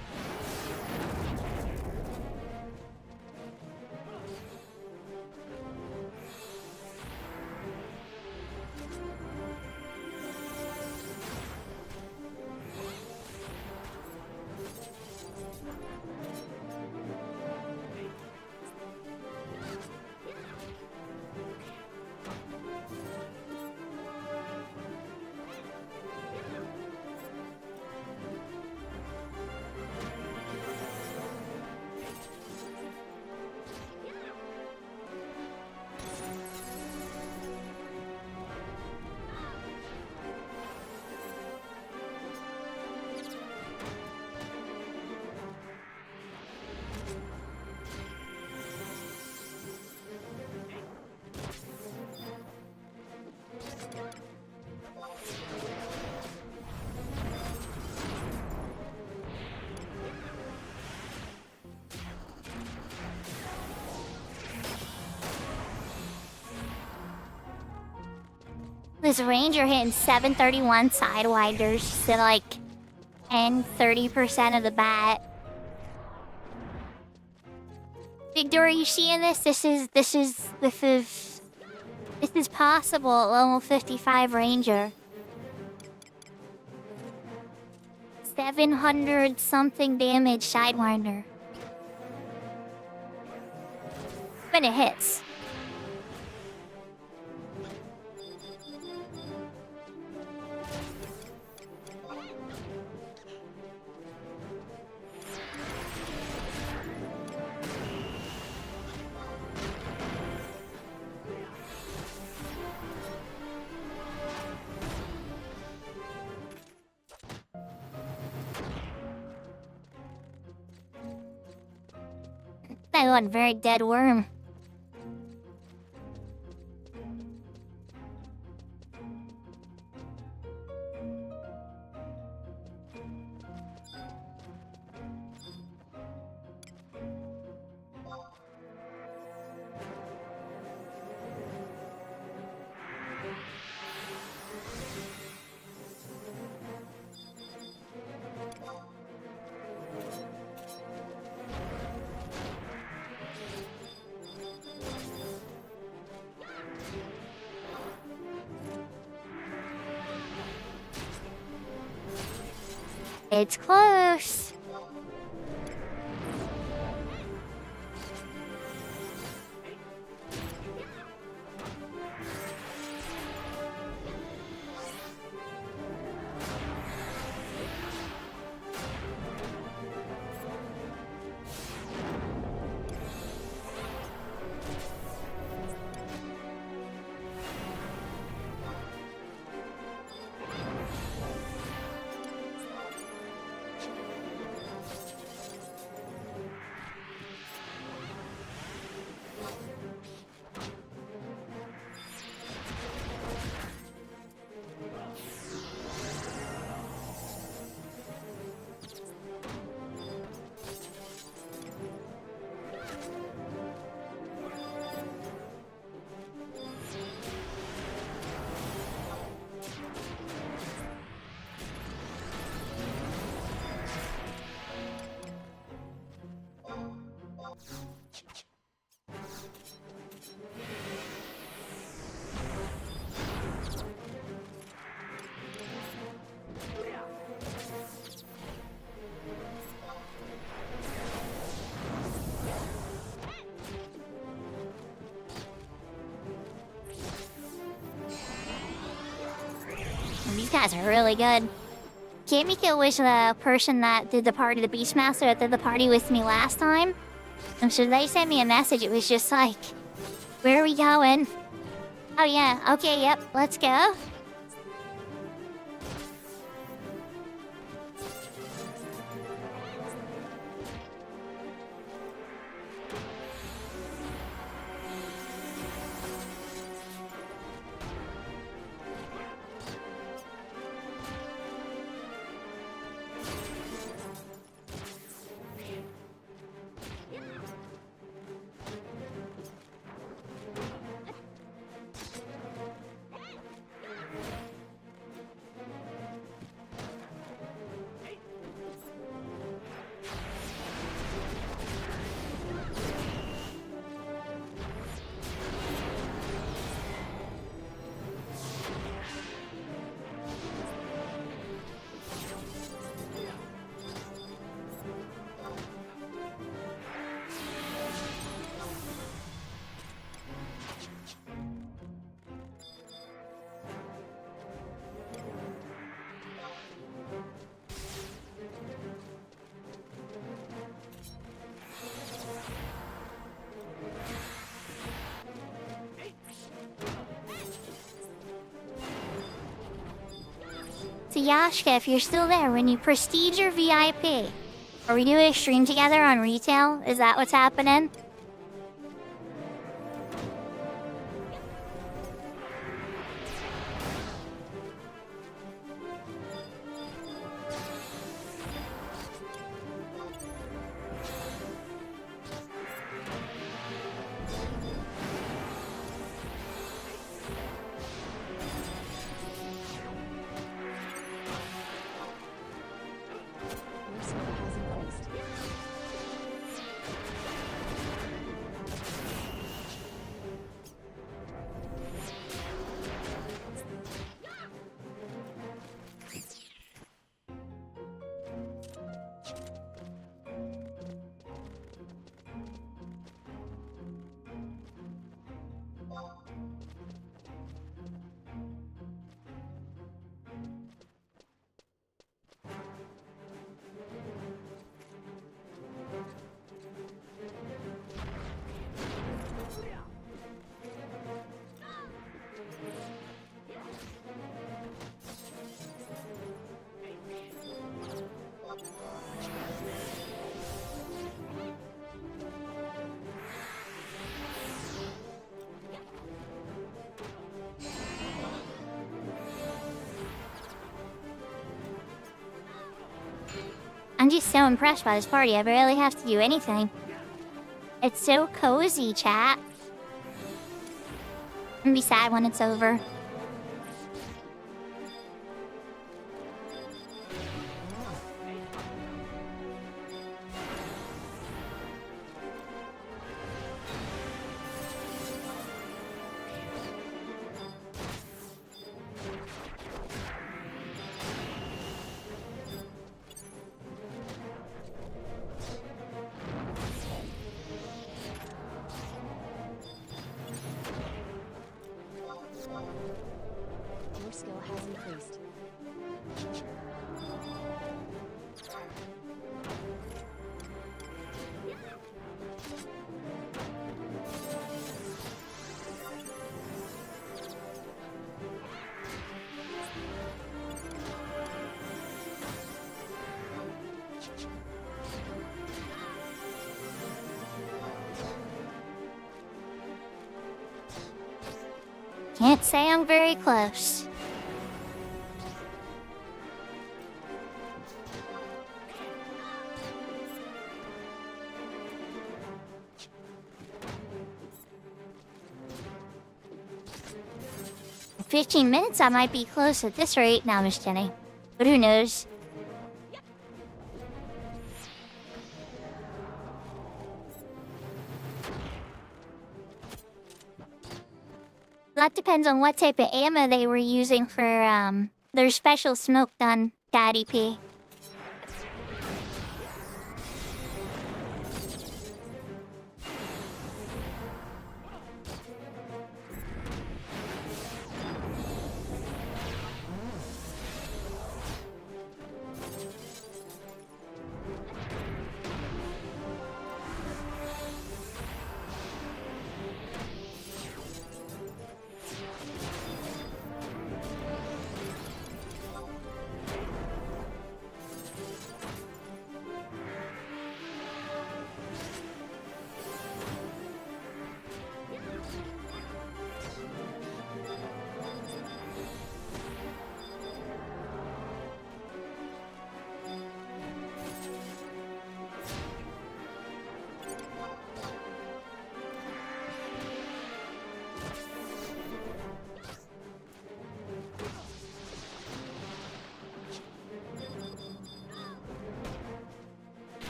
This ranger hitting 731 sidewinders to like 30% of the bat. Big Door, you seeing this? This is possible at level 55 ranger. 700 something damage Sidewinder. When it hits. That one very dead worm. It's close. These guys are really good. Kamiko was the person that did the party, the Beastmaster that did the party with me last time. And so they sent me a message. It was just like, where are we going? Oh yeah, okay, yep, let's go. So Yashka, if you're still there, when you prestige your VIP, are we doing a stream together on retail? Is that what's happening? Your squad has increased. I'm just so impressed by this party, I barely have to do anything. It's so cozy, chat. I'm gonna be sad when it's over. Your skill has increased. Can't say I'm very close. In 15 minutes, I might be close at this rate. No, I'm just kidding. But who knows? That depends on what type of ammo they were using for their special smoke gun, Daddy P.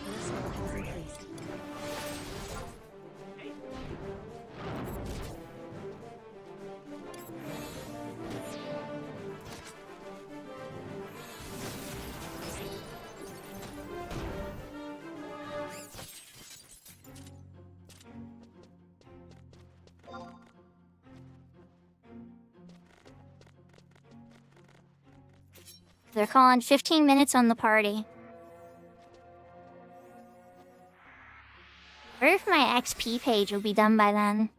Your skill has increased. They're calling 15 minutes on the party. Or if my XP page will be done by then.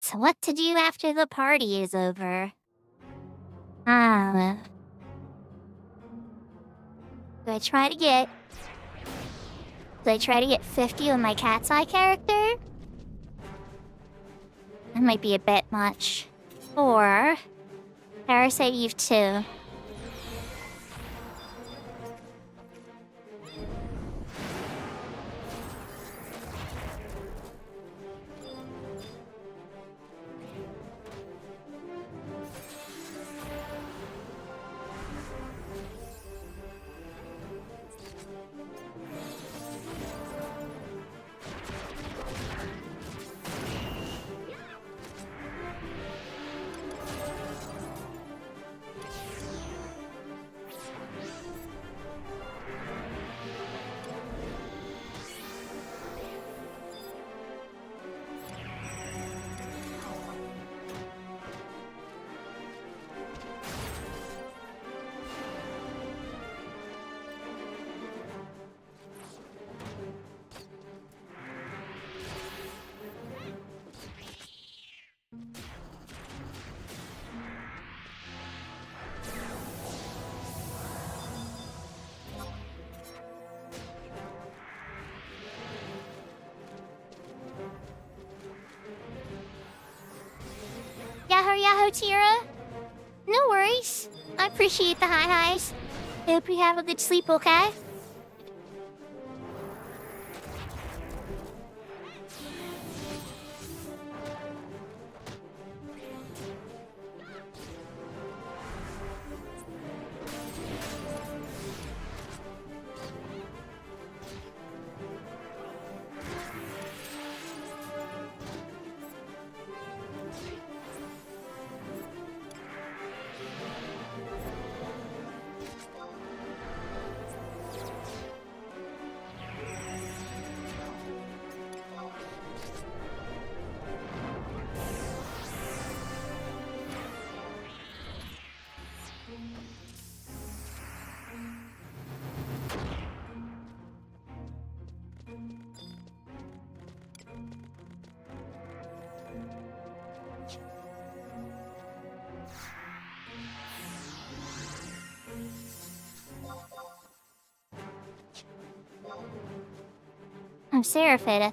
So what to do after the party is over? Ah. Do I try to get... Do I try to get 50 with my cat's eye character? That might be a bit much. Or... Parasite Eve 2. Yahoo Tira. No worries. I appreciate the high highs. Hope you have a good sleep, okay? I'm Seraphita.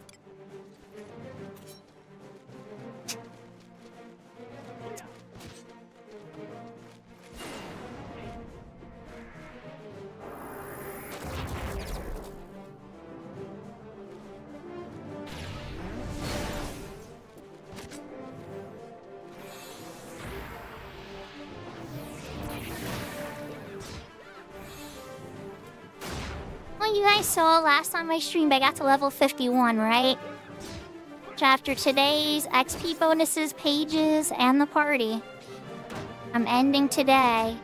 Well, you guys saw last time I streamed I got to level 51, right? So after today's XP bonuses, pages, and the party, I'm ending today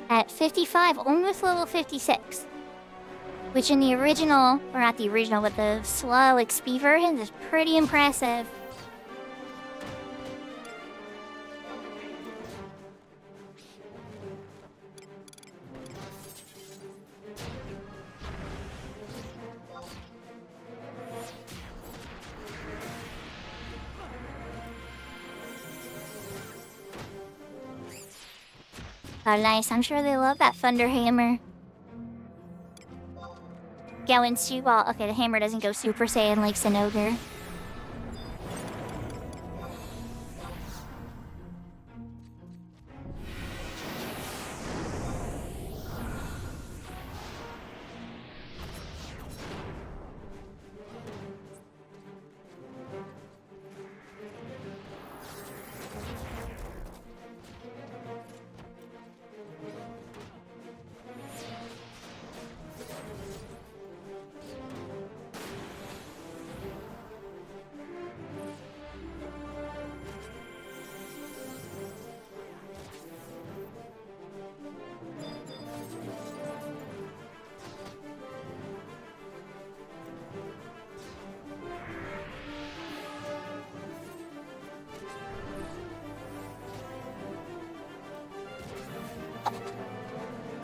at 55, almost level 56. Which in the original, or not the original, but the slow XP version is pretty impressive. Oh, nice. I'm sure they love that Thunder Hammer. Going well, okay, the hammer doesn't go Super Saiyan like Sinogar.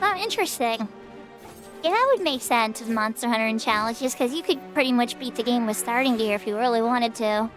Oh, interesting. Yeah, that would make sense with Monster Hunter and challenges, because you could pretty much beat the game with starting gear if you really wanted to.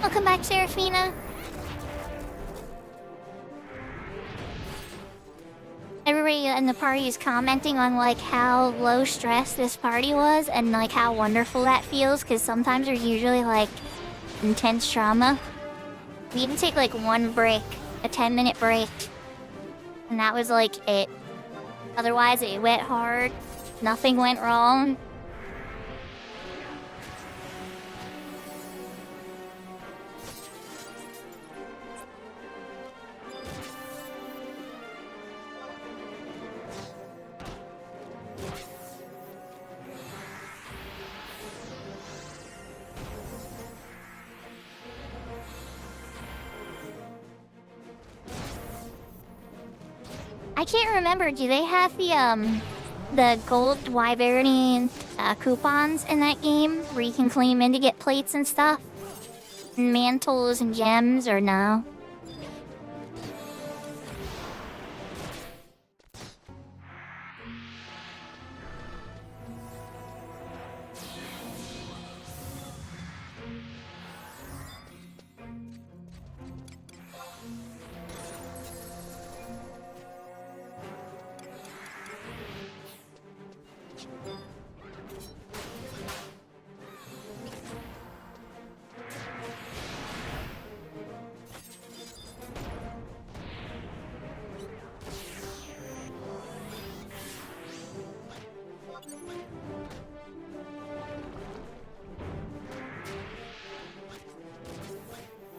Welcome back, Serafina. Everybody in the party is commenting on like how low stress this party was and like how wonderful that feels, because sometimes there's usually like intense trauma. We even take like one break, a 10-minute break, and that was like it. Otherwise it went hard, nothing went wrong. I can't remember, do they have the gold Wyvernian coupons in that game where you can claim in to get plates and stuff? And mantles and gems, or no?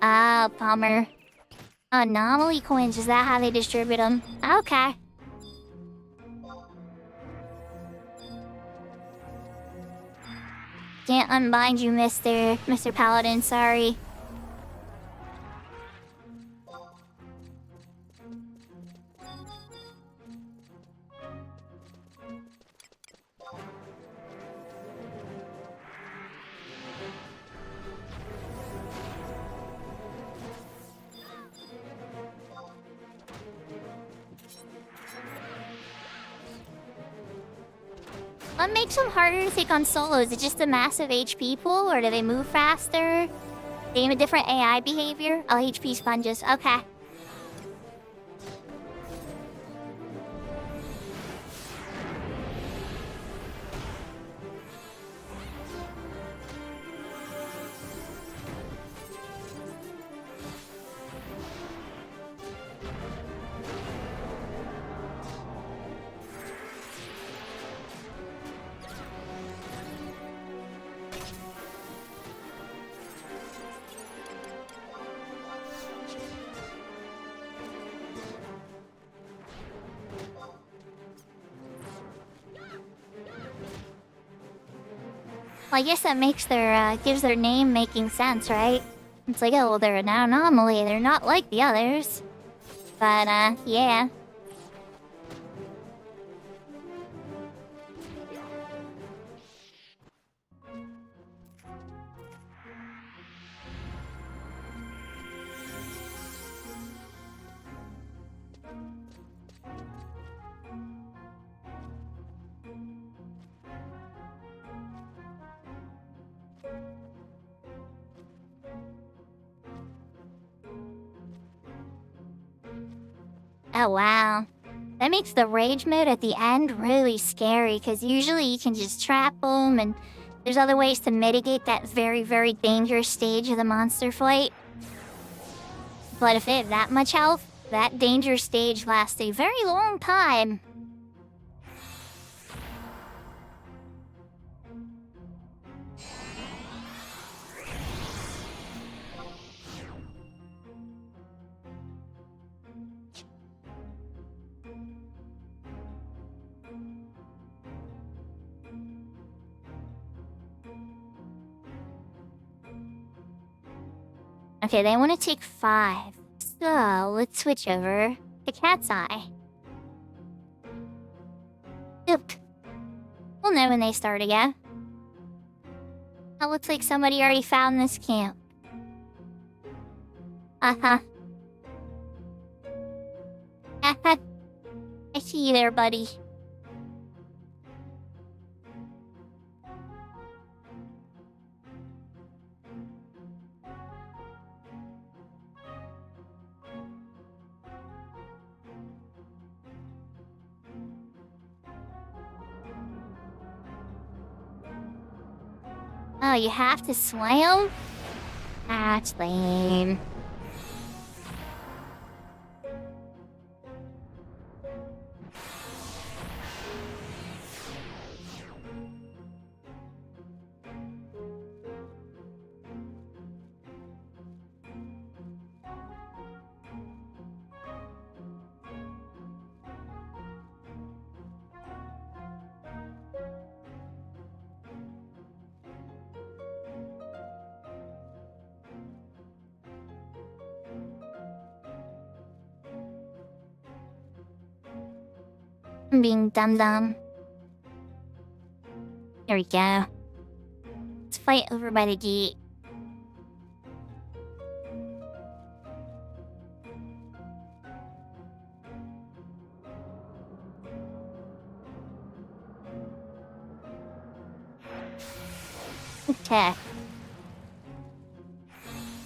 Ah, bummer. Anomaly coins, is that how they distribute them? Okay. Can't unbind you, Mr. Paladin, sorry. What makes them harder to take on solo? Is it just the massive HP pool, or do they move faster? They have a different AI behavior? Oh, HP sponges. Okay. Well, I guess that makes gives their name making sense, right? It's like, oh, well, they're an anomaly. They're not like the others. But, yeah. Oh, wow. That makes the rage mode at the end really scary, because usually you can just trap them, and there's other ways to mitigate that very, very dangerous stage of the monster fight. But if they have that much health, that dangerous stage lasts a very long time. Okay, they want to take 5. So, let's switch over to Cat's Eye. Oop. We'll know when they start again. It looks like somebody already found this camp. Uh-huh. Uh-huh. I see you there, buddy. Oh, you have to swim? That's lame. I'm being dumb. Here we go. Let's fight over by the gate. Okay.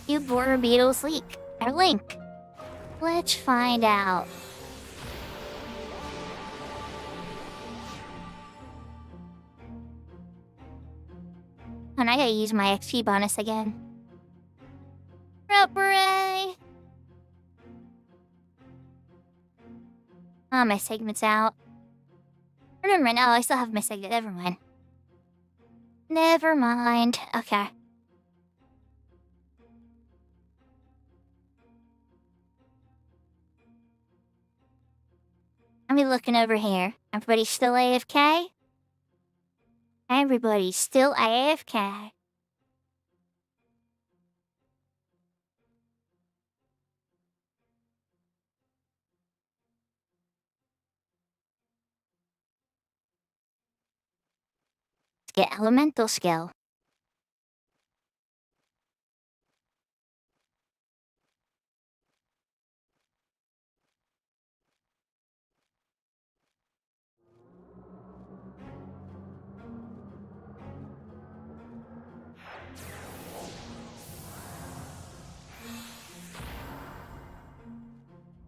You border beetles leak. Or link. Let's find out. And I gotta use my XP bonus again. Hooray! Oh, my segment's out. Or never mind. Oh, I still have my segment. Never mind. Never mind. Okay. I'll be looking over here. Everybody still AFK? Everybody's still AFK. Let's get elemental skill.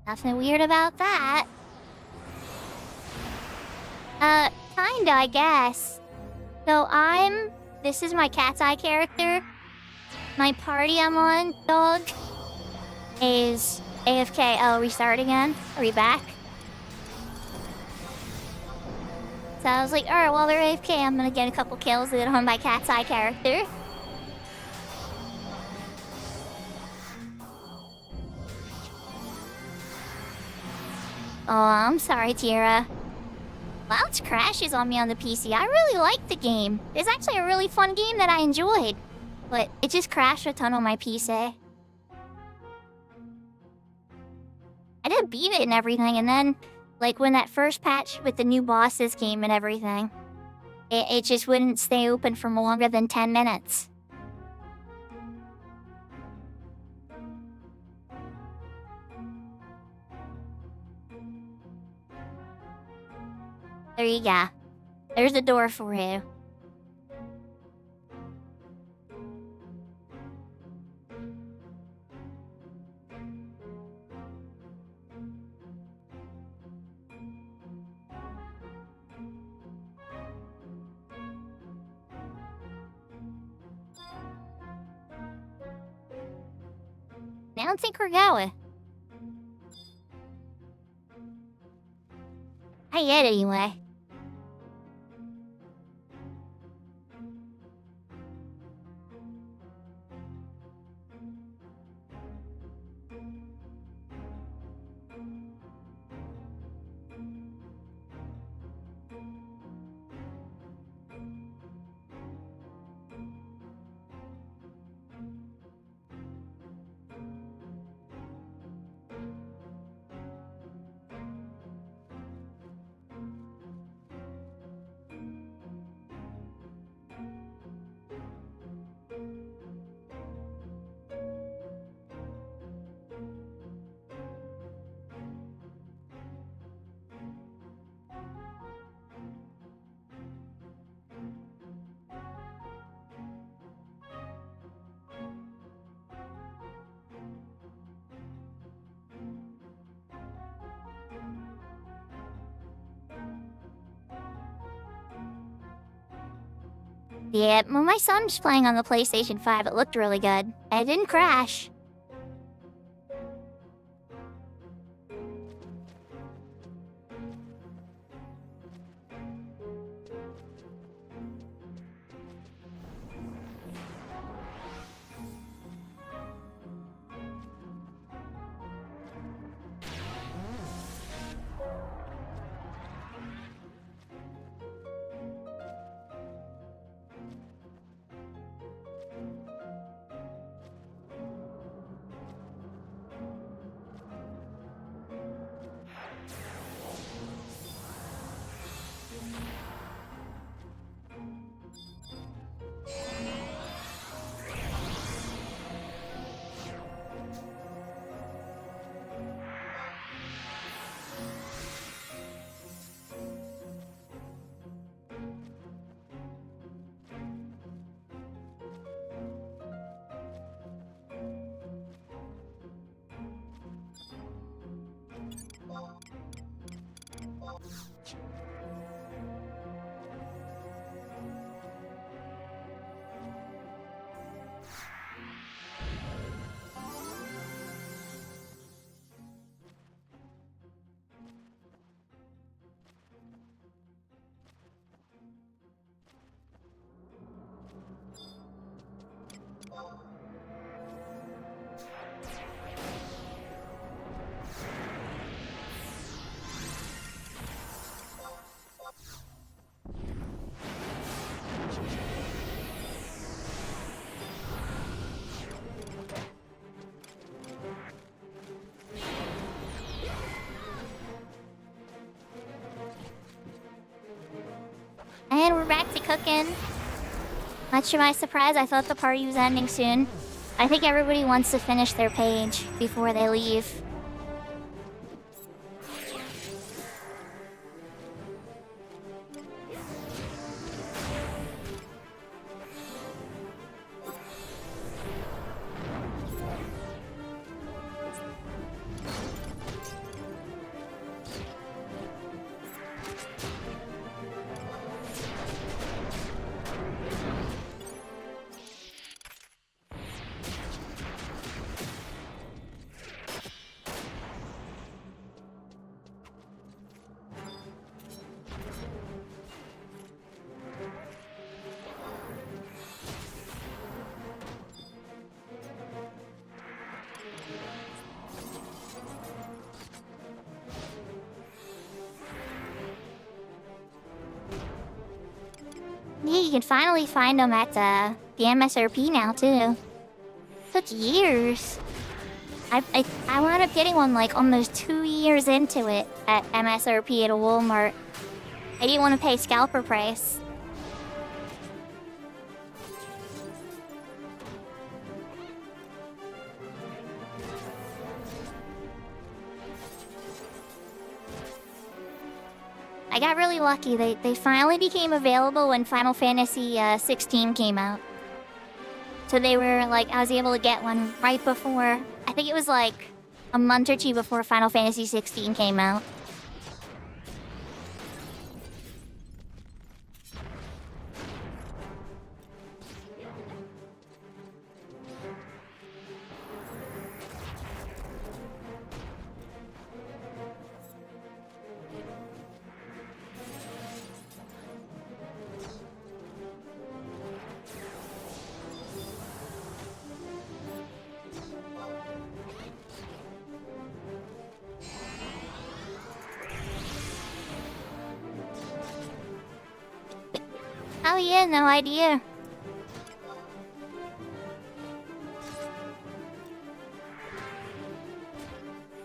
Nothing weird about that. Kinda, I guess. So this is my Cat's Eye character. My party I'm on, dog, is AFK. Oh, restart again? Are we back? So I was like, alright, while they're AFK, I'm gonna get a couple kills with on my Cat's Eye character. Oh, I'm sorry, Tira. Wow, it crashes on me on the PC. I really liked the game. It's actually a really fun game that I enjoyed. But it just crashed a ton on my PC. I did beat it and everything, and then, like, when that first patch with the new bosses came and everything, it just wouldn't stay open for longer than 10 minutes. There you go. There's the door for you. I don't think we're going. Not yet, anyway. Yeah, well, my son was playing on the PlayStation 5. It looked really good. It didn't crash. And we're back to cooking. Much to my surprise, I thought the party was ending soon. I think everybody wants to finish their page before they leave. Yeah, you can finally find them at the MSRP now, too. Took years. I wound up getting one like almost 2 years into it at MSRP at a Walmart. I didn't want to pay scalper price. I got really lucky. They finally became available when Final Fantasy 16 came out. So they were like, I was able to get one right before, I think it was like a month or two before Final Fantasy 16 came out. Oh yeah, no idea.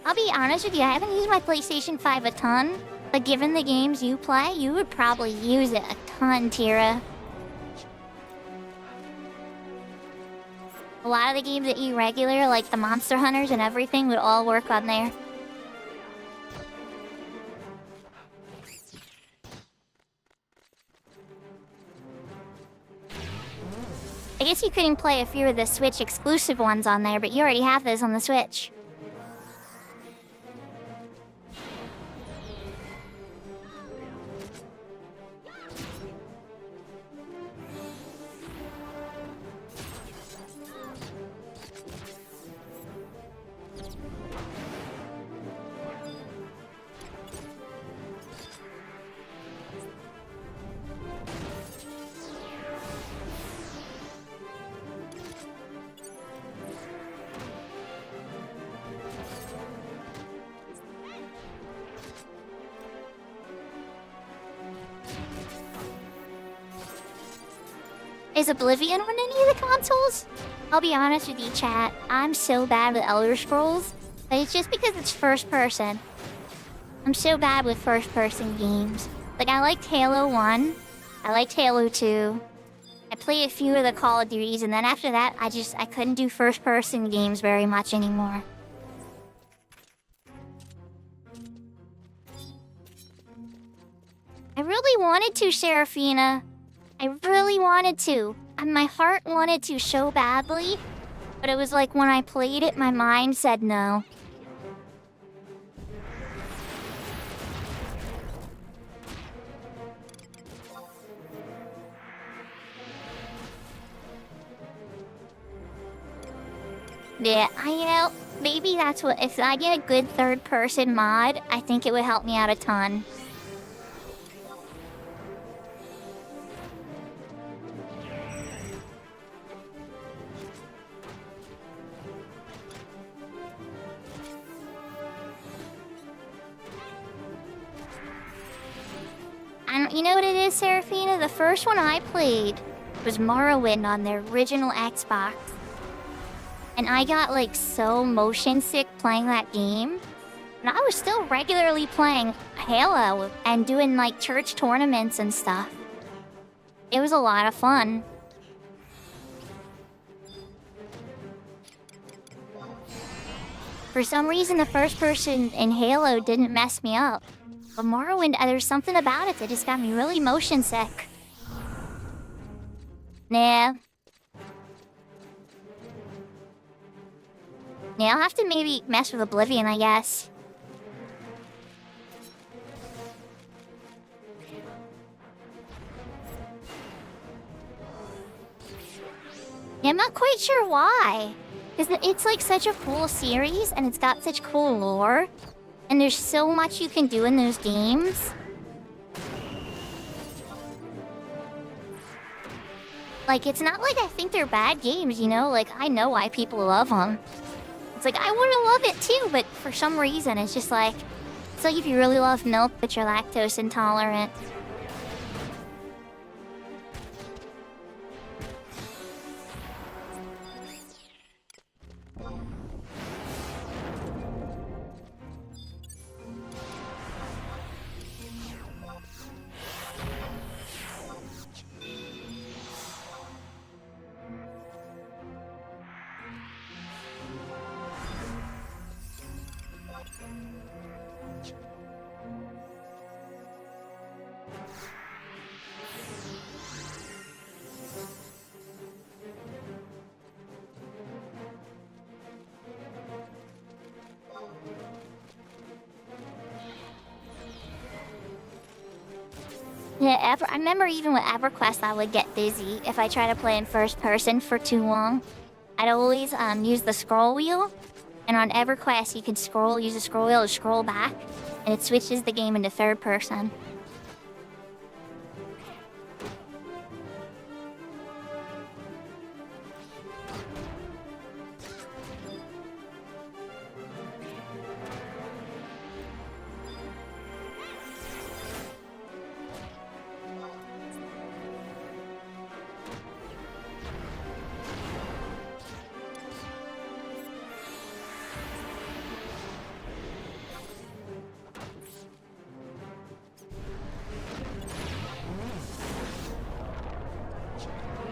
I'll be honest with you, I haven't used my PlayStation 5 a ton, but given the games you play, you would probably use it a ton, Tira. A lot of the games that you regular, like the Monster Hunters and everything, would all work on there. I guess you couldn't play a few of the Switch exclusive ones on there, but you already have those on the Switch. Is Oblivion on any of the consoles? I'll be honest with you, chat. I'm so bad with Elder Scrolls, but it's just because it's first person. I'm so bad with first person games. Like, I liked Halo 1, I liked Halo 2, I played a few of the Call of Duties, and then after that, I couldn't do first person games very much anymore. I really wanted to, Seraphina. I really wanted to. And my heart wanted to so badly. But it was like when I played it, my mind said no. Yeah, I know. Maybe that's what... If I get a good third-person mod, I think it would help me out a ton. And you know what it is, Seraphina? The first one I played was Morrowind on the original Xbox. And I got like so motion sick playing that game. And I was still regularly playing Halo and doing like church tournaments and stuff. It was a lot of fun. For some reason, the first person in Halo didn't mess me up. But Morrowind, there's something about it that just got me really motion sick. Nah. Yeah, I'll have to maybe mess with Oblivion, I guess. Yeah, I'm not quite sure why. Because it's like such a cool series, and it's got such cool lore. And there's so much you can do in those games. Like, it's not like I think they're bad games, you know? Like, I know why people love them. It's like, I want to love it too, but for some reason, it's just like... It's like if you really love milk, but you're lactose intolerant. Yeah, I remember even with EverQuest, I would get dizzy if I tried to play in first person for too long. I'd always use the scroll wheel, and on EverQuest you can use the scroll wheel to scroll back, and it switches the game into third person.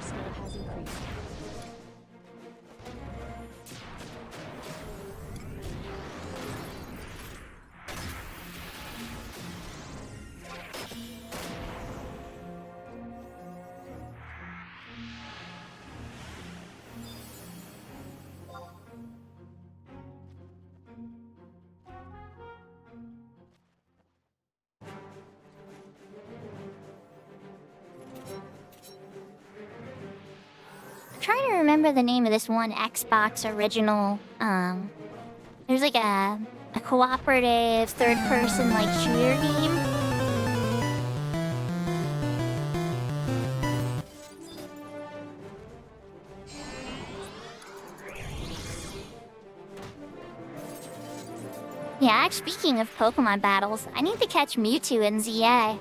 Your skill has increased. I'm trying to remember the name of this one Xbox original, there's like a cooperative third-person, like, shooter game. Yeah, speaking of Pokemon battles, I need to catch Mewtwo in ZA.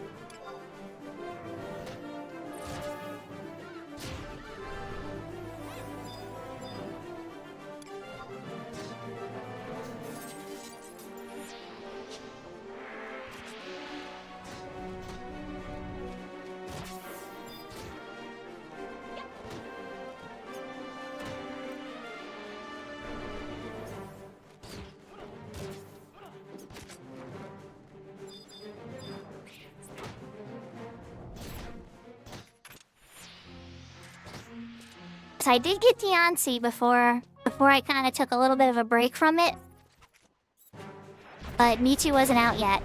So I did get Deontay before I kind of took a little bit of a break from it. But Mewtwo wasn't out yet.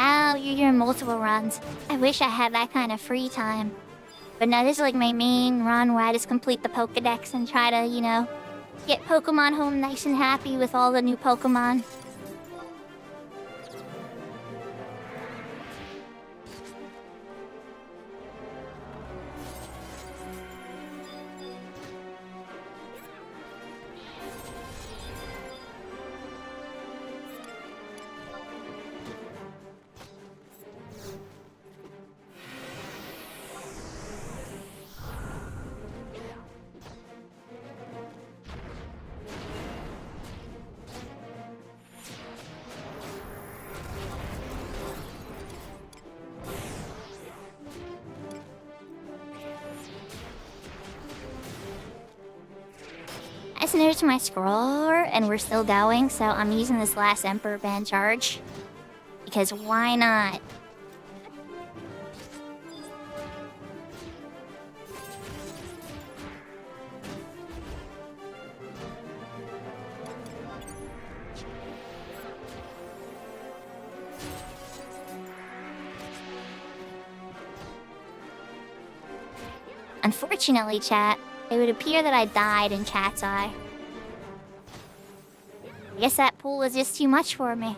Oh, you're doing multiple runs. I wish I had that kind of free time. But no, this is like my main run where I just complete the Pokedex and try to, get Pokemon home nice and happy with all the new Pokemon. I just noticed my scroller, and we're still going, so I'm using this last Emperor Band charge. Because why not? Unfortunately, chat, it would appear that I died in chat's eye. I guess that pool was just too much for me.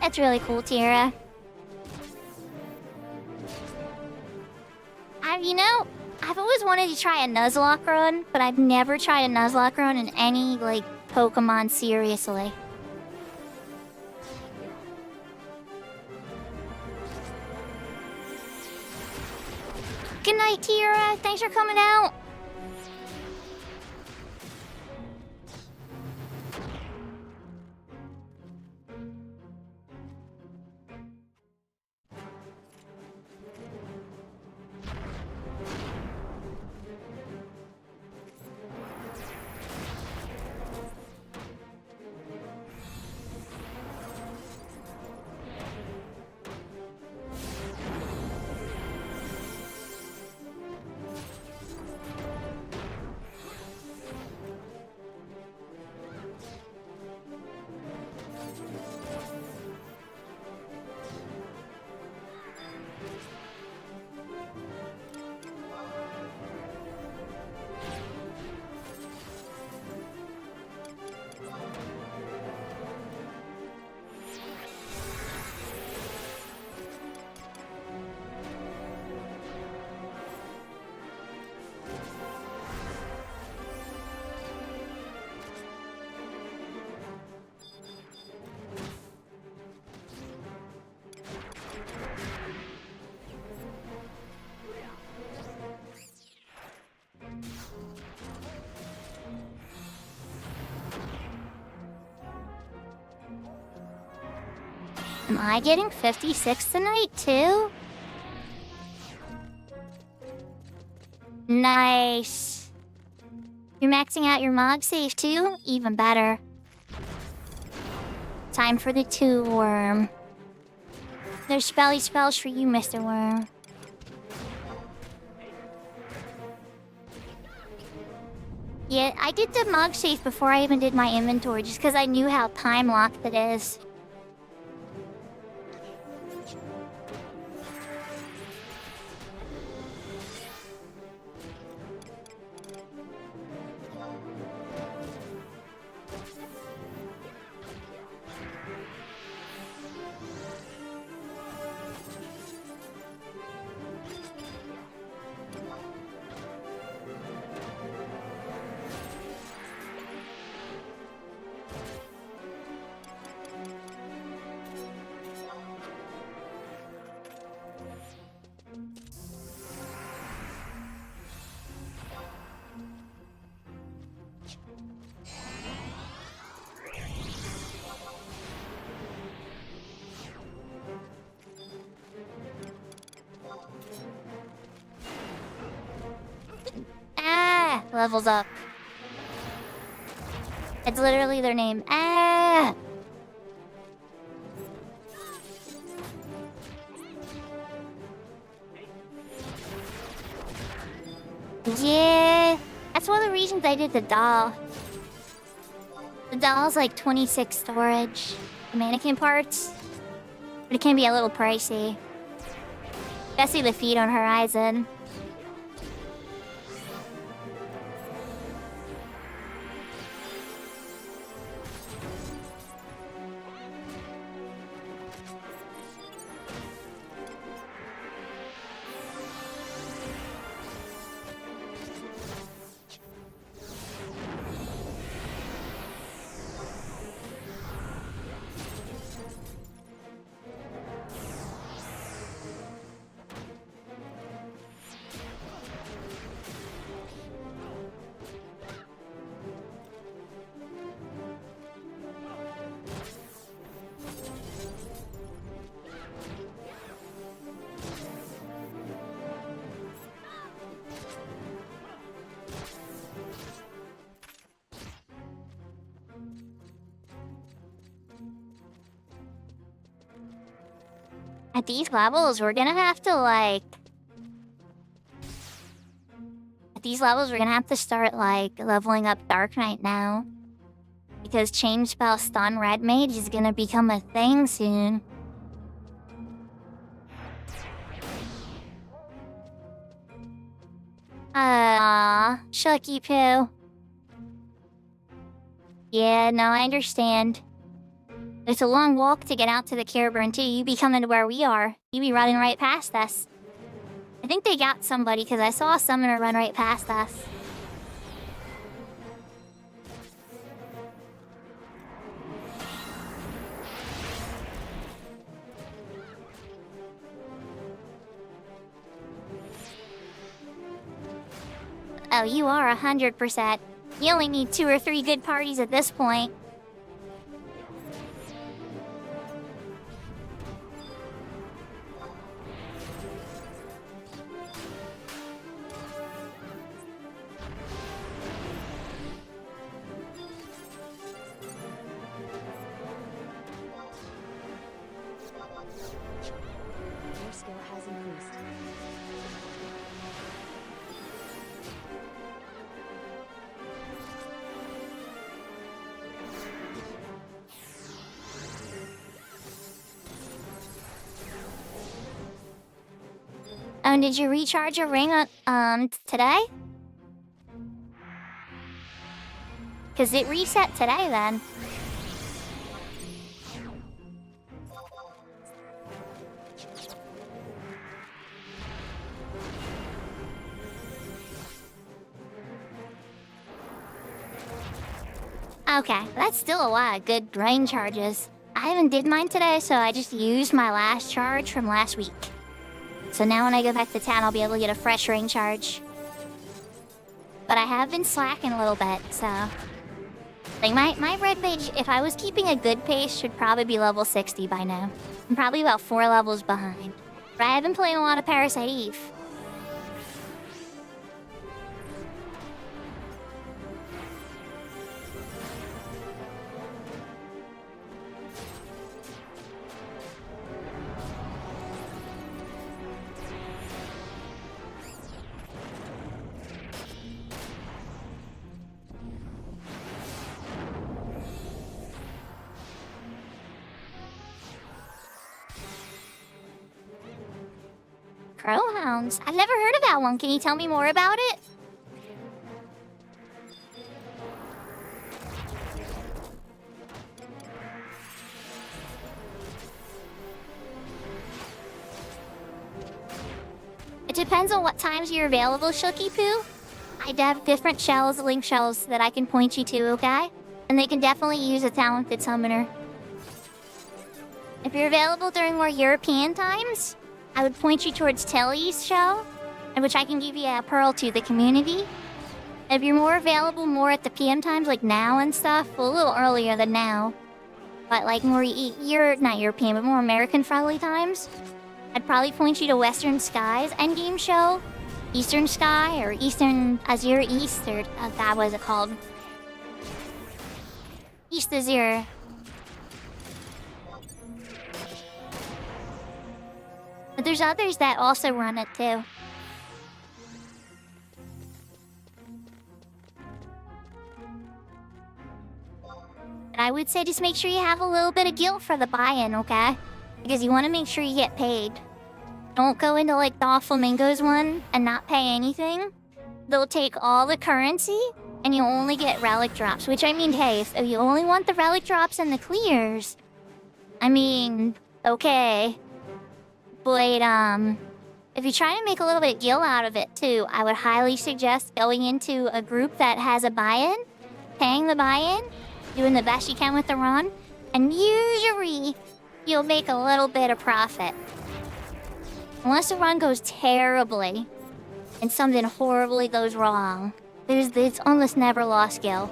That's really cool, Tira. I've always wanted to try a Nuzlocke run, but I've never tried a Nuzlocke run in any, Pokemon seriously. Good night, Tira. Thanks for coming out. Am I getting 56 tonight, too? Nice. You're maxing out your Mog save, too? Even better. Time for the 2 worm. There's spelly spells for you, Mr. Worm. Yeah, I did the mug safe before I even did my inventory just because I knew how time locked it is. Ah, levels up. It's literally their name. Ah! Yeah, that's one of the reasons I did the doll. The doll's like 26 storage, the mannequin parts, but it can be a little pricey. Especially the feet on Horizon. At these levels, we're gonna have to, like... At these levels, we're gonna have to start, like, leveling up Dark Knight now. Because Change Spell Stun Red Mage is gonna become a thing soon. Shucky poo. Yeah, no, I understand. It's a long walk to get out to the Cairburn too. You be coming to where we are. You be running right past us. I think they got somebody because I saw a summoner run right past us. Oh, you are 100%. You only need 2 or 3 good parties at this point. Your skill has increased. Oh, did you recharge your ring today? Cause it reset today then. Okay, that's still a lot of good brain charges. I haven't did mine today, so I just used my last charge from last week. So now when I go back to town, I'll be able to get a fresh ring charge. But I have been slacking a little bit, so... Like, my red mage, if I was keeping a good pace, should probably be level 60 by now. I'm probably about 4 levels behind. But I have been playing a lot of Parasite Eve. Crowhounds. I've never heard of that one. Can you tell me more about it? It depends on what times you're available, Shooky Poo. I have different shells, link shells that I can point you to, okay? And they can definitely use a talented summoner. If you're available during more European times, I would point you towards Telly's shell, in which I can give you a pearl to the community. If you're more available more at the PM times, like now and stuff, well, a little earlier than now, but like more not European, but more American friendly times, I'd probably point you to Western Sky's endgame show, Eastern Sky, or Eastern Azure East, or that was it called? East Azure. But there's others that also run it too. And I would say just make sure you have a little bit of guilt for the buy-in, okay? Because you want to make sure you get paid. Don't go into like the Flamingos one and not pay anything. They'll take all the currency and you only get relic drops. Which I mean, hey, if you only want the relic drops and the clears, I mean, okay. But if you're trying to make a little bit of gil out of it too, I would highly suggest going into a group that has a buy-in, paying the buy-in, doing the best you can with the run, and usually you'll make a little bit of profit. Unless the run goes terribly and something horribly goes wrong, it's almost never lost gil.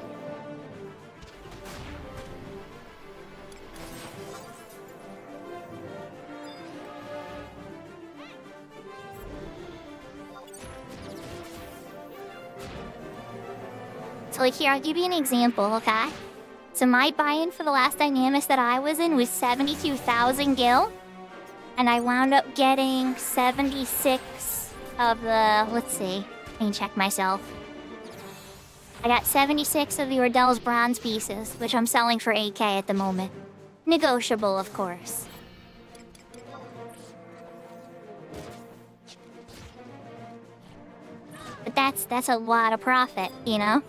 So like here, I'll give you an example, okay? So my buy-in for the last Dynamis that I was in was 72,000 gil. And I wound up getting 76 of the, let's see, let me check myself. I got 76 of the Ordell's bronze pieces, which I'm selling for 8k at the moment. Negotiable, of course. But that's a lot of profit, you know?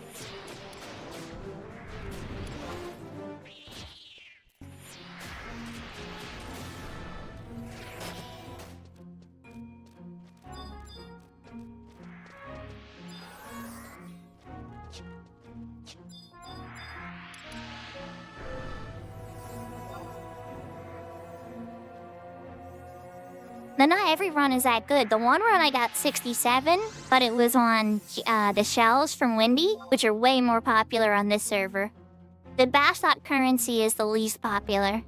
But not every run is that good. The one run I got 67, but it was on the shells from Windy, which are way more popular on this server. The Bastot currency is the least popular.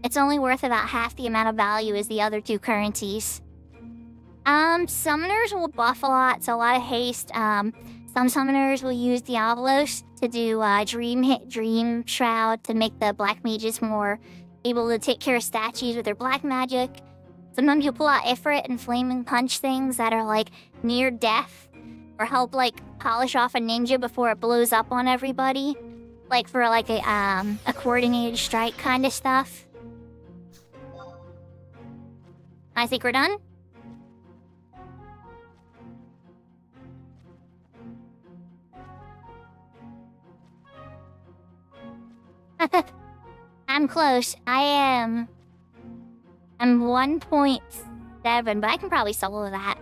It's only worth about half the amount of value as the other two currencies. Summoners will buff a lot, so a lot of haste. Some summoners will use Diablos to do Dream Shroud to make the black mages more able to take care of statues with their black magic. Sometimes you'll pull out Ifrit and Flaming Punch things that are like near death, or help like polish off a ninja before it blows up on everybody, like for like a coordinated strike kind of stuff. I think we're done. I'm close. I'm 1.7, but I can probably solo that.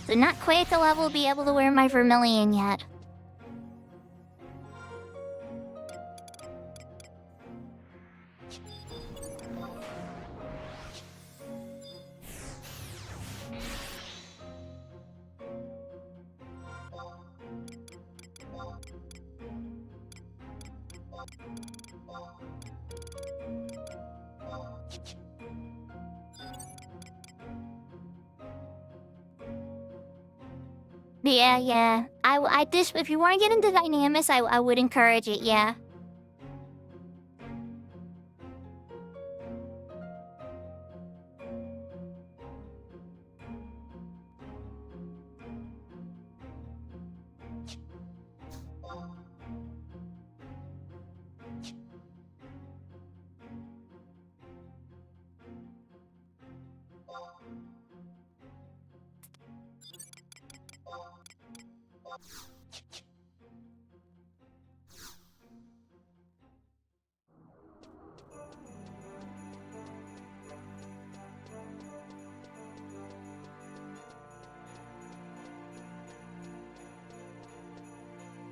So not quite at the level to be able to wear my Vermilion yet. Yeah, yeah. If you want to get into dynamics, I would encourage it, yeah.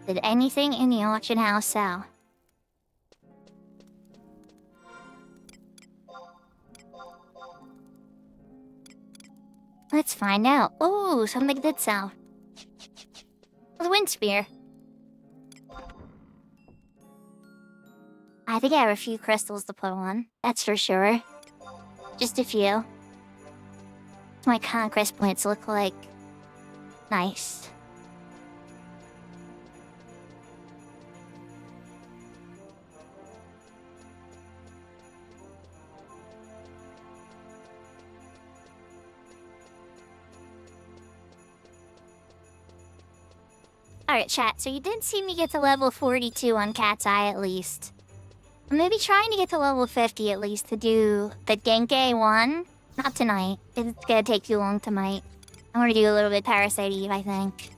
Did anything in the auction house sell? Let's find out. Oh, something did sell. The wind spear. I think I have a few crystals to put on. That's for sure. Just a few. My conquest points look like... nice. Alright, chat, so you did see me get to level 42 on Cat's Eye at least. I'm maybe trying to get to level 50 at least to do the Genkai one. Not tonight. It's gonna take too long tonight. I'm gonna do a little bit Parasite Eve, I think.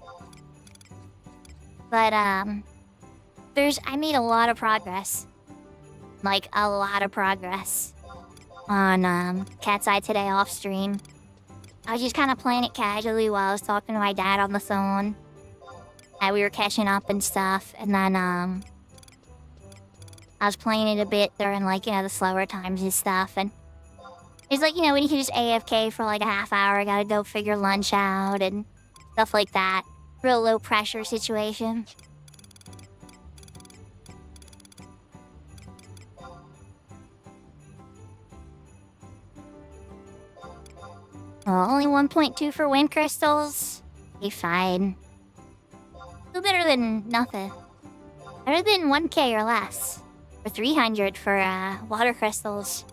But, I made a lot of progress. Like, a lot of progress. On, Cat's Eye today off stream. I was just kind of playing it casually while I was talking to my dad on the phone. And we were catching up and stuff, and then, I was playing it a bit during, like, the slower times and stuff, and it's like, when you can just AFK for, like, a half hour, gotta go figure lunch out, and stuff like that. Real low-pressure situation. Well, only 1.2 for wind crystals? Be fine. Still better than nothing. Better than 1k or less. Or 300 for, water crystals.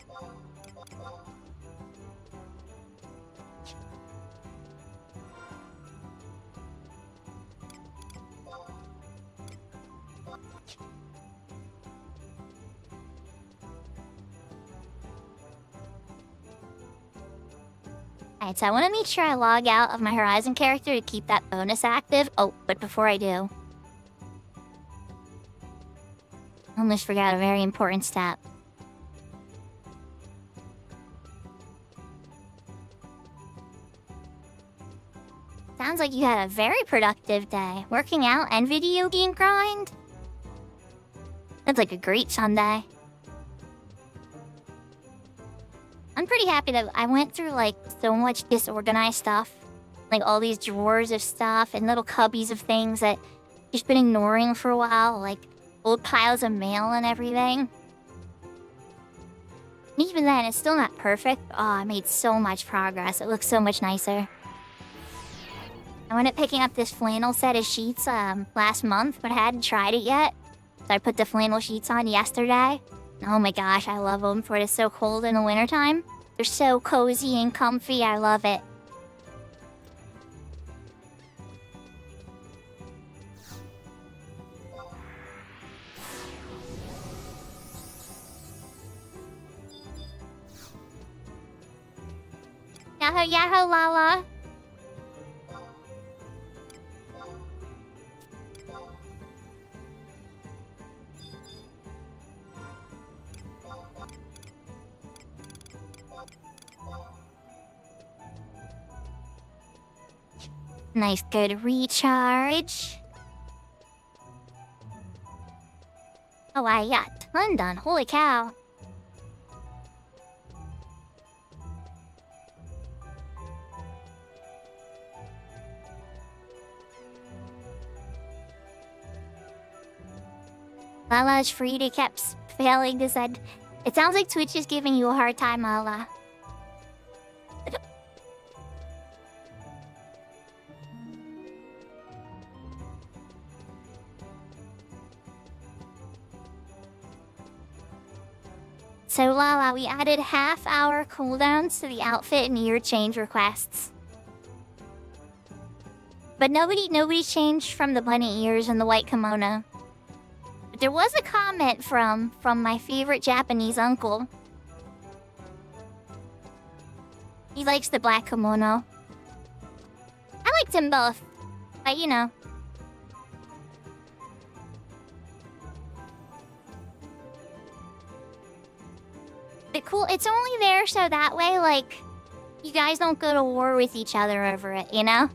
Alright, so I want to make sure I log out of my Horizon character to keep that bonus active. Oh, but before I do... almost forgot a very important step. Sounds like you had a very productive day. Working out and video game grind? That's like a great Sunday. I'm pretty happy that I went through, like, so much disorganized stuff. Like, all these drawers of stuff and little cubbies of things that I've just been ignoring for a while. Like, old piles of mail and everything. And even then, it's still not perfect. Oh, I made so much progress. It looks so much nicer. I went up picking up this flannel set of sheets last month, but I hadn't tried it yet. So I put the flannel sheets on yesterday. Oh my gosh, I love them for it is so cold in the wintertime. They're so cozy and comfy, I love it. Yahoo, yahoo, Lala. Nice, good recharge. Oh, I got a ton done. Holy cow. Lala's free to kept failing to said. It sounds like Twitch is giving you a hard time, Lala. So Lala, we added half-hour cooldowns to the outfit and ear change requests. But nobody changed from the bunny ears and the white kimono. But there was a comment from my favorite Japanese uncle. He likes the black kimono. I liked them both, but you know. But cool, it's only there so that way, like, you guys don't go to war with each other over it, you know?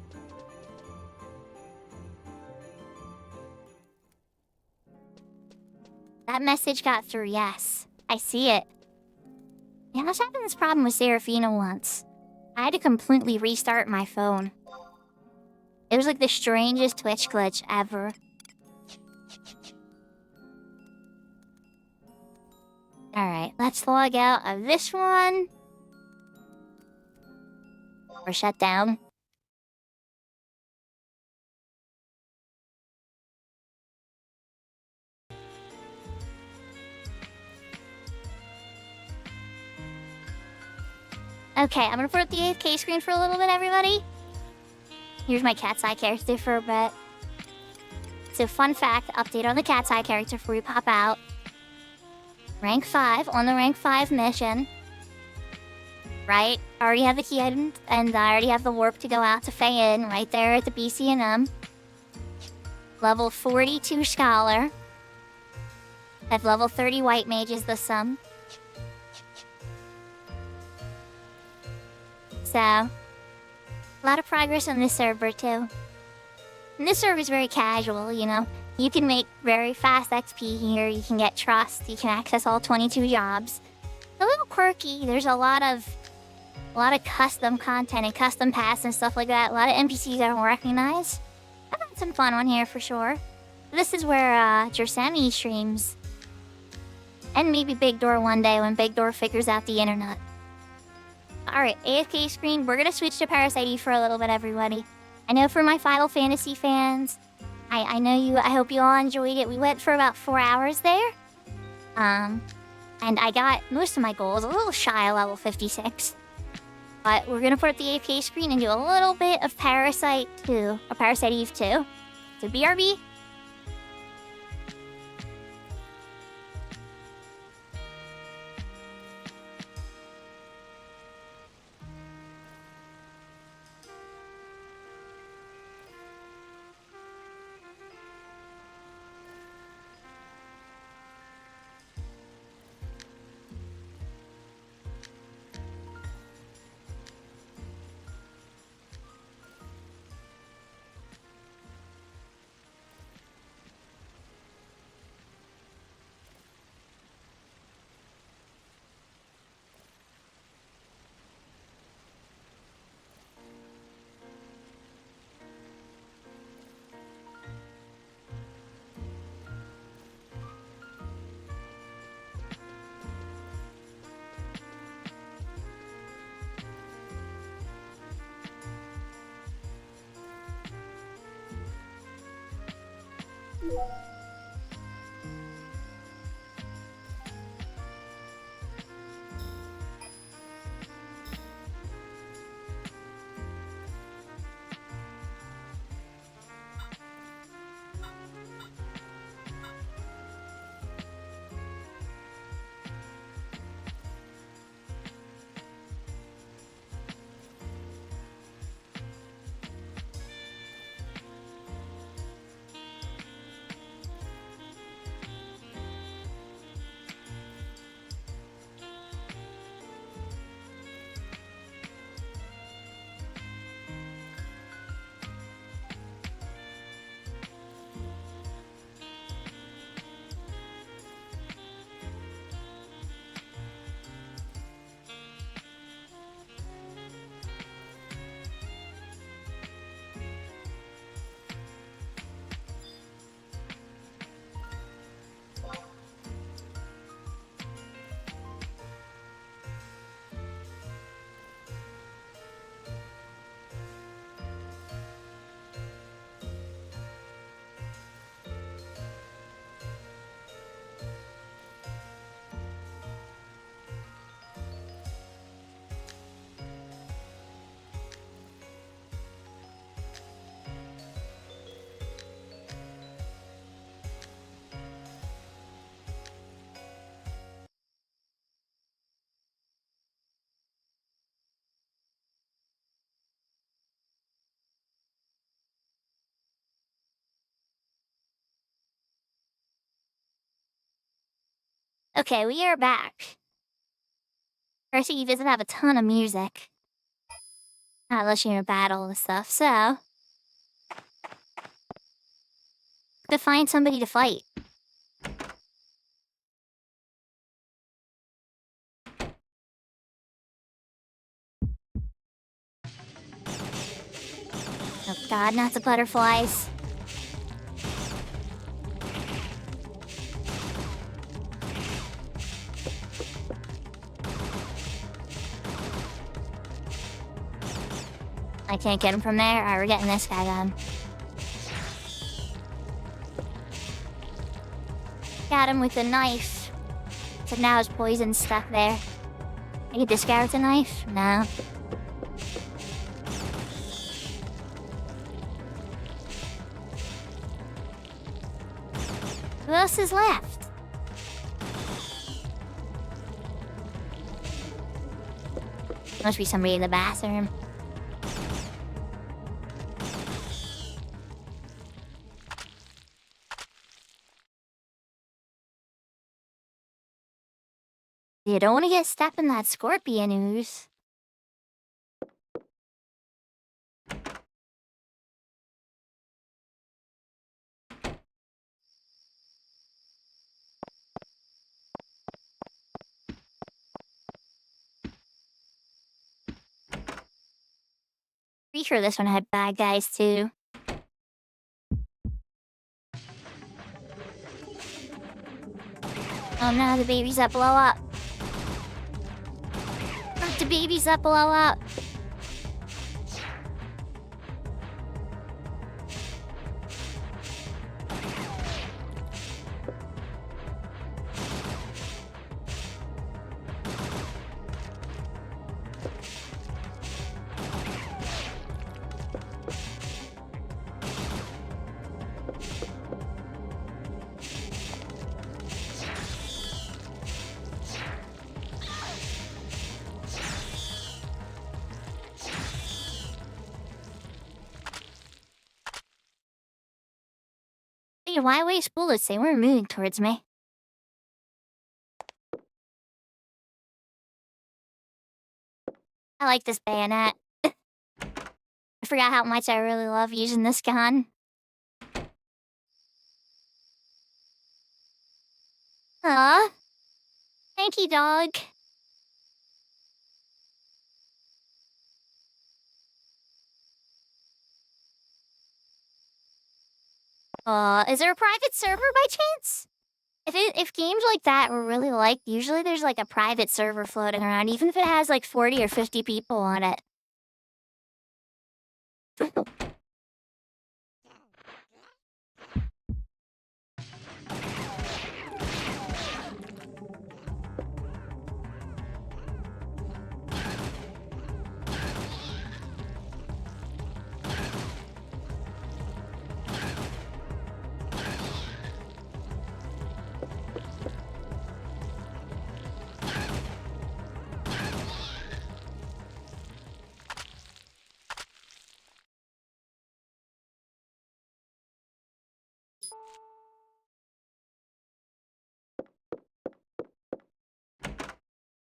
That message got through, yes. I see it. Yeah, I was having this problem with Serafina once. I had to completely restart my phone. It was like the strangest Twitch glitch ever. Alright, let's log out of this one. Or shut down. Okay, I'm gonna put up the AFK screen for a little bit, everybody. Here's my cat's eye character for a bit. So, fun fact, update on the cat's eye character before we pop out. Rank 5 on the rank 5 mission. Right? I already have the key item, and I already have the warp to go out to Feyin right there at the BC&M. Level 42 Scholar. Have level 30 White Mages this sum. So, a lot of progress on this server too. And this server is very casual, you know. You can make very fast XP here, you can get trust, you can access all 22 jobs. A little quirky, there's a lot of custom content and custom paths and stuff like that. A lot of NPCs I don't recognize. I've had some fun on here for sure. This is where Jersemi streams. And maybe Big Door one day when Big Door figures out the internet. Alright, AFK screen, we're gonna switch to Parasite Eve for a little bit, everybody. I know for my Final Fantasy fans, I know you, I hope you all enjoyed it. We went for about 4 hours there. And I got most of my goals, a little shy of level 56. But we're gonna put up the AFK screen and do a little bit of Parasite 2, or Parasite Eve 2. So BRB. Okay, we are back. First, he doesn't have a ton of music. Not unless you're in a battle and stuff, so. To find somebody to fight. Oh god, not the butterflies. I can't get him from there. Alright, we're getting this guy done. Got him with a knife. So now his poison's stuck there. I get this guy with a knife? No. Who else is left? Must be somebody in the bathroom. You don't want to get stuck in that scorpion ooze. Pretty sure this one had bad guys too. Oh no, the babies that blow up. Not the babies that blow up. Hey, why waste bullets? They weren't moving towards me. I like this bayonet. I forgot how much I really love using this gun. Aw. Thank you, dog. Is there a private server by chance? If games like that were really liked, usually there's like a private server floating around, even if it has like 40 or 50 people on it.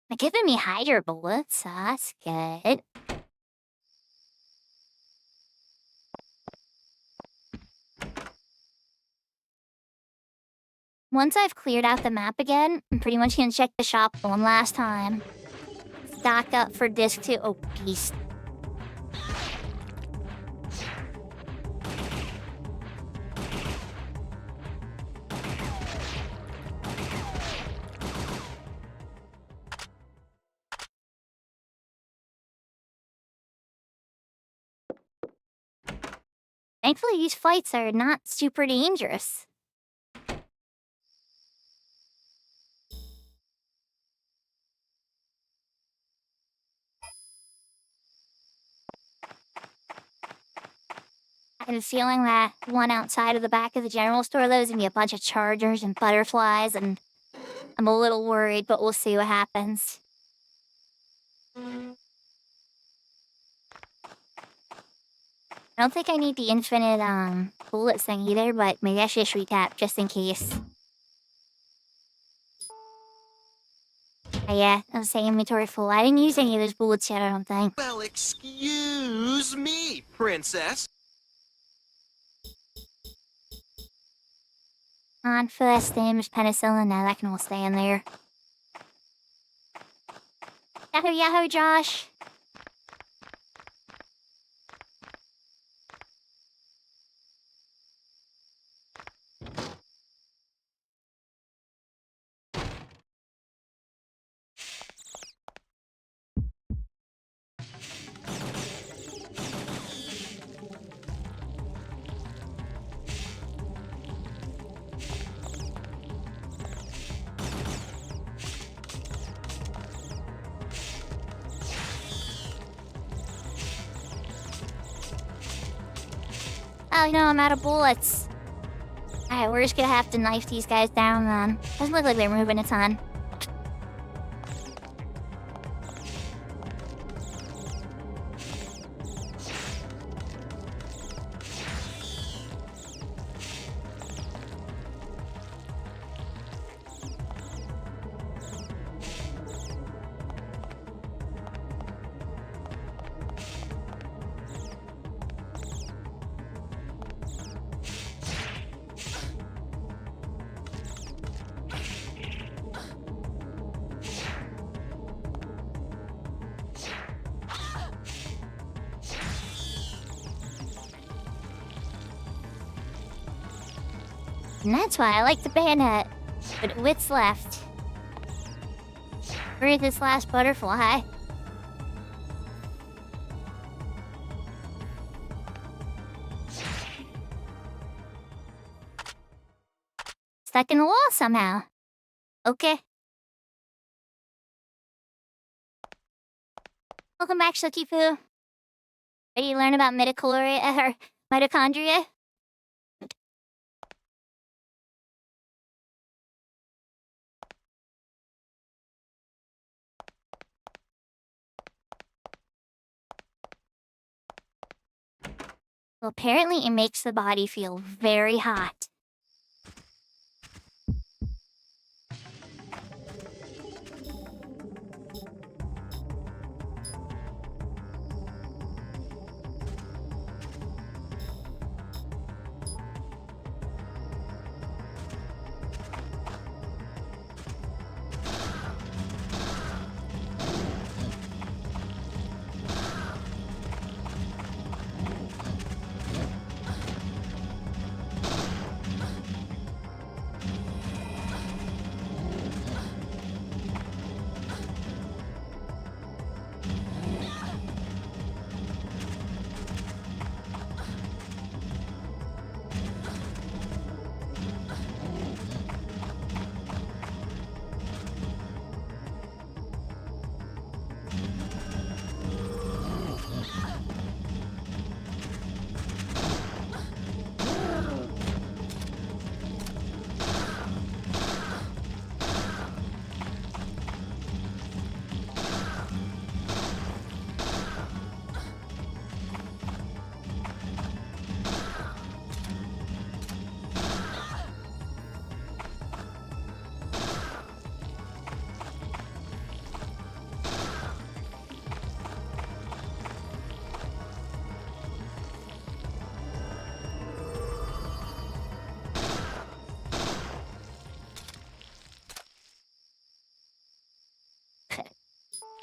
They're giving me hydro bullets, so that's good. Once I've cleared out the map again, I'm pretty much gonna check the shop one last time. Stock up for disc 2. Oh, beast. Thankfully, these fights are not super dangerous. I had a feeling that one outside of the back of the general store, there's gonna be a bunch of chargers and butterflies, and I'm a little worried, but we'll see what happens. I don't think I need the infinite, bullet thing either, but maybe I should just retap just in case. Yeah, I was saying inventory full. I didn't use any of those bullets yet, I don't think. Well, excuse me, princess. On first stims, penicillin, now that can all stay in there. Yahoo, yahoo, Josh! Oh no, I'm out of bullets. Alright, we're just gonna have to knife these guys down then. Doesn't look like they're moving a ton. And that's why I like the bayonet. But wits left. Where's this last butterfly? Stuck in the wall somehow. Okay. Welcome back, Shokifu. Ready to learn about mitochondria? Well, apparently it makes the body feel very hot.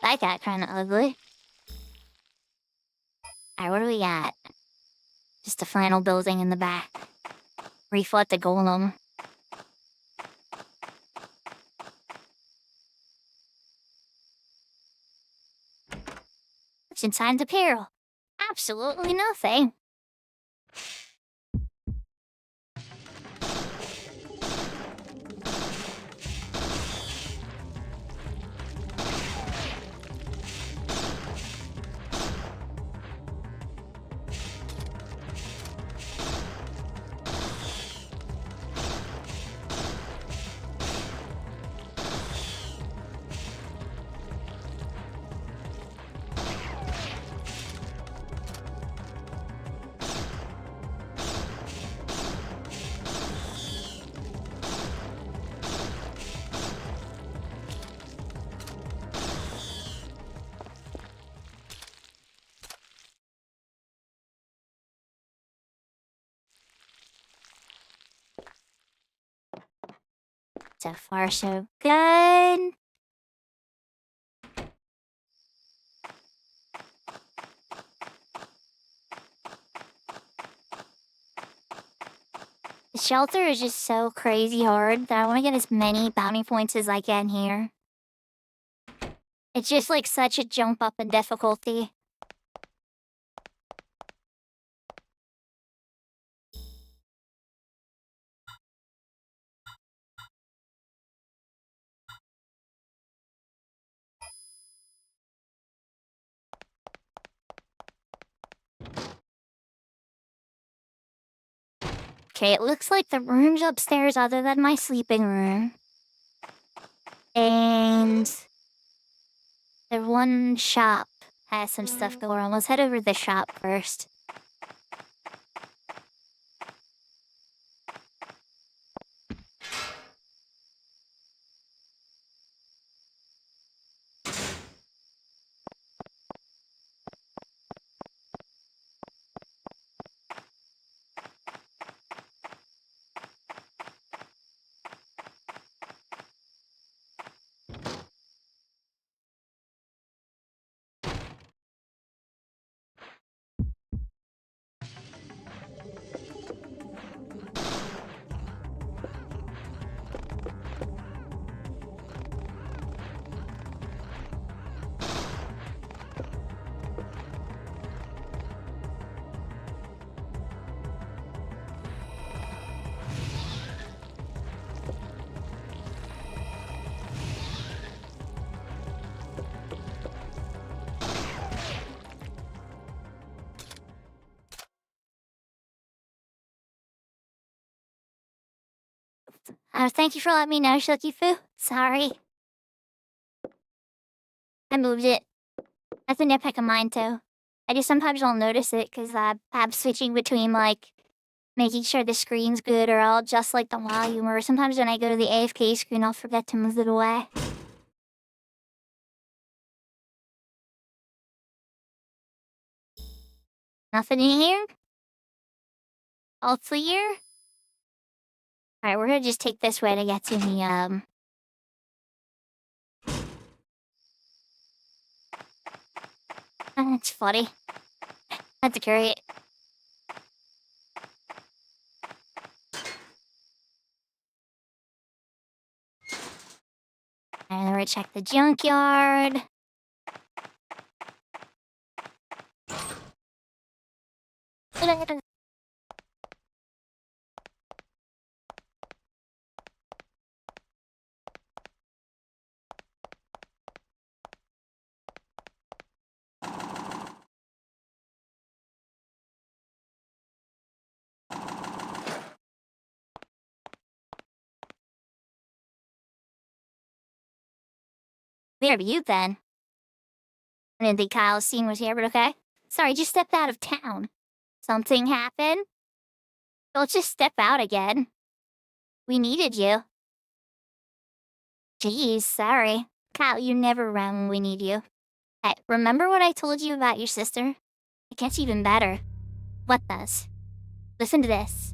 That got kinda ugly. Alright, what do we got? Just the final building in the back. Where he fought the golem. What's inside the barrel? Absolutely nothing. So far, so good. The shelter is just so crazy hard that I want to get as many bounty points as I can here. It's just like such a jump up in difficulty. Okay, it looks like the rooms upstairs other than my sleeping room. And the one shop has some stuff going on. Let's head over to the shop first. Thank you for letting me know, Shokifu. Sorry. I moved it. That's a nitpick of mine, too. I just sometimes don't notice it because I'm switching between, like, making sure the screen's good or I'll adjust, like, the volume. Or sometimes when I go to the AFK screen, I'll forget to move it away. Nothing in here? All clear? Alright, we're gonna just take this way to get to the, That's funny. That's great. And we're gonna check the junkyard. Where have you been? I didn't think Kyle's scene was here, but okay. Sorry, just stepped out of town. Something happened? Don't just step out again. We needed you. Jeez, sorry. Kyle, you're never around when we need you. Hey, remember what I told you about your sister? It gets even better. What does? Listen to this.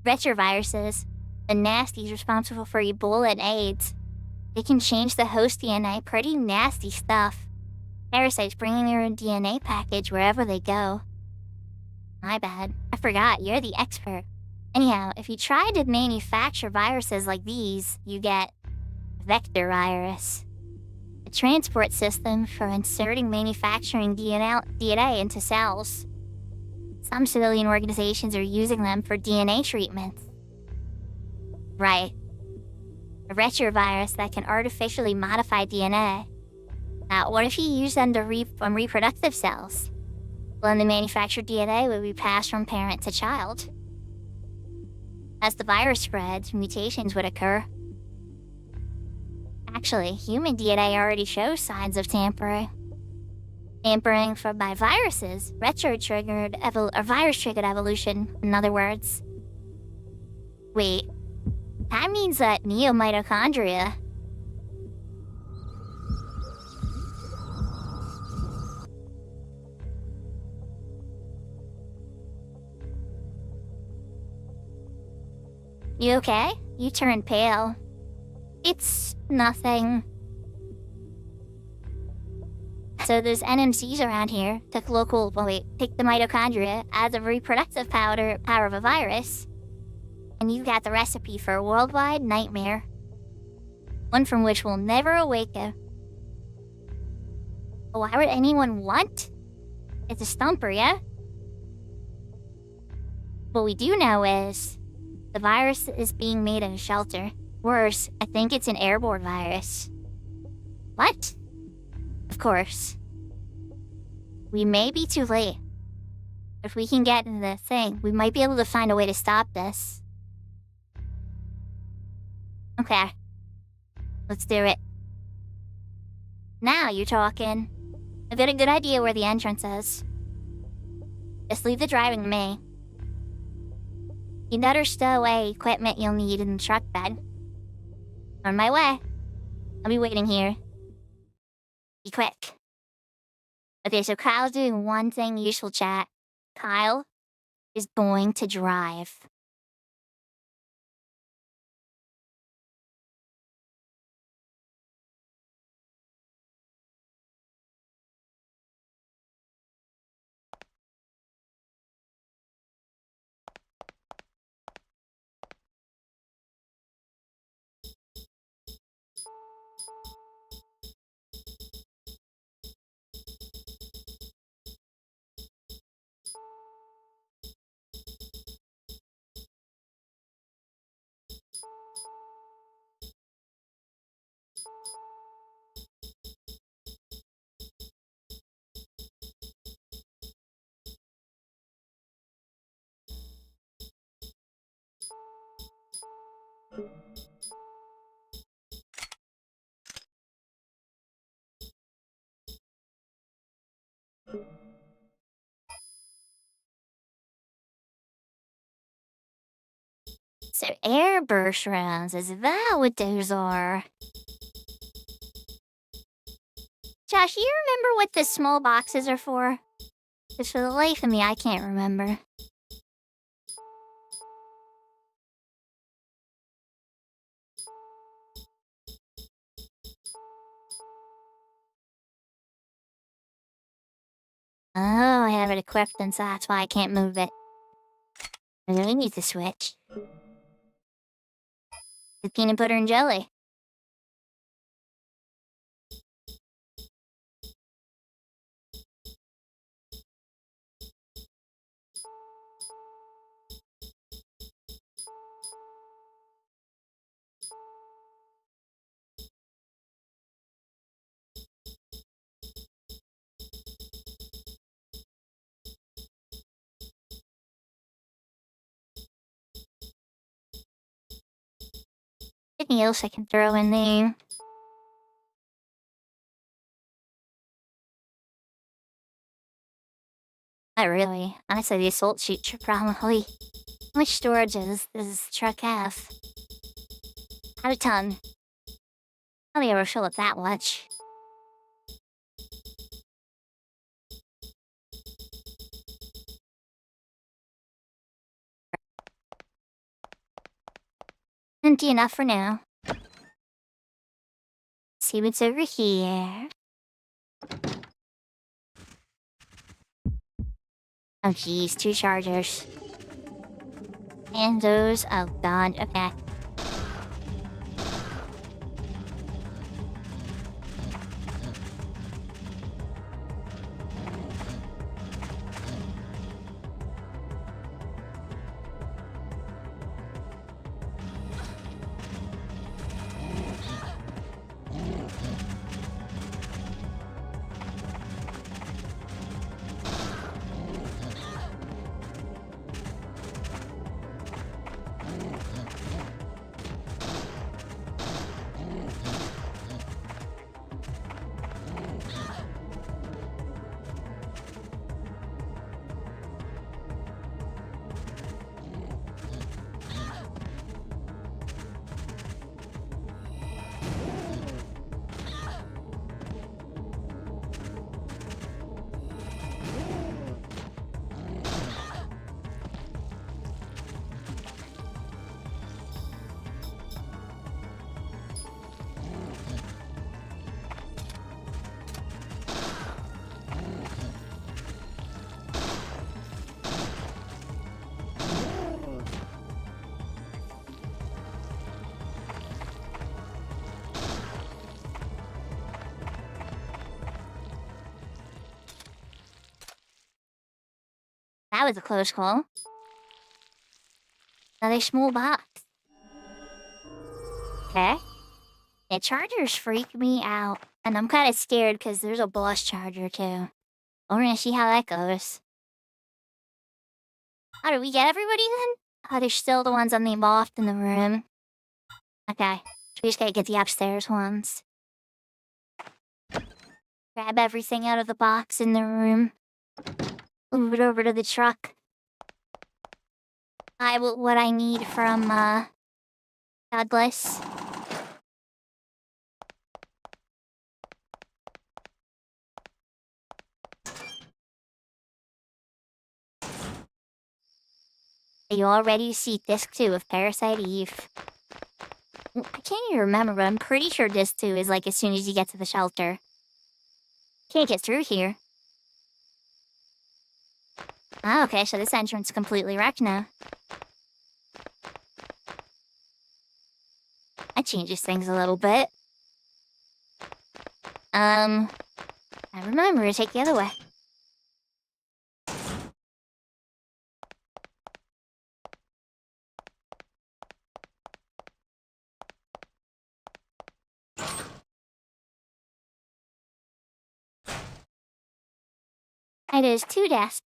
Retroviruses, the nasties responsible for Ebola and AIDS. They can change the host DNA, pretty nasty stuff. Parasites bringing their own DNA package wherever they go. My bad. I forgot, you're the expert. Anyhow, if you try to manufacture viruses like these, you get vector virus. A transport system for inserting manufacturing DNA into cells. Some civilian organizations are using them for DNA treatments. Right. A retrovirus that can artificially modify DNA. Now, what if you use them to on reproductive cells? Well, then the manufactured DNA would be passed from parent to child. As the virus spreads, mutations would occur. Actually, human DNA already shows signs of tampering. Tampering by viruses, virus-triggered evolution, in other words. Wait, that means that neomitochondria. You okay? You turned pale. It's nothing. So there's NMCs around here. Take the mitochondria as a reproductive power of a virus. And you've got the recipe for a worldwide nightmare. One from which we'll never awaken. Why would anyone want? It's a stumper, yeah? What we do know is the virus is being made in a shelter. Worse, I think it's an airborne virus. What? Of course. We may be too late. If we can get in the thing, we might be able to find a way to stop this. Okay. Let's do it. Now you're talking. I've got a good idea where the entrance is. Just leave the driving to me. You better stow away equipment you'll need in the truck bed. On my way. I'll be waiting here. Be quick. Okay, so Kyle's doing one thing useful, chat. Kyle is going to drive. So air burst rounds, is that what those are? Josh, you remember what the small boxes are for? Because for the life of me, I can't remember. Oh, I have it equipped, and so that's why I can't move it. I really need to switch. The peanut butter and jelly. Anything else I can throw in there? Not really. Honestly, the assault chute should probably... How much storage does this truck have? Out of ton. I don't ever fill it that much. Empty enough for now. See what's over here. Oh geez, 2 chargers. And those, oh god, okay. that was a close call. Another small box. Okay. The chargers freak me out. And I'm kind of scared because there's a boss charger too. We're gonna see how that goes. Oh, did we get everybody then? Oh, there's still the ones on the loft in the room. Okay. So we just gotta get the upstairs ones. Grab everything out of the box in the room. Move it over to the truck. Buy what I need from, Douglas. Are you all ready to see Disc 2 of Parasite Eve? I can't even remember, but I'm pretty sure Disc 2 is like as soon as you get to the shelter. Can't get through here. Ah, okay, so this entrance is completely wrecked now. That changes things a little bit. I remember to take the other way. It is 2 desks.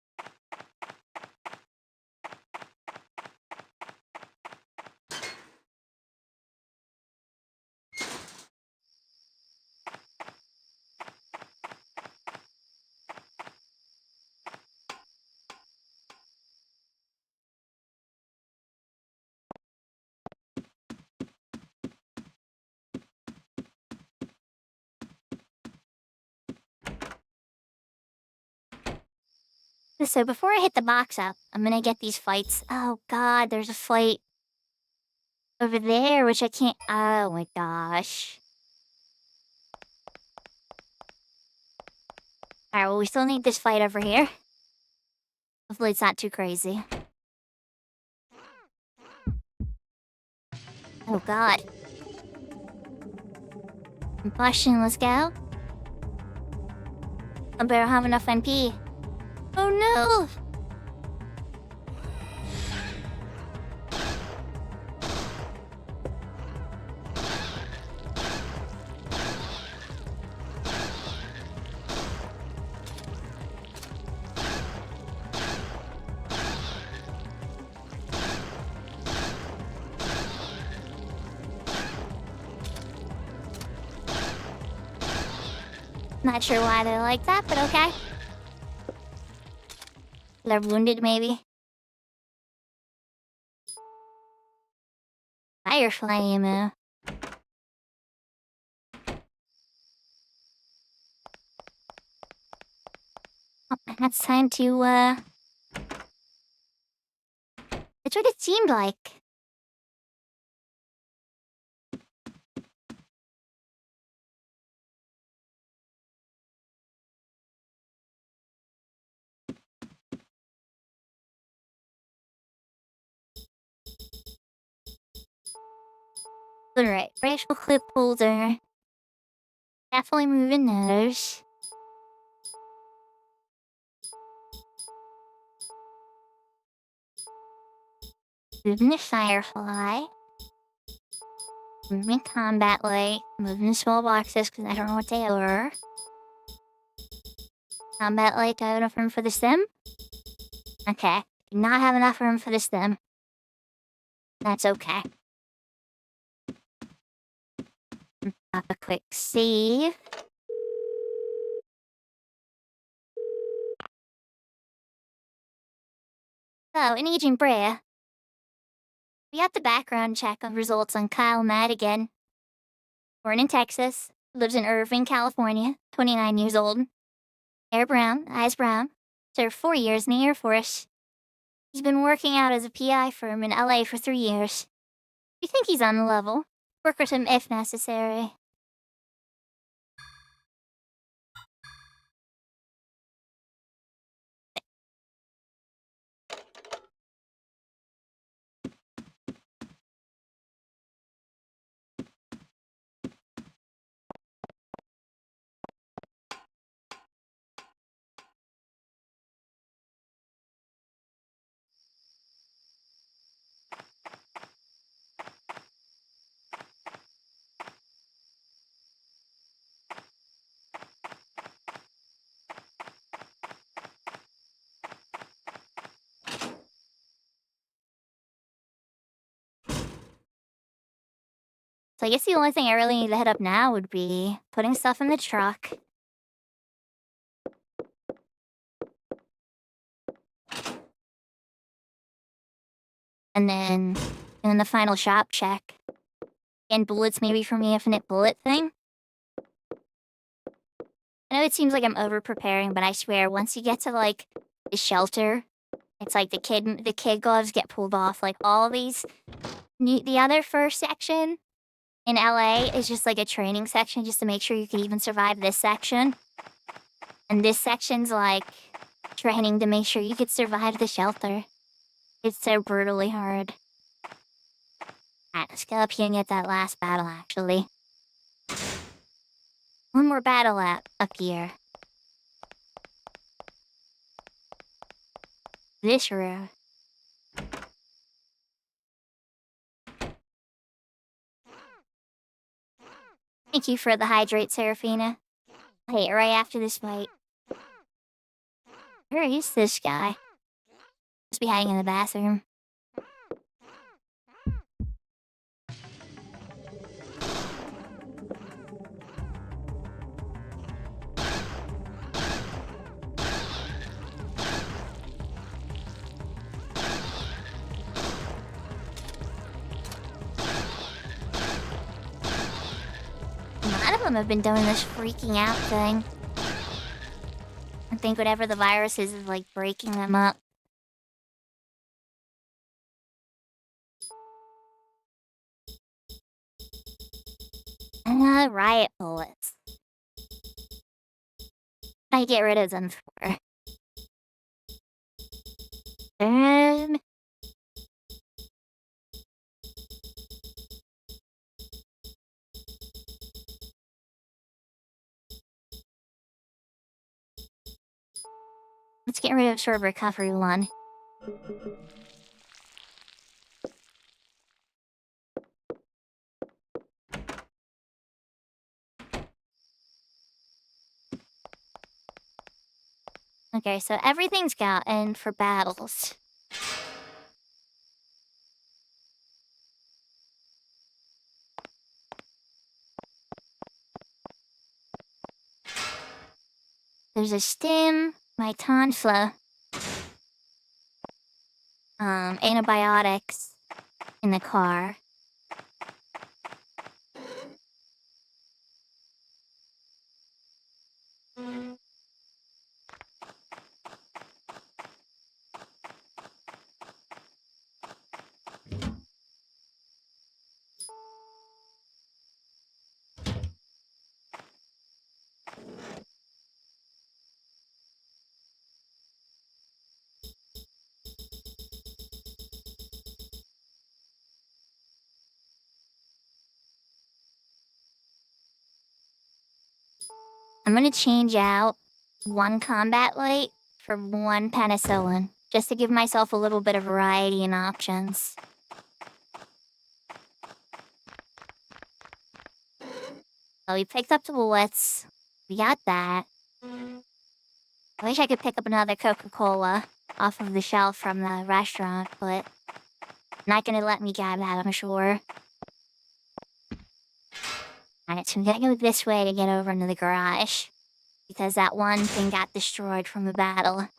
So before I hit the box up, I'm gonna get these fights. Oh god, there's a fight over there, which I can't. Oh my gosh. Alright, well, we still need this fight over here. Hopefully, it's not too crazy. Oh god. Combustion, let's go. I better have enough MP. Oh no! Not sure why they're like that, but okay. They're wounded, maybe. Fire flame. Oh, that's time to, That's what it seemed like. Alright, racial clip holder. Definitely moving those. Moving the firefly. Moving combat light. Moving the small boxes because I don't know what they are. Combat light, do I have enough room for the stem? Okay. Do not have enough room for the stem. That's okay. Pop a quick save. Oh, in Agent Brea. We got the background check of results on Kyle Madigan. Born in Texas, lives in Irvine, California, 29 years old. Hair brown, eyes brown. Served 4 years in the Air Force. He's been working out as a PI firm in LA for 3 years. We think he's on the level. Work with him if necessary. So I guess the only thing I really need to hit up now would be putting stuff in the truck. And then doing the final shop check. And bullets maybe from the infinite bullet thing. I know it seems like I'm over-preparing, but I swear, once you get to, like, the shelter, it's like the kid gloves get pulled off. Like, all these... The other first section in LA is just, like, a training section just to make sure you can even survive this section. And this section's, like, training to make sure you could survive the shelter. It's so brutally hard. Alright, let's go up here and get that last battle, actually. One more battle up here. This room. Thank you for the hydrate, Seraphina. Hey, right after this fight. Where is this guy? Must be hiding in the bathroom. A lot of them have been doing this freaking out thing. I think whatever the virus is like breaking them up. Riot bullets. I get rid of them for. Let's get rid of short recovery one. Okay, so everything's gotten for battles. There's a stim, my tonfla, antibiotics in the car. I'm gonna change out one combat light for one penicillin, just to give myself a little bit of variety and options. So we picked up the bullets. We got that. I wish I could pick up another Coca-Cola off of the shelf from the restaurant, but not gonna let me grab that, I'm sure. Alright, so I'm gonna go this way to get over into the garage. Because that one thing got destroyed from the battle.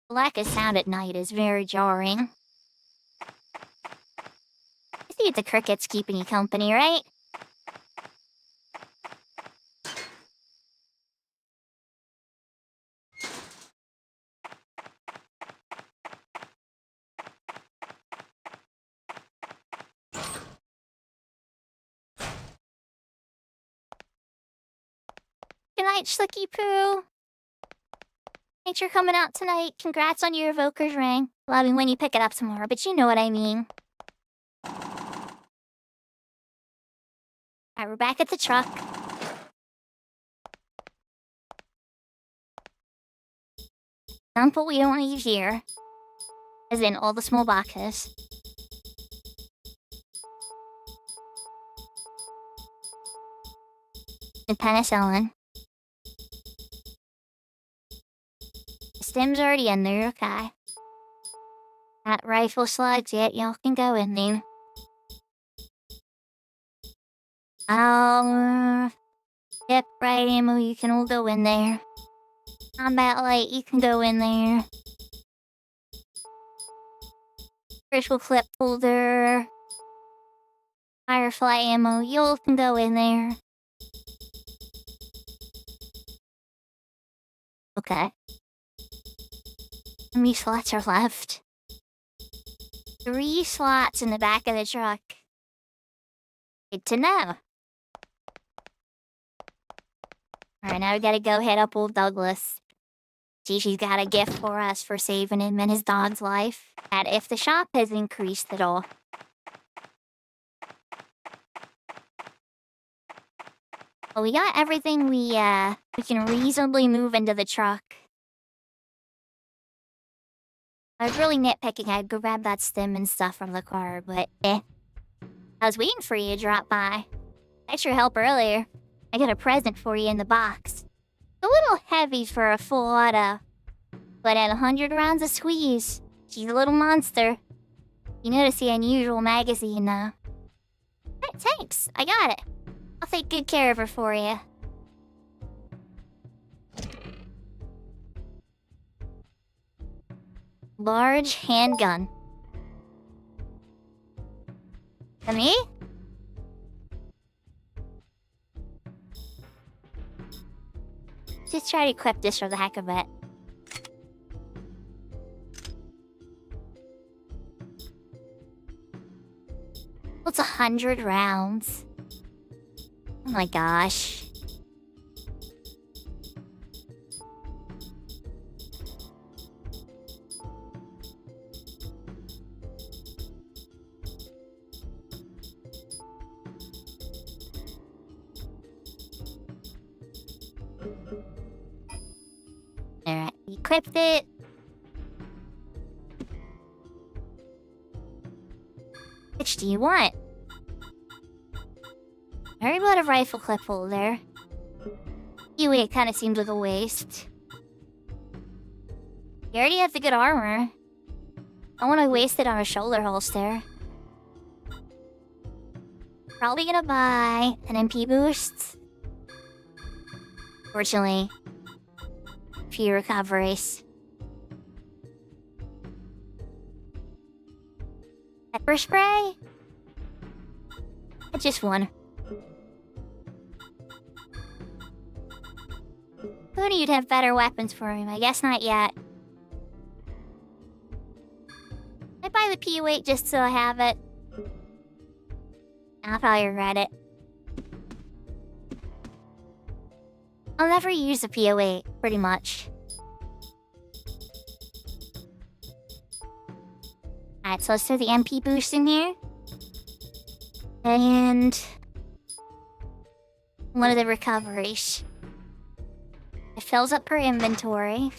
The lack of sound at night is very jarring. I think the crickets keeping you company, right? Good night, Slicky Poo. Thanks for coming out tonight. Congrats on your Evoker's ring. Love me when you pick it up tomorrow, but you know what I mean. Alright, we're back at the truck. Dump what we don't want to use here. As in all the small boxes. And penicillin. The stem's already in there, okay. That rifle slugs, yet y'all can go in there. Yep, right ammo, you can all go in there. Combat light, you can go in there. Crystal clip holder. Firefly ammo, you all can go in there. Okay. How many slots are left? 3 slots in the back of the truck. Good to know. Alright, now we gotta go hit up old Douglas. See, she's got a gift for us for saving him and his dog's life. And if the shop has increased at all. Well, we got everything we can reasonably move into the truck. I was really nitpicking. I'd go grab that stem and stuff from the car, but I was waiting for you to drop by. Thanks for your help earlier. I got a present for you in the box. A little heavy for a full auto, but at 100 rounds of squeeze, she's a little monster. You notice the unusual magazine now. Hey, thanks. I got it. I'll take good care of her for you. Large handgun. To me? Just try to equip this for the heck of it. What's 100 rounds? Oh my gosh. Alright, equipped it. Which do you want? I already bought a rifle clip holder. Anyway, it kind of seems like a waste. You already have the good armor. I want to waste it on a shoulder holster. Probably gonna buy an MP boost. Fortunately, few recoveries. Pepper spray? Just one. Thought you'd have better weapons for him. I guess not yet. I buy the PE2 just so I have it. I'll probably regret it. I'll never use the PE2, pretty much. Alright, so let's throw the MP boost in here. And one of the recoveries. It fills up her inventory.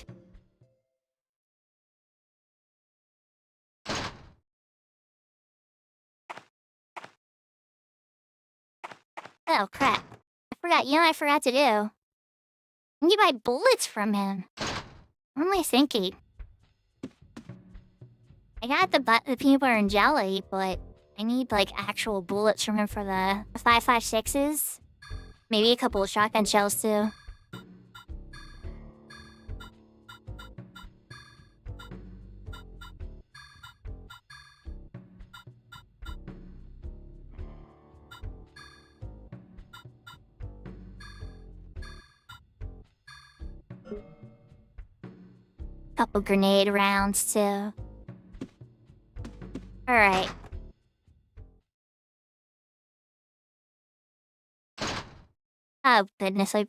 Oh crap. I forgot to do. I need to buy bullets from him. What am I thinking? I got the peanut butter and jelly, but I need like actual bullets from him for the 5.56s. Maybe a couple of shotgun shells too. Couple grenade rounds too. Alright. Oh goodness, I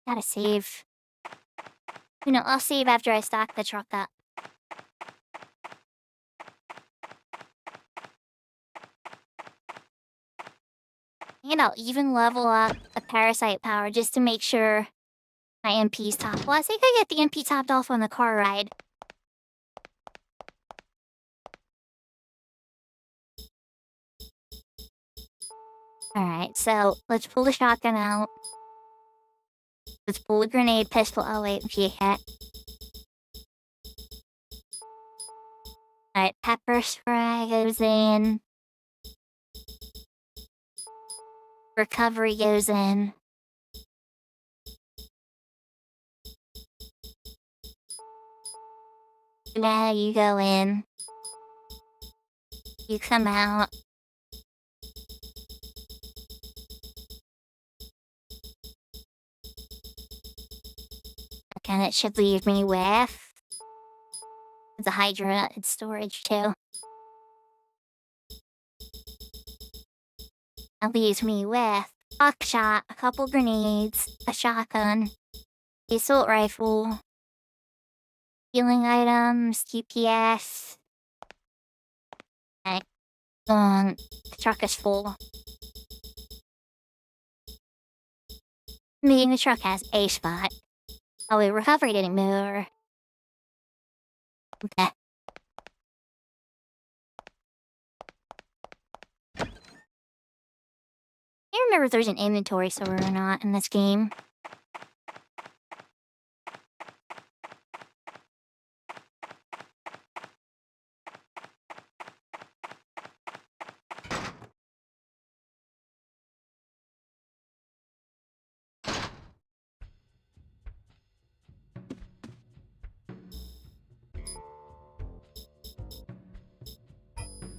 gotta save. You know, I'll save after I stock the truck up. And I'll even level up a parasite power just to make sure my MP's top. Well, I think I get the MP topped off on the car ride. Alright, so let's pull the shotgun out. Let's pull the grenade pistol. Oh, wait, yeah. Alright, pepper spray goes in. Recovery goes in. Now you go in. You come out. Okay, that should leave me with the Hydra and storage too. That leaves me with buckshot, a couple grenades, a shotgun, the assault rifle, healing items, GPS. Okay. The truck is full. Meaning the truck has a spot. Oh wait, recovery didn't move. Okay. I can't remember if there's an inventory store or not in this game.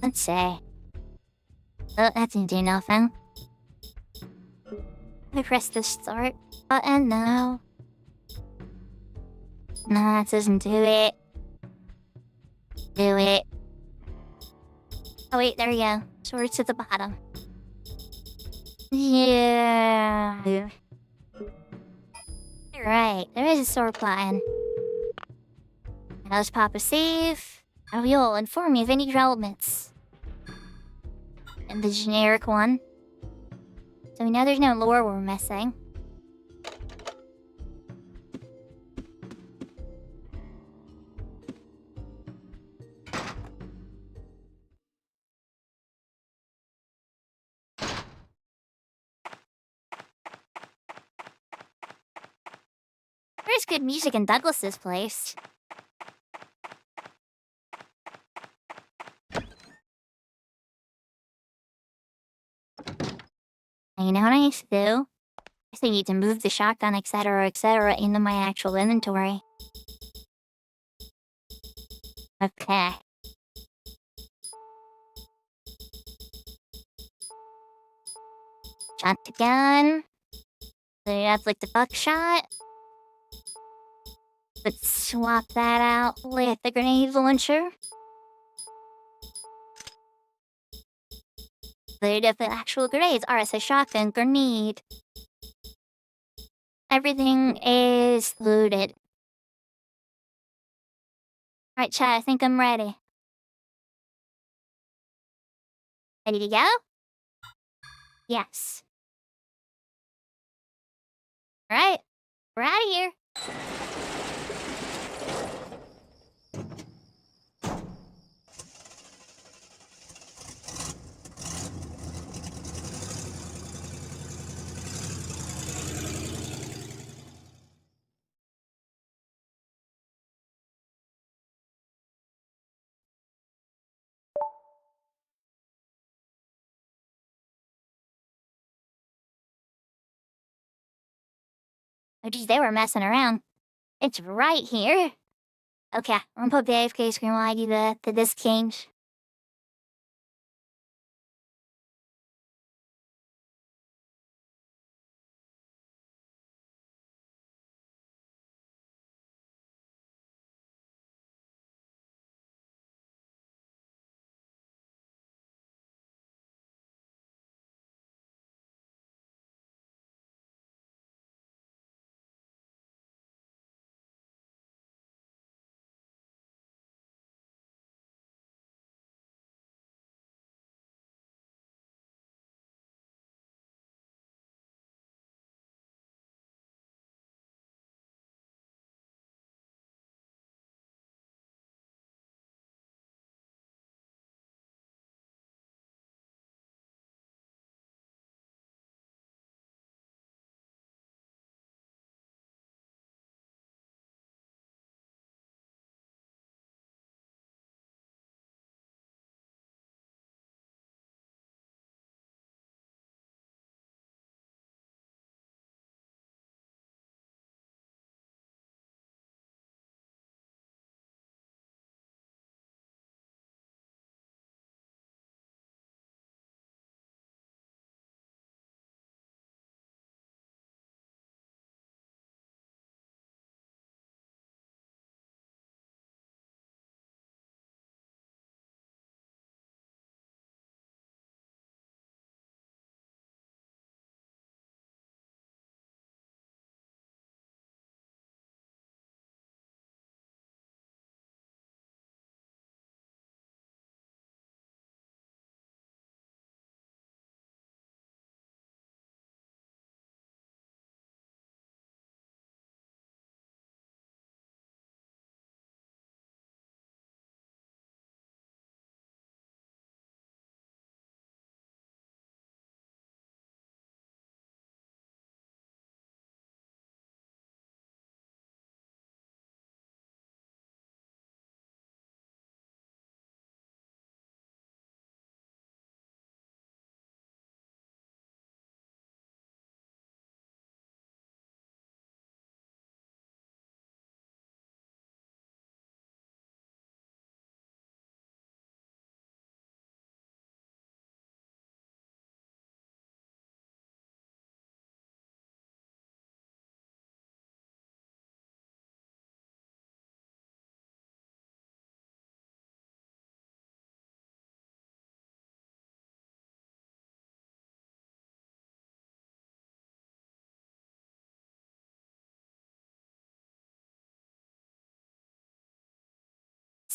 Let's see. Oh, that didn't do nothing. I press the start button now. No, that doesn't do it. Do it. Oh wait, there we go. Swords at the bottom. Yeah. Right, there is a sword button. Now let's pop a save. I will inform me of any developments. And the generic one. So we know there's no lore we're missing. There's good music in Douglas's place. You know what I need to do? I think I need to move the shotgun, etc., into my actual inventory. Okay. Shot the gun. So that's like the buckshot. Let's swap that out with the grenade launcher. The actual grenades are a shotgun, grenade. Everything is loaded. Alright, chat, I think I'm ready. Ready to go? Yes. Alright, we're out of here. Oh geez, they were messing around. It's right here. Okay, I'm gonna put the AFK screen while I do the disc change.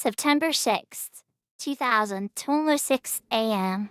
September 6th, 2026 a.m.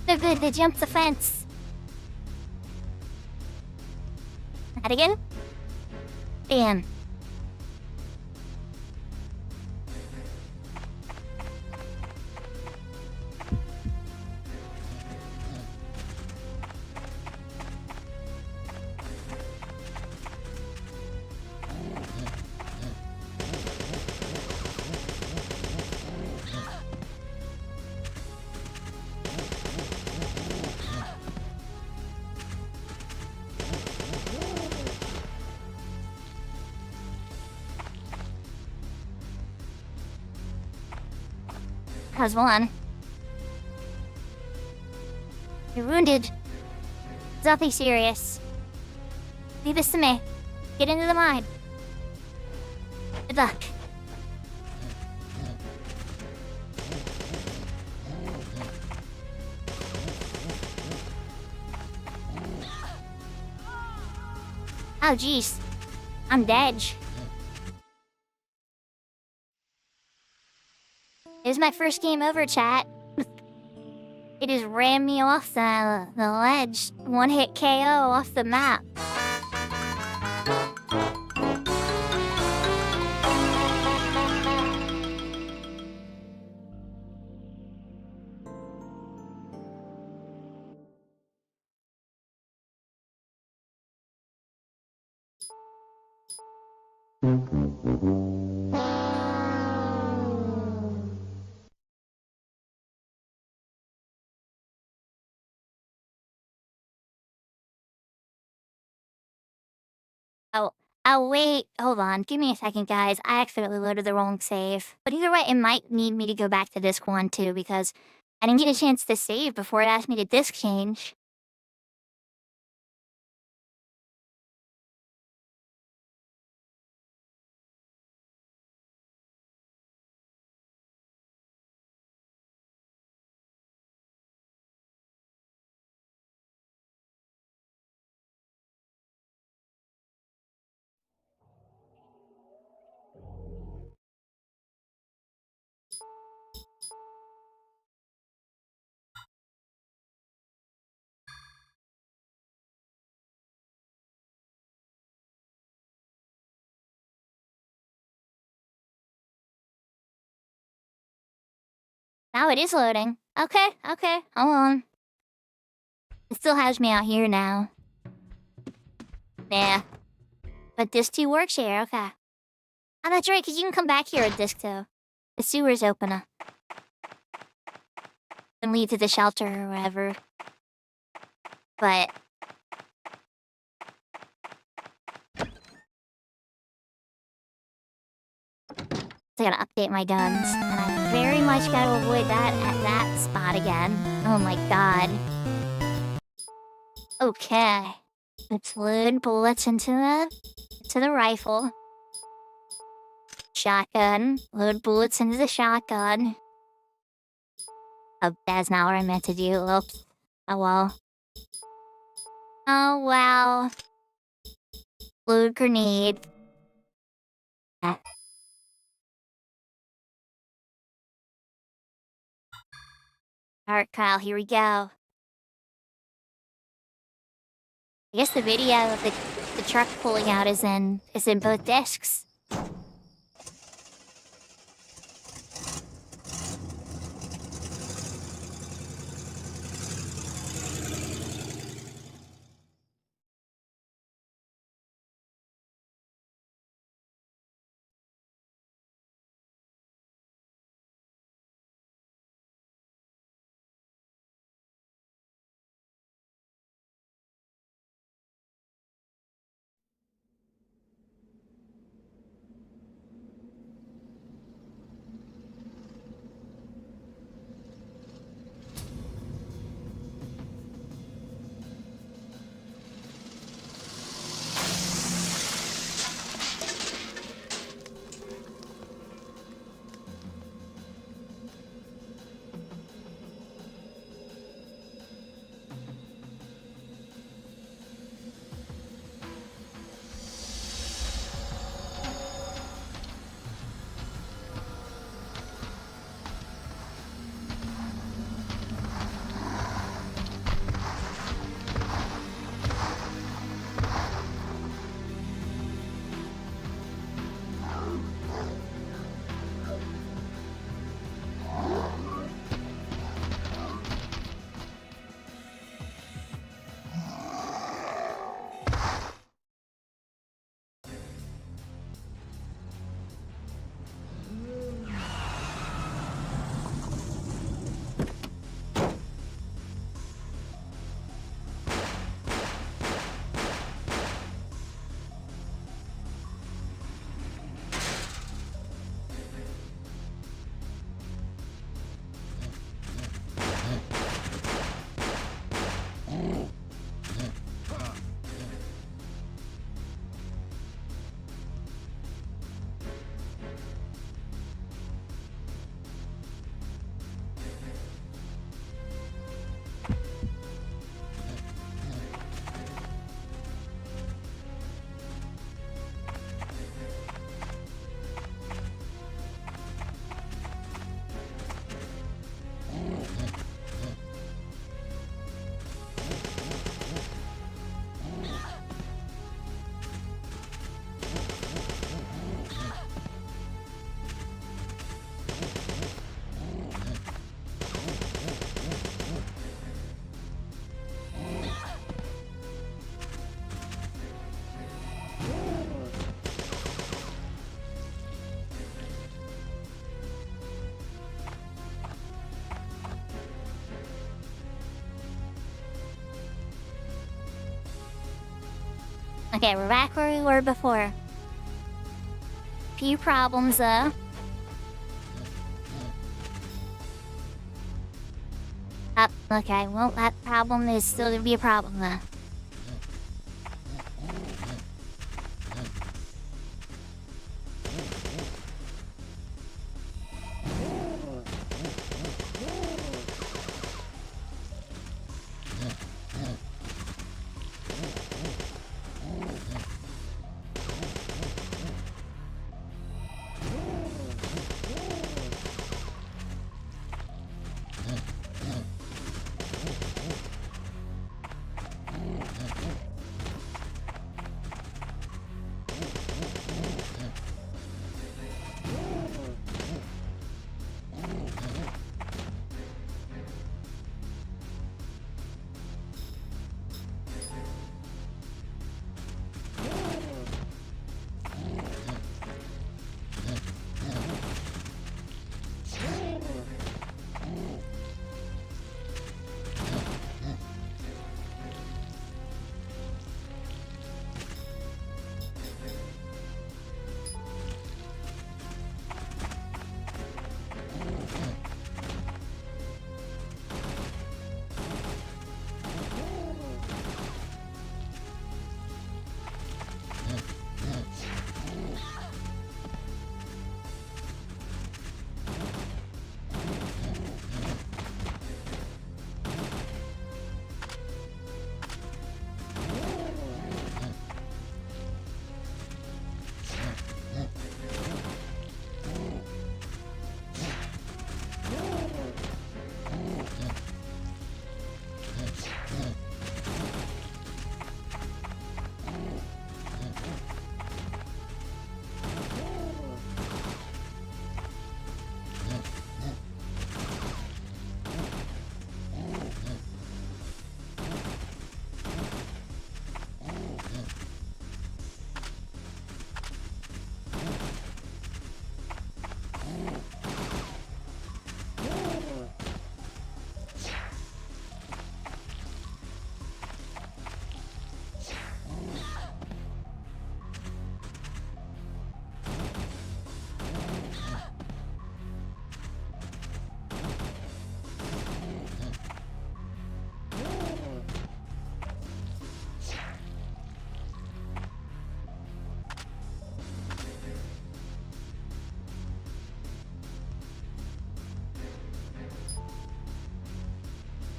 They're good, they jumped the fence. That again? Damn. How's one? You're wounded. It's nothing serious. Leave this to me. Get into the mine. Good luck. Oh, jeez. I'm dead. It was my first game over, chat. It just ran me off the ledge. One hit KO off the map. Oh, wait. Hold on. Give me a second, guys. I accidentally loaded the wrong save. But either way, it might need me to go back to disc 1, too, because I didn't get a chance to save before it asked me to disc change. Now it is loading. Okay, hold on. It still has me out here now. Yeah. But disc 2 works here, okay. Oh, that's right, because you can come back here at disc 2. The sewer's open. And lead to the shelter or whatever. But... I gotta update my guns, and I very much gotta avoid that at that spot again. Oh my god. Okay. Let's load bullets into the rifle. Shotgun. Load bullets into the shotgun. Oh, that's not what I meant to do. Oops. Oh well. Oh well. Blue grenade. Ah. Alright, Kyle, here we go. I guess the video of the truck pulling out is in both discs. Okay, we're back where we were before. Few problems though. Okay, well that problem is still gonna be a problem though.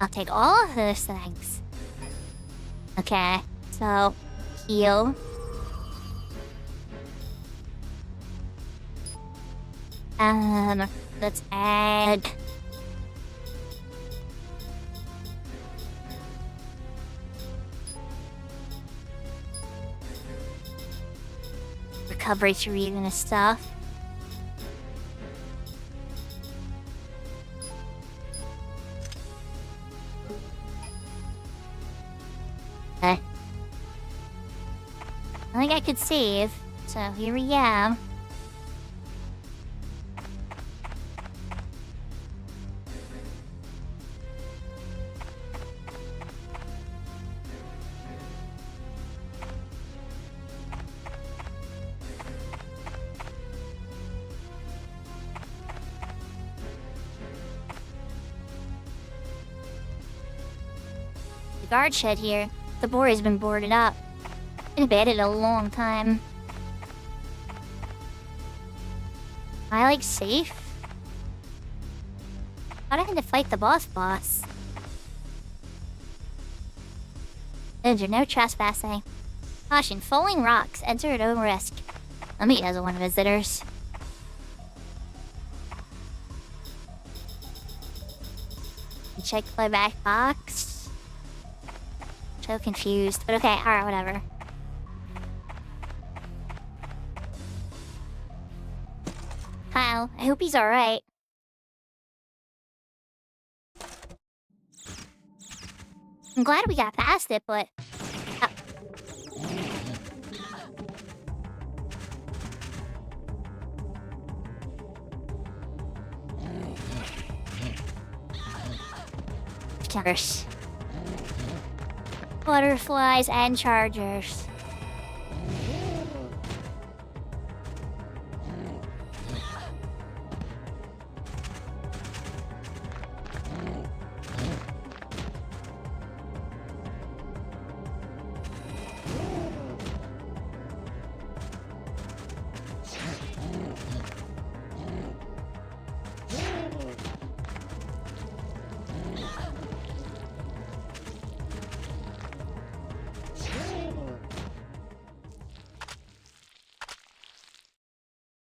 I'll take all of those things. Okay, so heal. Let's add recovery to reading this stuff. Okay. I think I could save, so here we go. Guard shed here. The board has been boarded up. Been abandoned a long time. Am I like safe? Thought I had to fight the boss. Enter, no trespassing. Caution, falling rocks. Enter at own risk. Let me as one of visitors. Check my back box. So confused, but okay, alright, whatever. Kyle, I hope he's alright. I'm glad we got past it, but... Chargers. Butterflies and chargers.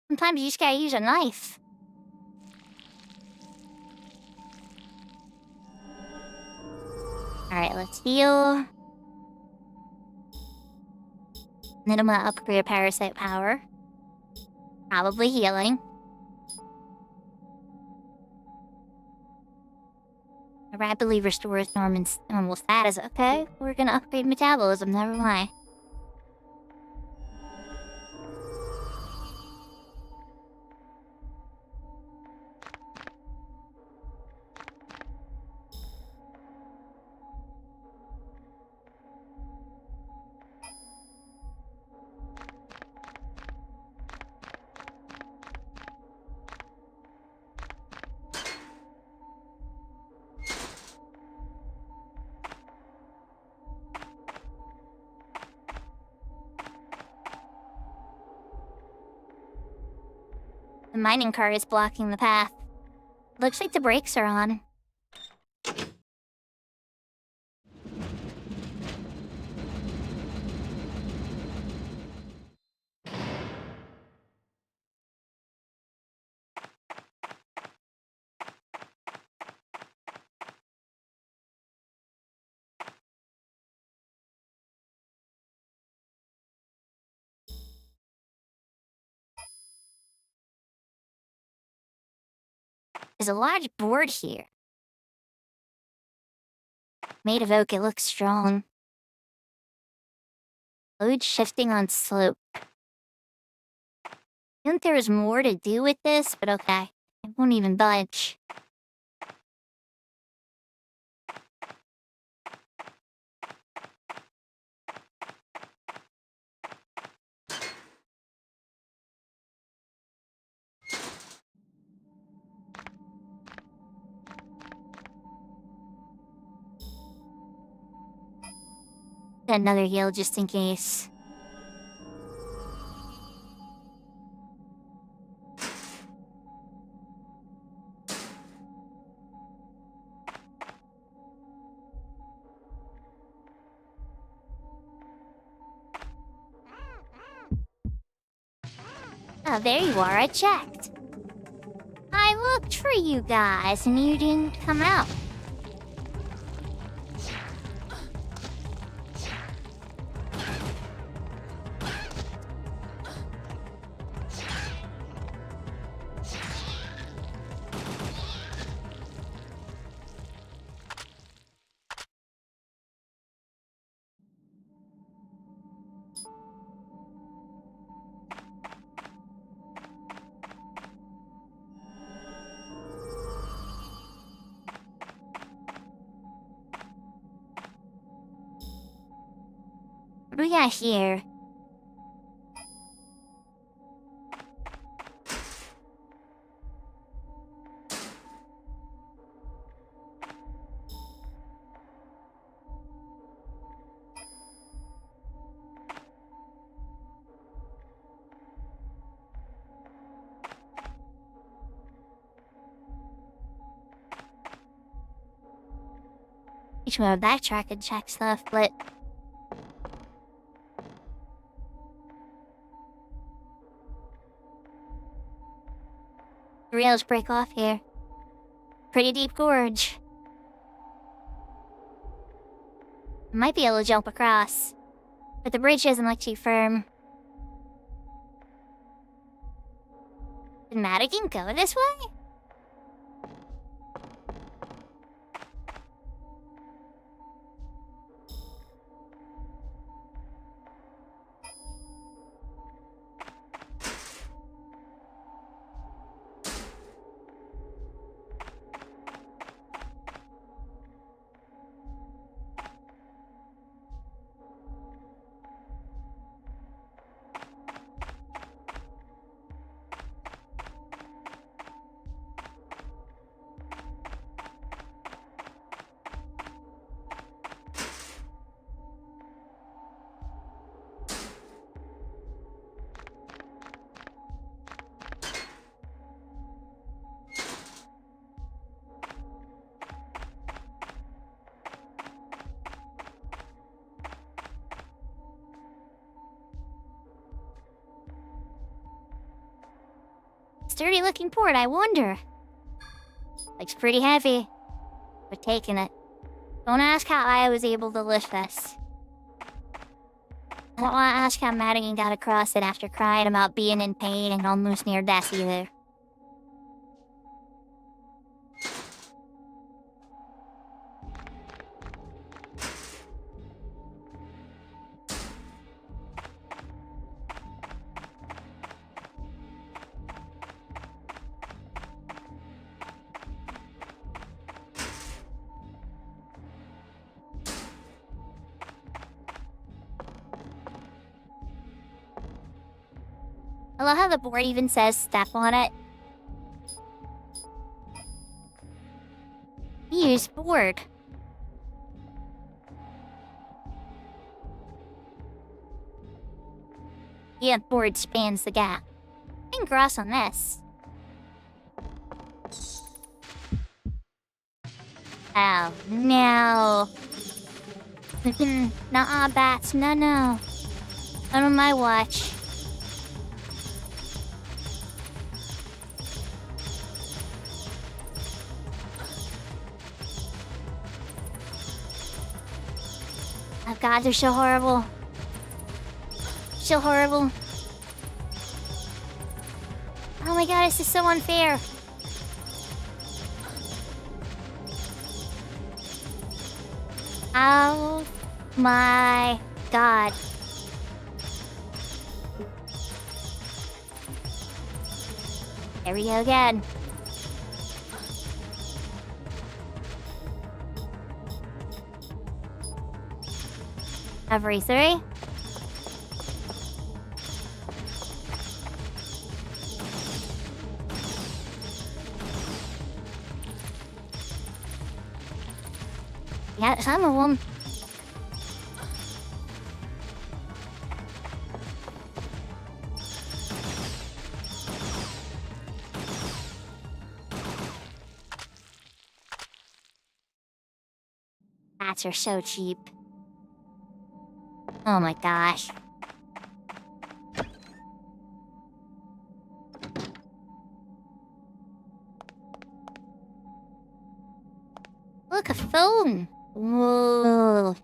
Sometimes you just gotta use a knife. Alright, let's heal. Then I'm gonna upgrade parasite power. Probably healing. Rapidly restores normal status. Okay, we're gonna upgrade metabolism, never mind. The mining cart is blocking the path. Looks like the brakes are on. There's a large board here. Made of oak, it looks strong. Load shifting on slope. I think there was more to do with this, but okay. It won't even budge. Another heal just in case. Oh, there you are. I checked. I looked for you guys and you didn't come out. What do we got here? Each one backtrack and check stuff, but the rails break off here. Pretty deep gorge. Might be able to jump across, but the bridge doesn't look too firm. Did Madigan go this way? Sturdy looking port, I wonder. Looks pretty heavy. We're taking it. Don't ask how I was able to lift this. I don't want to ask how Madigan got across it after crying about being in pain and almost near death either. I love how the board even says step on it. Use board. Yeah, board spans the gap. I can cross on this. Oh, no. Nuh-uh, bats. No. Not on my watch. Oh god, they're so horrible. So horrible. Oh my god, this is so unfair. Oh my god. There we go again. Every three. Yeah, some of them. Bats are so cheap. Oh my gosh. Look, a phone. Whoa.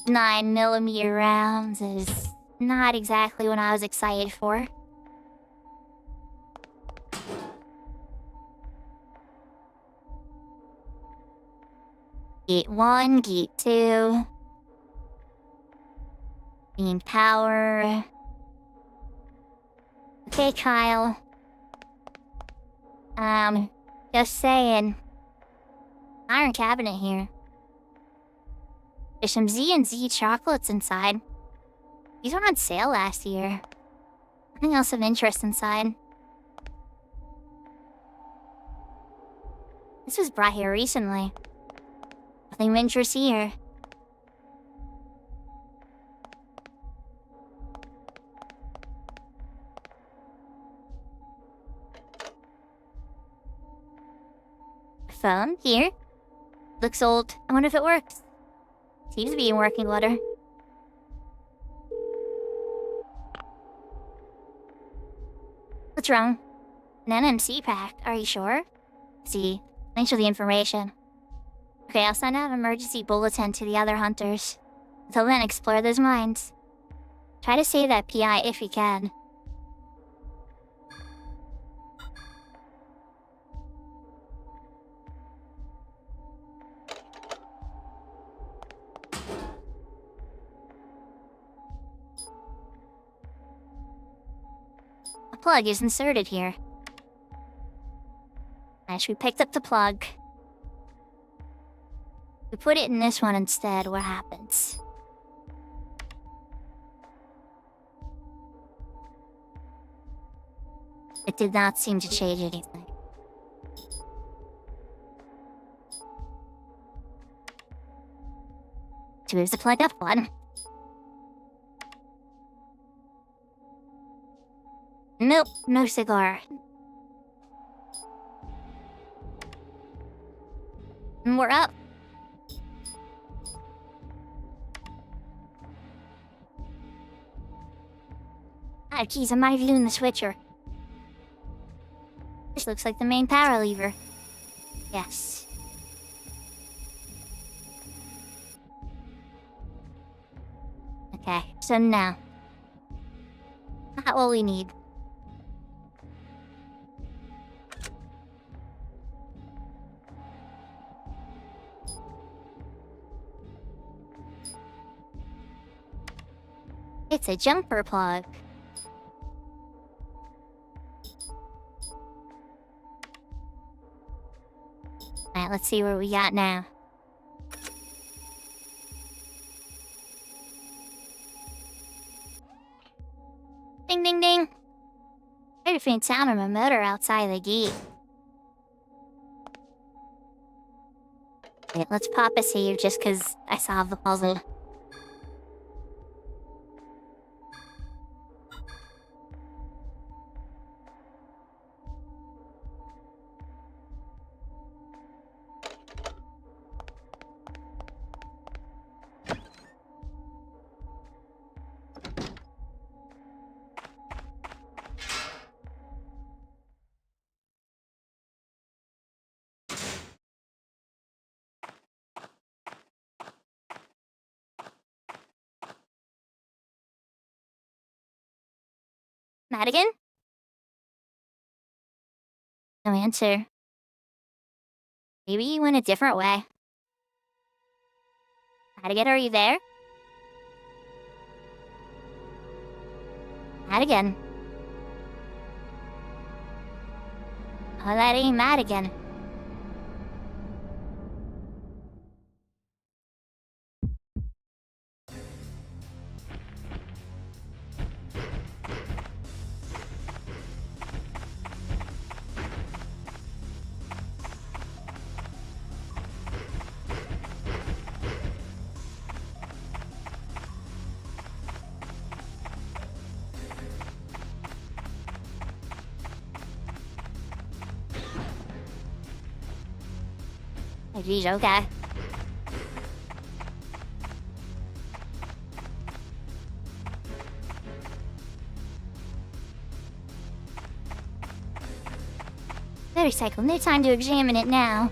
9mm rounds is not exactly what I was excited for. Gate 1, Gate 2. Beam power. Okay, Kyle. Just saying. Iron cabinet here. There's some Z and Z chocolates inside. These were on sale last year. Nothing else of interest inside. This was brought here recently. Nothing of interest here. Phone here. Looks old. I wonder if it works. Seems to be in working order. What's wrong? An NMC pack, are you sure? See, thanks for the information. Okay, I'll send out an emergency bulletin to the other hunters. Until then, explore those mines. Try to save that PI if you can. A plug is inserted here. Nice, we picked up the plug. We put it in this one instead, what happens? It did not seem to change anything. So here's the plugged up one. Nope, no cigar. And we're up. Ah, geez, I'm not viewing the switcher. This looks like the main power lever. Yes. Okay, so now. Not all we need. It's a jumper plug. Alright, let's see what we got now. Ding ding ding! Heard a faint sound of a motor outside the gate. Wait, let's pop a save just cause I solved the puzzle. Madigan? No answer. Maybe you went a different way. Madigan, are you there? Madigan. Oh, that ain't Madigan. Oh, geez, okay. Motorcycle, no time to examine it now.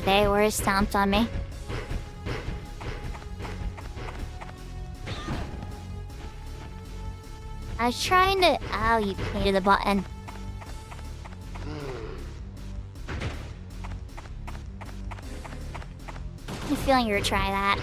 birthday where he stomped on me. I was trying to... Oh, you hated the button. I have a feeling you were trying that.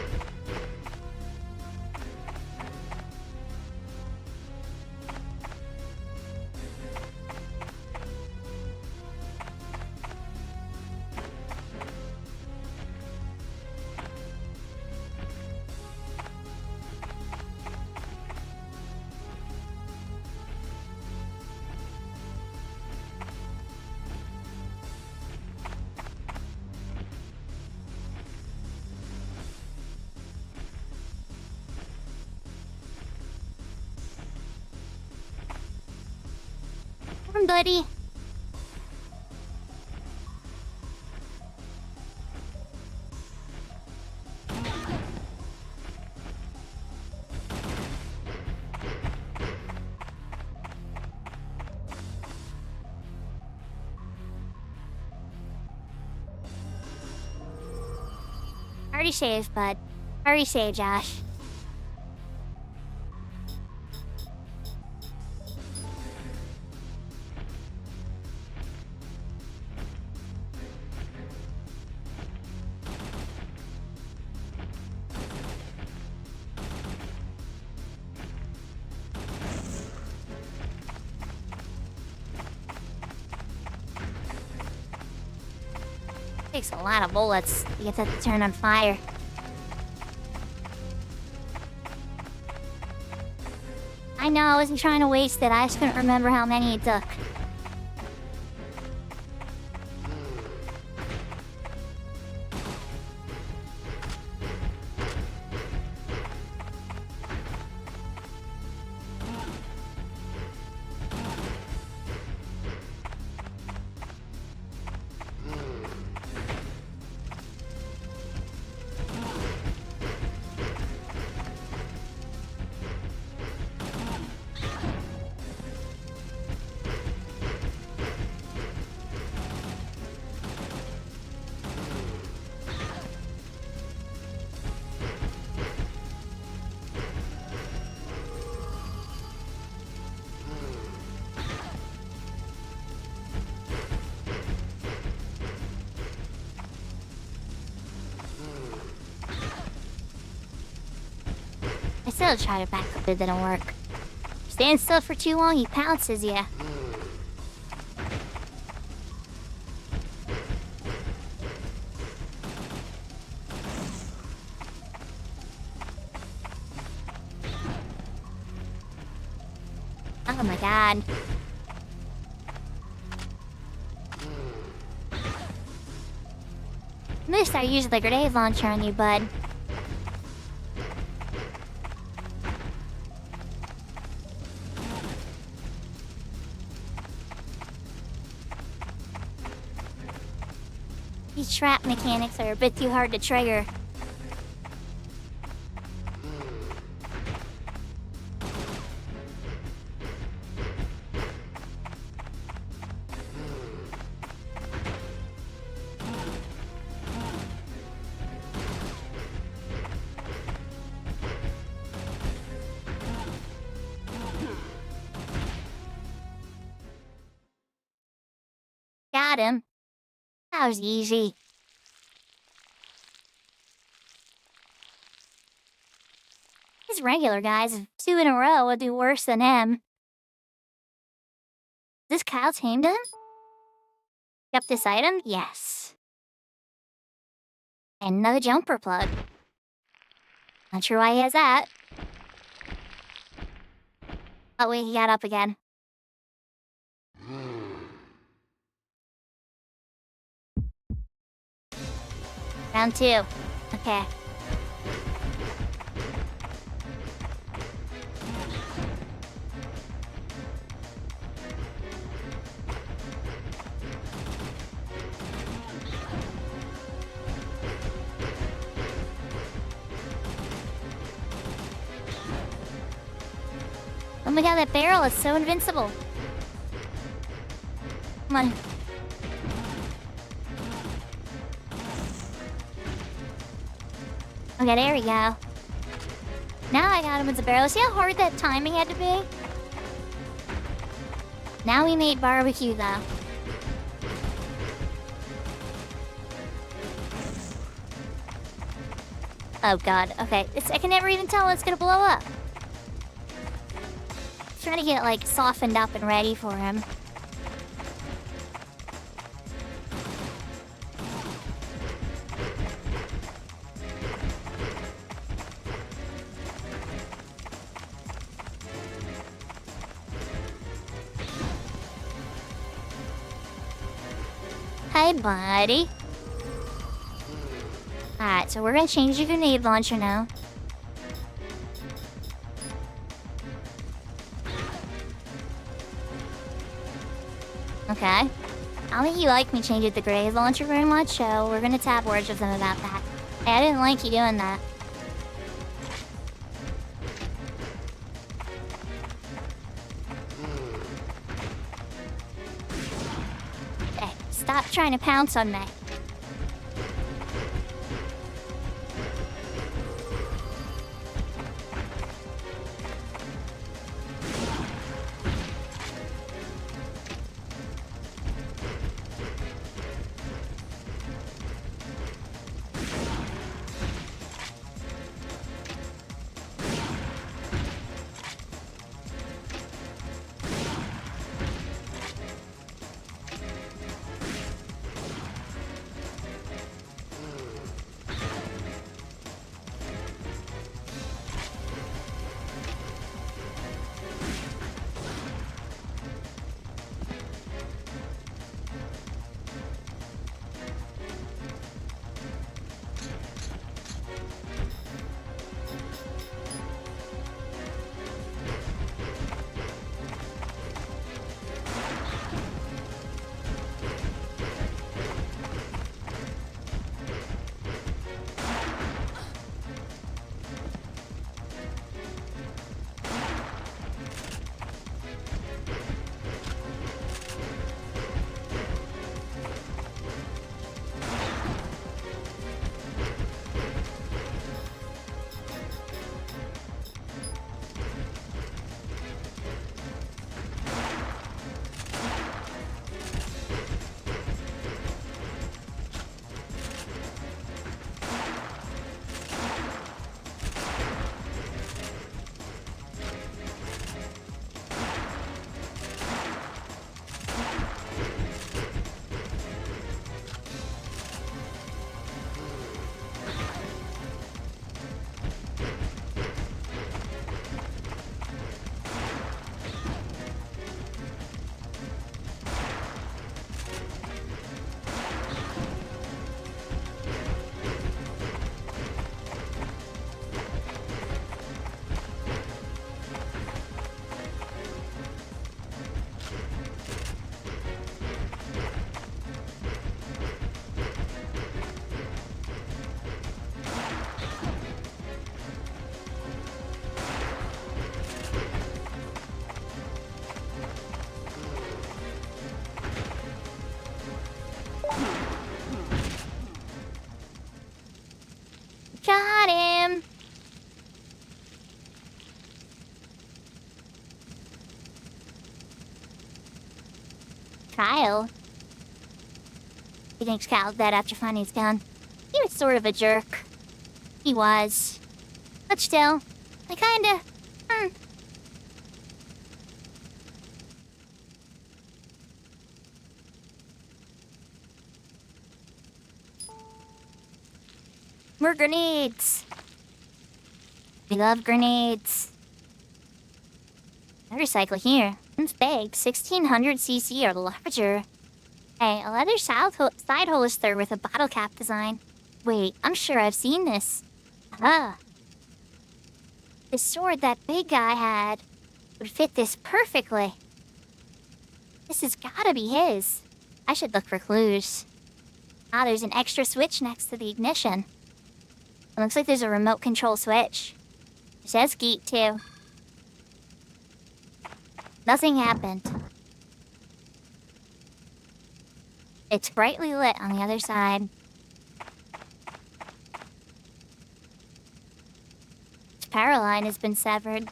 Come on, buddy. Already saved, bud. Already saved, Josh. Takes a lot of bullets to get that to turn on fire. I know, I wasn't trying to waste it. I just couldn't remember how many it took. I still try to back up, it didn't work. Stand still for too long, he pounces you. Oh my god. I'm gonna start using the grenade launcher on you, bud. These trap mechanics are a bit too hard to trigger. Got him. That was easy. These regular guys, if 2 in a row would do worse than him. Is this Kyle tamed him? Yep, this item? Yes. And another jumper plug. Not sure why he has that. Oh wait, he got up again. Round 2. Okay. Oh my god, that barrel is so invincible. Come on. Okay, there we go. Now I got him with the barrel. See how hard that timing had to be? Now we made barbecue, though. Oh god, okay. I can never even tell when it's gonna blow up. Trying to get, like, softened up and ready for him. Hi, buddy. Alright, so we're gonna change the grenade launcher now. Okay. I don't think you like me changing the grenade launcher very much, so we're gonna tap words with him about that. Hey, I didn't like you doing that. Hey, stop trying to pounce on me. Got him! Kyle? He thinks Kyle's dead after finding his gun. He was sort of a jerk. He was. But still, I kinda... More grenades! We love grenades. A recycle here. It's big, 1600cc or larger. Hey, a leather side holster with a bottle cap design. Wait, I'm sure I've seen this. Ah. The sword that big guy had would fit this perfectly. This has gotta be his. I should look for clues. Ah, there's an extra switch next to the ignition. It looks like there's a remote control switch. It says geek too. Nothing happened. It's brightly lit on the other side. power line has been severed.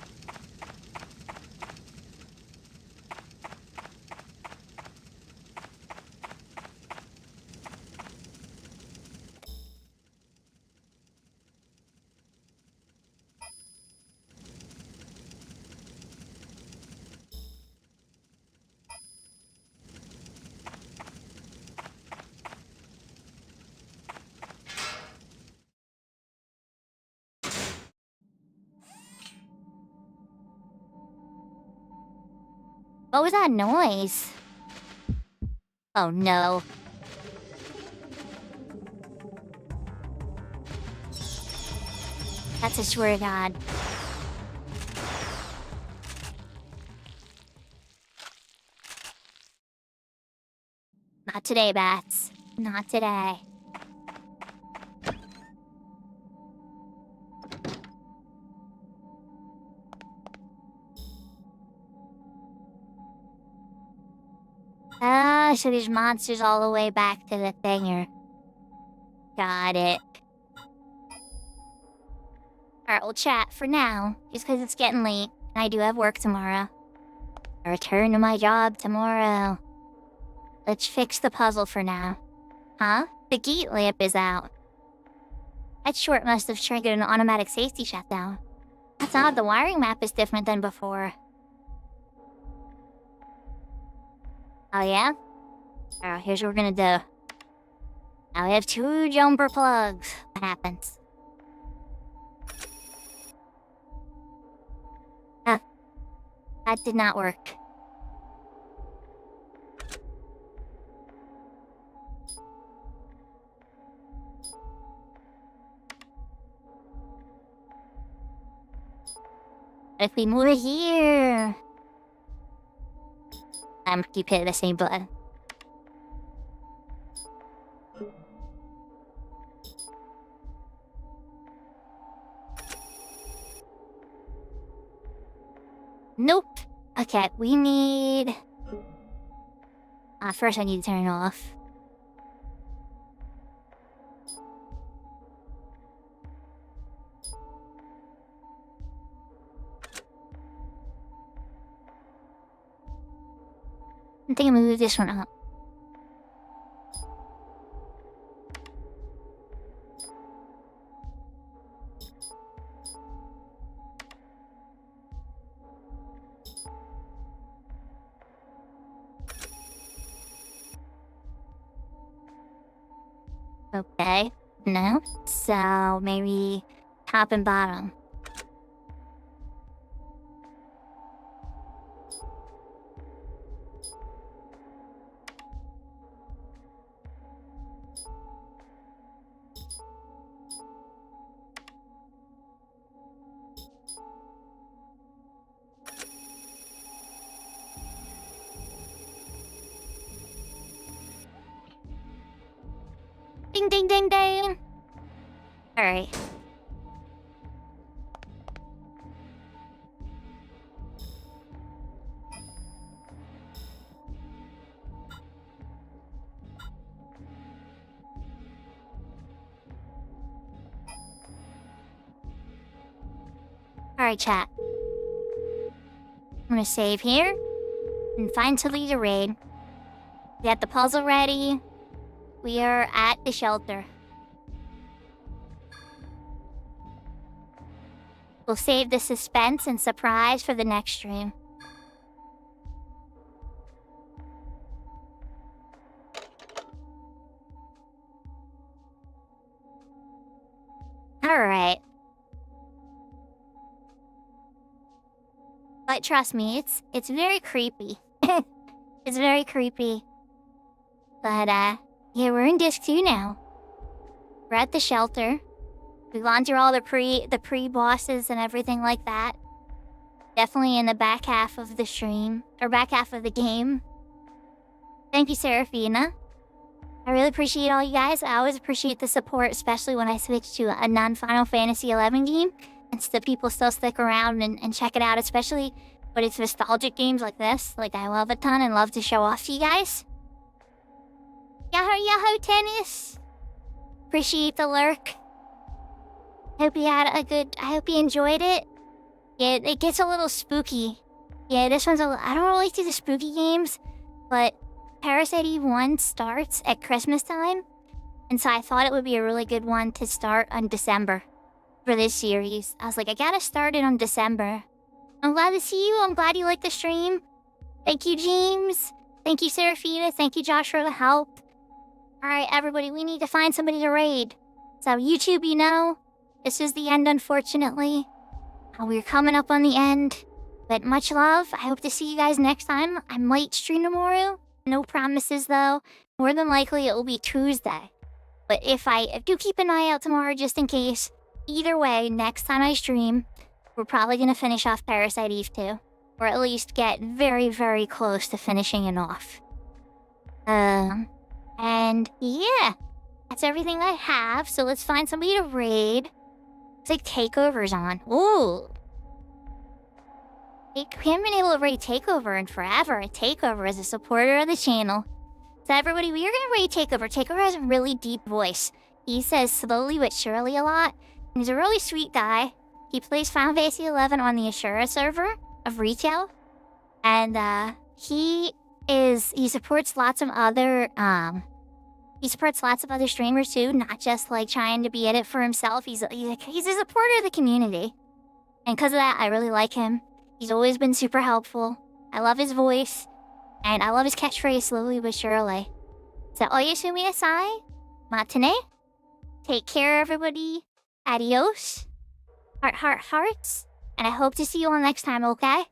What was that noise? Oh no. That's a swear to God. Not today, Bats. Not today. So these monsters all the way back to the thinger. Got it. Alright, we'll chat for now, just because it's getting late, and I do have work tomorrow. I return to my job tomorrow. Let's fix the puzzle for now. Huh? The gate lamp is out. That short must have triggered an automatic safety shutdown. That's odd, the wiring map is different than before. Oh yeah? Alright, here's what we're gonna do. Now we have 2 jumper plugs. What happens? That did not work. If we move it here... I'm gonna keep hitting the same button. Nope. Okay, we need... first I need to turn it off. I think I'm gonna move this one up. Okay, no. So maybe top and bottom. Ding ding ding ding! Alright. Alright, chat. I'm gonna save here and find Toledo raid. We got the puzzle ready. We are at the shelter. We'll save the suspense and surprise for the next stream. Alright. But trust me, it's very creepy. It's very creepy. But, yeah, we're in Disc 2 now. We're at the shelter. We've gone through all the pre-bosses and everything like that. Definitely in the back half of the stream. Or back half of the game. Thank you, Serafina. I really appreciate all you guys. I always appreciate the support, especially when I switch to a non-Final Fantasy XI game. And the people still stick around and check it out, especially when it's nostalgic games like this. Like, I love a ton and love to show off to you guys. Yahoo Yahoo Tennis! Appreciate the lurk. I hope you enjoyed it. Yeah, it gets a little spooky. Yeah, this one's I don't really do the spooky games, but Parasite Eve 1 starts at Christmas time. And so I thought it would be a really good one to start on December for this series. I was like, I gotta start it on December. I'm glad to see you. I'm glad you liked the stream. Thank you, James. Thank you, Serafina. Thank you, Josh, for the help. Alright, everybody, we need to find somebody to raid. So, YouTube, you know, this is the end, unfortunately. We're coming up on the end. But much love. I hope to see you guys next time. I might stream tomorrow. No promises, though. More than likely, it will be Tuesday. But if do keep an eye out tomorrow, just in case. Either way, next time I stream, we're probably going to finish off Parasite Eve 2. Or at least get very, very close to finishing it off. And yeah, that's everything I have. So let's find somebody to raid. It's like Takeover's on. Ooh. We haven't been able to raid Takeover in forever. Takeover is a supporter of the channel. So everybody, we are going to raid Takeover. Takeover has a really deep voice. He says slowly but surely a lot. And he's a really sweet guy. He plays Final Fantasy XI on the Ashura server of retail. And he supports lots of other streamers too, not just like trying to be in it for himself. He's a supporter of the community. And because of that, I really like him. He's always been super helpful. I love his voice. And I love his catchphrase, slowly but surely. So, oyasumi nasai. Matane. Take care, everybody. Adios. Hearts. And I hope to see you all next time, okay?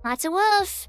Lots of love.